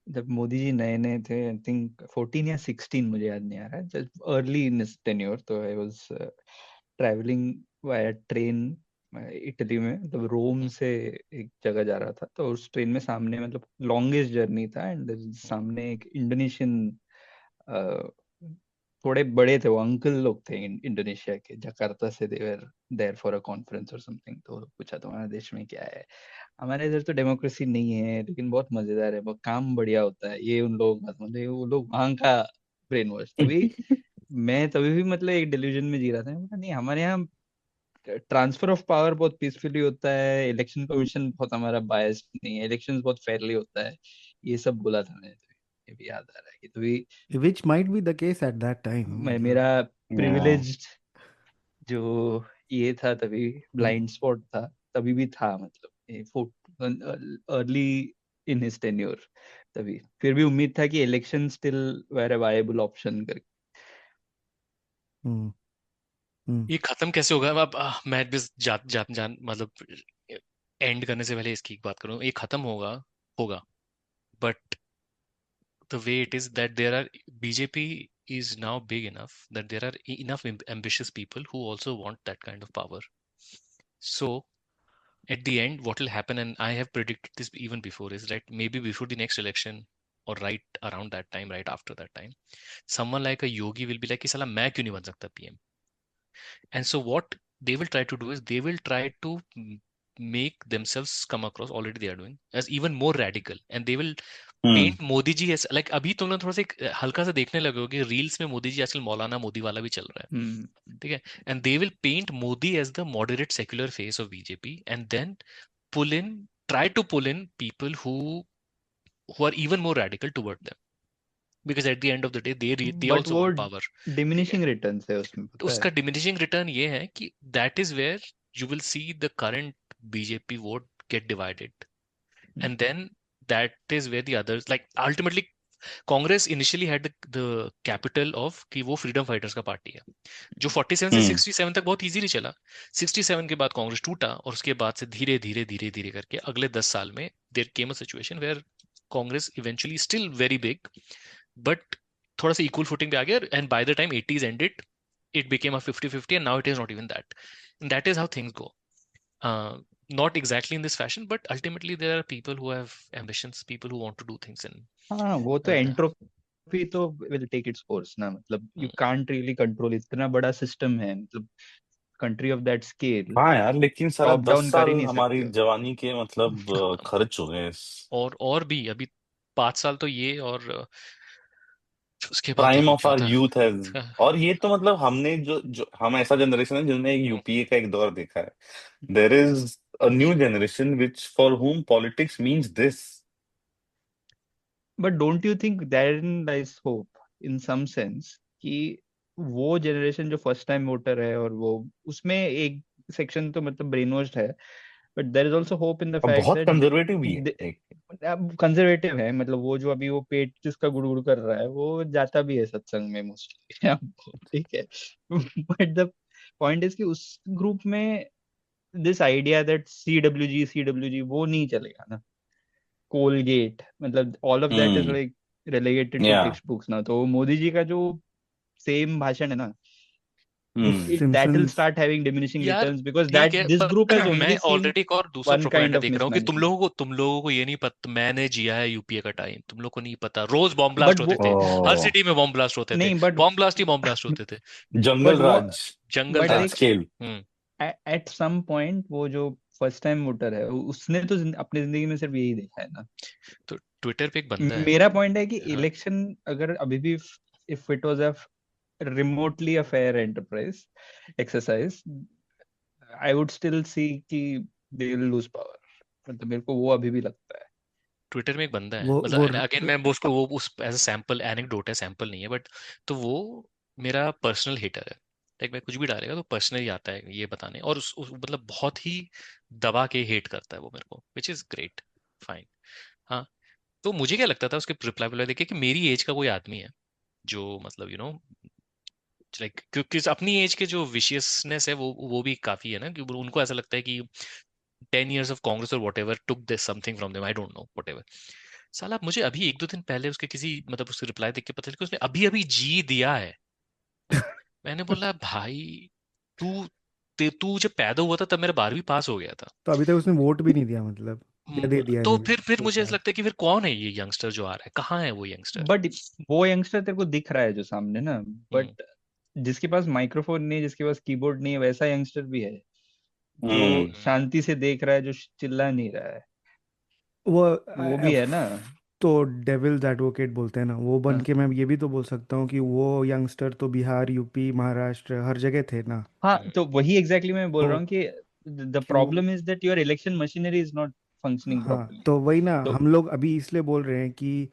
जब मोदी जी नए नए थे, आई थिंक 14 या 16, मुझे याद नहीं आ रहा है, just early in his tenure. तो I was travelling via train Italy में, मतलब रोम से एक जगह जा रहा था, तो उस ट्रेन में सामने मतलब लॉन्गेस्ट जर्नी था, एंड सामने एक इंडोनेशियन थोड़े बड़े थे, वो अंकल लोग थे इंडोनेशिया के, जकार्ता से, they were there for a conference और समथिंग। तो पूछा तुम्हारे देश में क्या है? हमारे इधर तो डेमोक्रेसी नहीं है लेकिन बहुत मजेदार है, बहुत काम बढ़िया होता है, ये उन लोगों का मतलब, वो लोग वहां का ब्रेन वॉश। तभी मैं तभी भी मतलब एक डिल्यूजन में जी रहा था, मैं बोला, नहीं हमारे यहाँ ट्रांसफर ऑफ पावर बहुत पीसफुली होता है, इलेक्शन कमीशन बहुत हमारा बायस नहीं है, इलेक्शन बहुत फेयरली होता है, ये सब बोला था मैंने। तो ये भी याद आ रहा है कि तभी which might be the case at that time मतलब मेरा yeah. प्रिविलेज्ड जो ये था, तभी ब्लाइंड स्पॉट था, तभी भी था, मतलब अर्ली इन हिज टेन्योर, तभी फिर भी उम्मीद था कि election still were a viable option करके। ये खत्म कैसे होगा? अब मैं भी जान मतलब एंड करने से पहले इसकी एक बात करूं, ये खत्म होगा, but the way it is that there are BJP is now big enough that there are enough ambitious people who also want that kind of power. So at the end, what will happen, and I have predicted this even before, is right, maybe before the next election or right around that time, right after that time, someone like a Yogi will be like, "Sala, मैं क्यों नहीं बन सकता PM?" And so what they will try to do is they will try to make themselves come across, already they are doing, as even more radical, and they will paint Modi ji ऐसा, like अभी तुम लोग थोड़ा सा हल्का सा देखने लगे हो कि रील्स में मोदी जी आजकल मौलाना मोदी वाला भी चल रहा है, ठीक है, and they will paint Modi as the moderate secular face of BJP, and then try to pull in people who are even more radical toward them, because at the end of the day they but also वो want power. Diminishing returns है उसमें, तो पता उसका है। Diminishing return ये है कि that is where you will see the current BJP vote get divided, and then that is where the others, like ultimately Congress initially had the capital of कि वो फ्रीडम फाइटर्स का पार्टी है, जो 47 से 67 तक बहुत इजीली चला। 67 के बाद कांग्रेस टूटा, और उसके बाद से धीरे धीरे धीरे धीरे करके अगले 10 साल में there came a situation where Congress eventually still very big, but थोड़ा सा इक्वल फुटिंग पे आ गया, and by the time 80s ended it became a 50-50, and now it is not even that. And that is how things go. Not exactly in this fashion, but ultimately there are people who have ambitions, people who want to do things in हाँ, वो तो entropy तो will take its course ना, मतलब you can't really control, इतना बड़ा system है, मतलब कंट्री ऑफ दैट स्केल हाँ यार, लेकिन साला टॉप 10 डाउन कर साल ही नहीं हमारी सकते हो। जवानी के मतलब खर्च हो गए और भी अभी 5 साल तो ये, और उसके बाद प्राइम देखो ऑफ क्या आवर होता यूथ है। है। और ये तो मतलब हमने जो हम ऐसा जनरेशन है जिसने एक यूपीए का एक दौर देखा है। There is a new generation which for whom politics means this. But don't you think therein lies hope in some sense कि वो जनरेशन जो फर्स्ट टाइम वोटर है, और वो उसमें एक सेक्शन तो मतलब ब्रेन वॉश्ड है, but there is also hope in the और फैक्ट बहुत कंजर्वेटिव भी है दैट एक। अब कंजर्वेटिव है, मतलब वो जो अभी वो पेट जिसका गुड़गुड़ कर रहा है वो जाता भी है सत्संग में मोस्टली ठीक है, बट द पॉइंट इज कि उस ग्रुप में दिस आइडिया दैट सीडब्ल्यूजी वो नहीं चलेगा ना, कोलगेट, मतलब all of that is hmm like relegated to Yeah. textbooks now. तो मोदी जी का जो सेम भाषण है ना, Hmm. that will Simpsons start having diminishing यार returns because ठीक that है, this पर group has only मैं seen ऑलरेडी एक और दूसरा one kind प्रोपेगेंडा of देख रहा हूँ कि mismanagement. तुम लोगों को ये नहीं पता, मैंने जिया है यूपीए का टाइम, तुम लोगों को नहीं पता, रोज बॉम्ब ब्लास्ट But होते वो थे, हर Oh. सिटी में बॉम्ब ब्लास्ट होते थे, नहीं, but bomb blast he bomb blast होते थे, Jungle वो Raj जंगल but at राज। देख scale. at some point वो जो फर्स्ट टाइम वोटर है उसने तो अपनी जिंदगी में सिर्फ यही देखा है ना. तो ट्विटर पे एक बंदा है, मेरा पॉइंट है कि हाँ, इलेक्शन अगर अभी भी if it was a remotely a fair enterprise exercise, I would still see कि they will lose power. मतलब मेरे को वो अभी भी लगता है. ट्विटर में एक बंदा है, वो मतलब अगेन मैं वो उसको वो उस एज अ सैंपल एनेक्डोट है, सैंपल नहीं है, बट तो वो मेरा पर्सनल हेटर है, लाइक मैं कुछ भी डालेगा तो पर्सनली आता है ये बताने, और मतलब बहुत ही दबा के हेट करता है वो मेरे को, विच इज ग्रेट, फाइन। हाँ, तो मुझे क्या लगता था उसके रिप्लाई देखे कि मेरी एज का कोई आदमी है जो मतलब लाइक, क्योंकि अपनी एज के जो विशियसनेस है वो भी काफी है ना, कि उनको ऐसा लगता है कि 10 years of Congress or whatever took this something from them, I don't know, whatever। साला मुझे अभी 1-2 दिन पहले उसके किसी मतलब उसके रिप्लाई देख के पता चला कि उसने अभी अभी जी दिया है। मैंने बोला भाई तू जब पैदा हुआ था तब मेरा 12वीं पास हो गया था। तो अभी तक उसने वोट भी नहीं दिया, मतलब या दे दिया है तो maybe, फिर तो मुझे क्या? ऐसा लगता है कि फिर कौन है ये यंगस्टर जो आ रहा है, कहाँ है वो यंगस्टर? बट वो यंगस्टर तेरे को दिख रहा है जो सामने ना, बट जिसके पास माइक्रोफोन नहीं, जिसके पास कीबोर्ड नहीं है, वैसा यंगस्टर भी है जो शांति से देख रहा है, जो चिल्ला नहीं रहा है, वो भी है ना। तो डेविल्स एडवोकेट बोलते हैं ना, वो बन हाँ के मैं ये भी तो बोल सकता हूँ कि वो यंगस्टर तो बिहार, यूपी, महाराष्ट्र हर जगह थे ना। हाँ, तो वही एग्जैक्टली मैं बोल तो रहा हूँ कि द क्यों? Problem is that your election machinery is not functioning हाँ, प्रॉपर्ली। तो वही ना, तो हम लोग अभी इसलिए बोल रहे हैं कि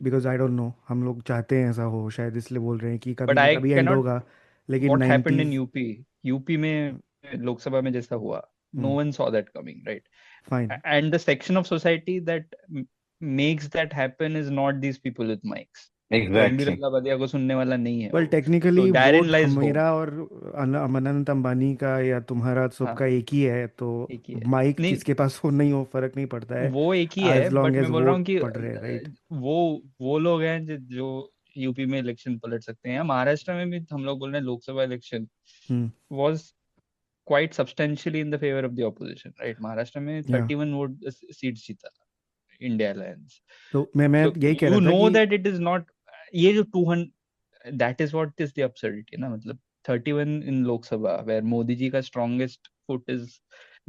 बिकॉज आई डोंट नो, हम लोग चाहते हैं ऐसा हो शायद, इसलिए बोल रहे हैं कि बट कभी ना आई कभी एंड कैनॉट, होगा, लेकिन what happened in 90s। UP में लोकसभा में जैसा हुआ, no one saw that coming, right? Fine. And the section of society that makes that happen is not these people with mics. Ranbir Exactly. Allahbadia को सुनने वाला नहीं है वेल वो। टेक्निकली तो daarin वोट lies मेरा hope. और अनंत अंबानी का या तुम्हारा हाँ, सबका एक ही है, तो एक ही है। माइक नहीं, किसके पास हो नहीं हो फर्क नहीं पड़ता है, वो एक ही है, एज लॉन्ग बट एज मैं बोल रहा हूँ वोट कि पड़ रहे हैं, राइट? वो लोग हैं जो यूपी में इलेक्शन पलट सकते हैं। महाराष्ट्र में भी हम लोग बोल रहे हैं Lok Sabha election was quite substantially in the favor of the opposition, right? Maharashtra में या 31 वोट सीट जीता था इंडिया अलायंस। तो मैं So यही कह you रहा था know कि that it is not, ये जो 200, that is what is the absurdity ना, मतलब 31 in लोकसभा where मोदी जी का strongest foot is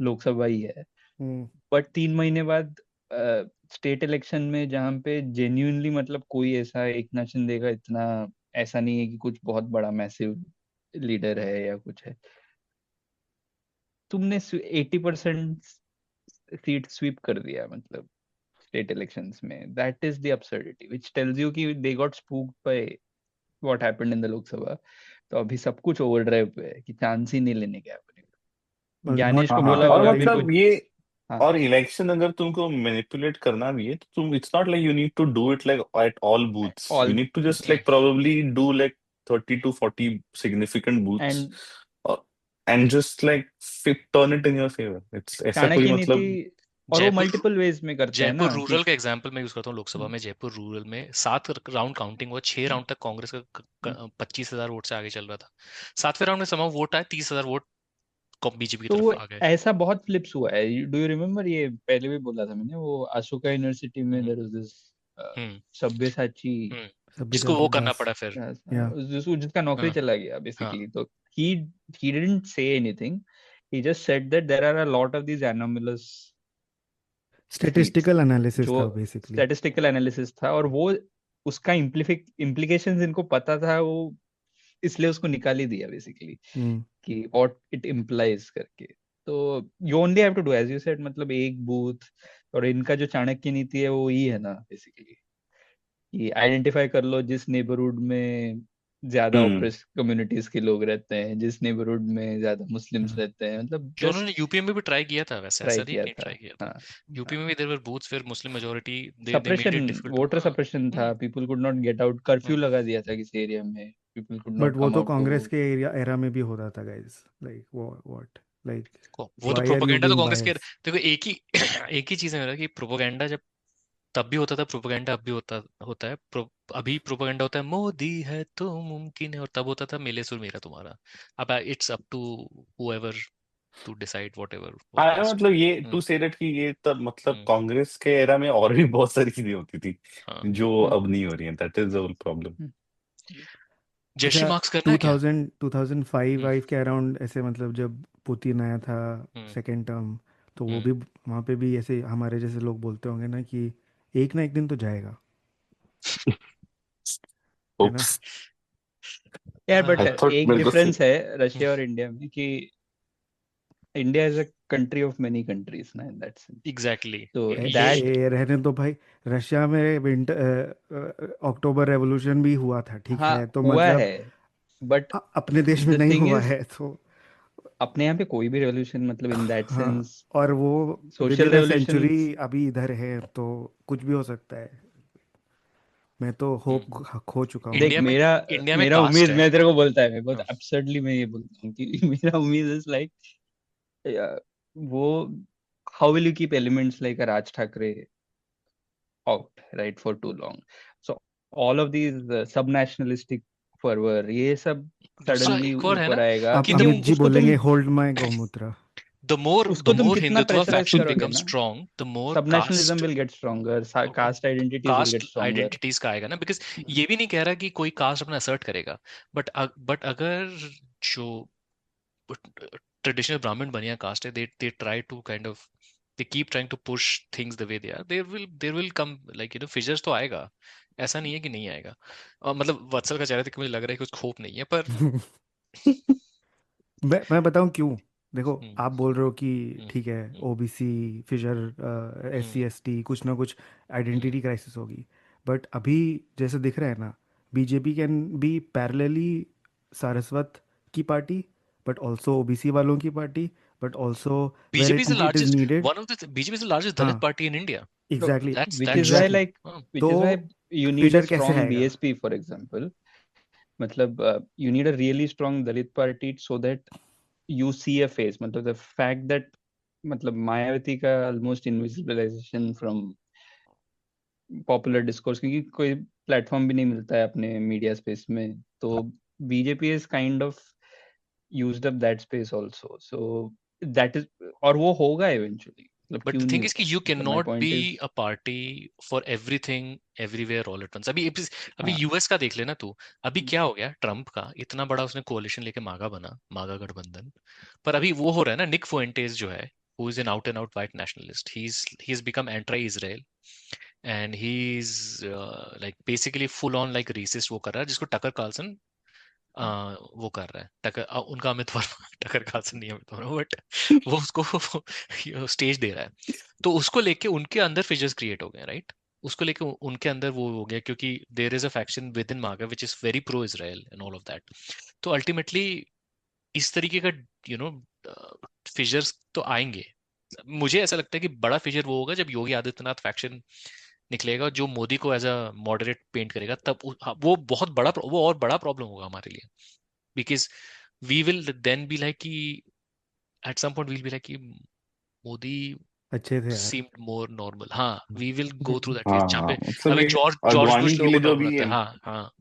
लोकसभा ही है, बट 3 महीने बाद स्टेट इलेक्शन में जहाँ पे जेन्युइनली मतलब कोई ऐसा एकनाथ शिंदे का इतना ऐसा नहीं है कि कुछ बहुत बड़ा मैसिव लीडर है या कुछ है, तुमने 80% सीट स्वीप कर दिया मतलब स्टेट इलेक्शंस में। That is the absurdity which tells you कि they got spooked by what happened in the Lok Sabha. तो अभी सब कुछ ओवरड्राइव पे है कि चांस ही नहीं लेने के अपने को। ज्ञानेश को हाँ, बोला और बोला अभी मतलब कुछ। ये हाँ, और इलेक्शन अगर तुमको मैनिपुलेट करना भी है तो तुम, it's not like you need to do it like at all booths, you all need to just like probably do like 30 to 40 significant booths and and just like turn it in your favor, it's ऐसा कोई चाणक्य नीति, मतलब। और वो Jaipur multiple ways में करते हैं जयपुर ना रूरल कि का एग्जाम्पल मैं यूज करता हूँ लोकसभा में। जयपुर रूरल में 7 राउंड काउंटिंग हुआ, 6 राउंड तक कांग्रेस का 25,000 वोट से आगे चल रहा था। 7वें राउंड में समाव वोट आए, 30,000 वोट बीजेपी की तो वो तरफ आ गए। ऐसा बहुत फ्लिप्स हुआ है। डू यू रिमेम्बर, ये पहले भी बोला था मैंने, वो अशोका यूनिवर्सिटी में देयर वाज दिस हम्म सब्यसाची जिसको वो करना पड़ा फिर। या जिसका नौकरी हाँ चला गया हाँ बेसिकली। तो he didn't say anything, he just said that there are a lot of these anomalous seats statistical analysis जो था बेसिकली। स्टैटिस्टिकल एनालिसिस था, और वो उसका इम्प्लीकेशंस इनको पता था, वो इसलिए उसको निकाल ही दिया बेसिकली कि व्हाट इट इम्प्लाइज करके। तो you only have to do as you said, मतलब एक बूथ, और इनका जो चाणक्य नीति है वो ही है ना बेसिकली, कि आइडेंटिफाई कर लो जिस नेबरहुड में ज्यादा ऑप्रेस कम्युनिटीज के लोग रहते हैं, जिस नेबरहुड में ज्यादा मुस्लिम्स रहते हैं, मतलब जो उन्होंने यूपी में भी ट्राई किया था, वैसे ट्राई ऐसा नहीं किया कि था। ट्राई किया था। हाँ, यूपी में भी there were booths where Muslim majority they made suppression, it difficult. Voter suppression था, people could not get out, curfew लगा दिया था किसी एरिया में, पीपल कुड बट नॉट वो कम तो आउट टू कांग्रेस वोट। के एरा में भी होता था गाइस, लाइक व्हाट लाइक वो तो व्हाई आर यू प्रोपेगेंडा तो बीइंग कांग्रेस के, बायस्ड? देखो एक ही एक ही चीज है मेरा कि प्रोपेगेंडा जब तब भी होता था प्रोपेगेंडा, अब भी होता है अभी प्रोपेगेंडा होता है मोदी है तो मुमकिन है, और तब होता था मिले सुर मेरा तुम्हारा। अब it's up to whoever to decide whatever was हाँ best. मतलब ये टू से दैट कि ये तब मतलब कांग्रेस के एरा में और भी बहुत सारी चीजें होती थी हाँ जो अब नहीं हो रही हैं, that is the whole problem. जैसी अच्छा मार्क्स करना है क्या? 2005 वाइफ के अराउंड ऐसे, मतलब जब पुतिन आया था हम्म सेकेंड टर्म, तो वो हम्म भी वहाँ पे भी ऐसे हमारे जैसे लोग बोलते होंगे ना कि एक ना एक दिन तो जाएगा, है ना? ओप्स यार बट आई थॉट एक मेरे को डिफरेंस है रशिया और इंडिया में कि India is a country of many countries ना, इन दैट सेंस। एग्जैक्टली तो ए, दैट रहने दो भाई, रशिया में विंटर अक्टूबर रेवोल्यूशन भी हुआ था, ठीक हाँ है? तो हुआ मतलब है, बट अपने देश में द नहीं थिंग हुआ इज है तो अपने यहाँ पे कोई भी रेवोल्यूशन मतलब इन दैट हाँ, सेंस और वो with social in a revolution. Century अभी इधर है, तो कुछ भी हो सकता है। मैं तो होप खो चुका हूँ। देख इंडिया में मेरा इंडिया में मेरा कास्ट उम्मीद, है। मैं तेरे को बोलता है, मैं बहुत हाँ, एब्सर्डली मैं ये बोलता हूँ कि मेरा उम्मीद इज लाइक वो how will you keep elements like Raj Thackeray out right for too long, so all of these sub nationalistic fervor ये सब दूसरा सडनली एक और है ऊपर ना आएगा अब कि कि अमित जी उसको तुम बोलेंगे होल्ड माय गौमूत्र। the उसको तुम more कितना Hindutva प्रेशराइज faction करोगे becomes ना, strong, the more सब nationalism caste will get stronger, caste identities will get stronger. Identities का आएगा ना, बिकॉज ये भी नहीं कह रहा कि कोई कास्ट अपना असर्ट करेगा, बट अगर जो ट्रेडिशनल ब्राह्मण बनिया कास्ट है, they try to kind of they keep trying to push things the way they are, there will come like fissures तो आएगा, ऐसा नहीं है कि नहीं आएगा। मतलब वत्सल का चेहरा देख के मुझे लग रहा है कि कुछ होप नहीं है, पर मैं बताऊं क्यों? देखो, हम्म आप बोल रहे हो कि हम्म ठीक है, hmm OBC fissure hmm SC ST कुछ ना कुछ हम्म आइडेंटिटी क्राइसिस होगी, बट अभी जैसे दिख रहा है ना, BJP can be parallelly Saraswat की पार्टी, बट ऑल्सो ओबीसी वालों की पार्टी, but also where BJP is the it is largest needed. one of the BJP is the largest हाँ, Dalit party in India. Exactly which is why exactly. like तो which is why you need a fissure कैसे strong आएगा? BSP for example, मतलब you need a really strong Dalit party so that you see a face, मतलब the fact that मतलब मायावती का almost invisibilization from popular discourse, क्योंकि कोई platform भी नहीं मिलता है अपने मीडिया स्पेस में, तो BJP is kind of used up that space also, so that is, और वो होगा इवेंचुअली, मतलब But क्यों the नहीं thing is कि होगा, you मतलब my cannot point be is. a party for everything everywhere all at once. अभी हाँ यूएस का देख लेना तू, अभी क्या हो गया, ट्रम्प का इतना बड़ा उसने कोalition लेके मागा बना, मागा गठबंधन, पर अभी वो हो रहा है ना, निक फुएंटेज जो है, who is an out and out white nationalist, he's become anti-Israel and he's like basically full on like racist वो कर रहा है, जिसको टकर कार्लसन वो कर रहा है, उनका अमित वर्मा टकर कार्लसन नहीं अमित वर्मा, बट वो उसको स्टेज दे रहा है, तो उसको लेके उनके अंदर फिजर्स क्रिएट हो गए, राइट? उसको लेके उनके अंदर वो हो गया, क्योंकि there is a faction within MAGA which is very pro Israel and all of that. तो अल्टीमेटली इस तरीके का फिजर्स तो आएंगे। मुझे ऐसा लगता है कि बड़ा फिजर वो होगा जब योगी आदित्यनाथ फैक्शन निकलेगा, जो मोदी को एज अ मॉडरेट पेंट करेगा, तब वो बहुत बड़ा वो और बड़ा प्रॉब्लम होगा हमारे लिए, because we will then be like कि at some point we'll be like कि मोदी अच्छे थे यार। seemed more normal. हाँ, we will go through that phase हाँ जहाँ हाँ पे मतलब अभी ये जॉर्ज अडवाणी बुश के लोगों लिए को जो नॉर्मल भी लगता है। हाँ हाँ।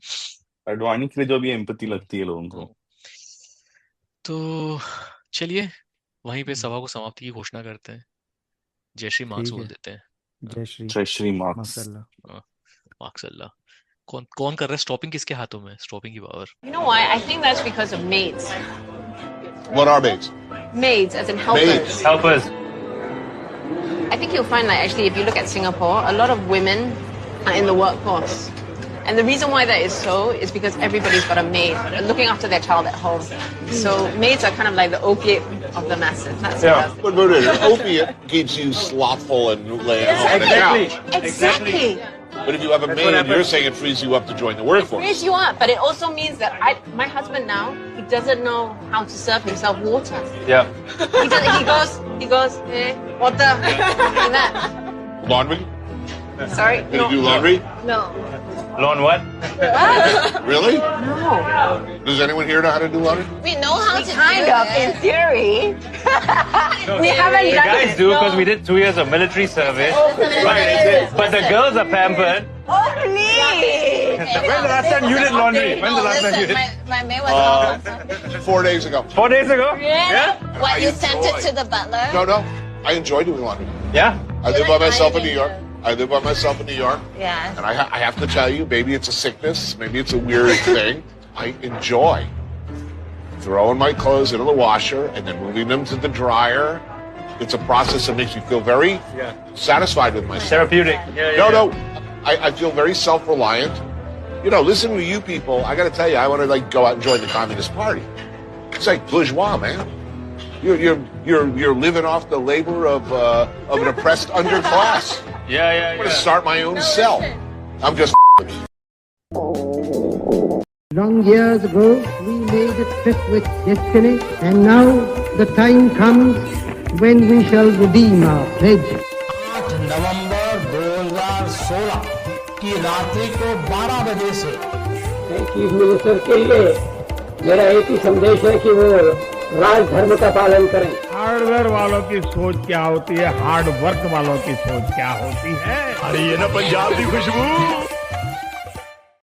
अडवाणी के लिए जो भी एम्पैथी लगती है लोगों को। हम्म। तो चलिए वहीं पे सभा को समाप्ति की घोषणा करते हैं, जय श्री मार्क्स ठीक बोल है, देते हैं। जय श्री जय श्री मार्क्स। मार्क्सल्ला। हाँ, मार्क्स अल्लाह। कौन कर रहा है स्टॉपिंग? किसके हाथों में स्टॉपिंग की power? You know why? I think that's because of maids. What are maids? Maids, as in helpers. Maids. Helpers. I think you'll find, like, actually, if you look at Singapore, a lot of women are in the workforce. And the reason why that is so is because everybody's got a maid looking after their child at home. So maids are kind of like the opiate of the masses. That's what does it. But an opiate keeps you slothful and laying on the couch. Exactly. But if you have a maid, you're saying it frees you up to join the It workforce. frees you up, but it also means that my husband now, he doesn't know how to serve himself water. Yeah. He goes, water, like that. Laundry? Sorry? Gonna do laundry? No. Lawn what? Really? No. Does anyone here know how to do laundry? We know how to kind of, in theory. We haven't The done guys it. do because we did 2 years of military service. But the girls are pampered. Oh, please. When's the last time you did laundry? When's the last time you did? My maid was awesome. 4 days ago. 4 days ago? Yeah? What, I you sent it enjoy. to the butler? No. I enjoy doing laundry. Yeah? I live by myself in New York. Yeah. And I have to tell you, maybe it's a sickness, maybe it's a weird thing. I enjoy throwing my clothes into the washer and then moving them to the dryer. It's a process that makes me feel very satisfied with myself. Therapeutic. No. I feel very self-reliant. You know, listening to you people, I got to tell you, I want to like go out and join the Communist Party. It's like bourgeois, man. You're living off the labor of an oppressed underclass. Yeah. I'm going to start my own cell. I'm just with you. Long years ago, we made a tryst with destiny, and now the time comes when we shall redeem our pledge. 8 नवंबर 2016 की रात्रि को 12 बजे से chief minister के लिए मेरा एक ही संदेश है कि वो राजधर्म का पालन करें। हार्डवेयर वालों की सोच क्या होती है, हार्ड वर्क वालों की सोच क्या होती है। अरे ये ना पंजाब की खुशबू।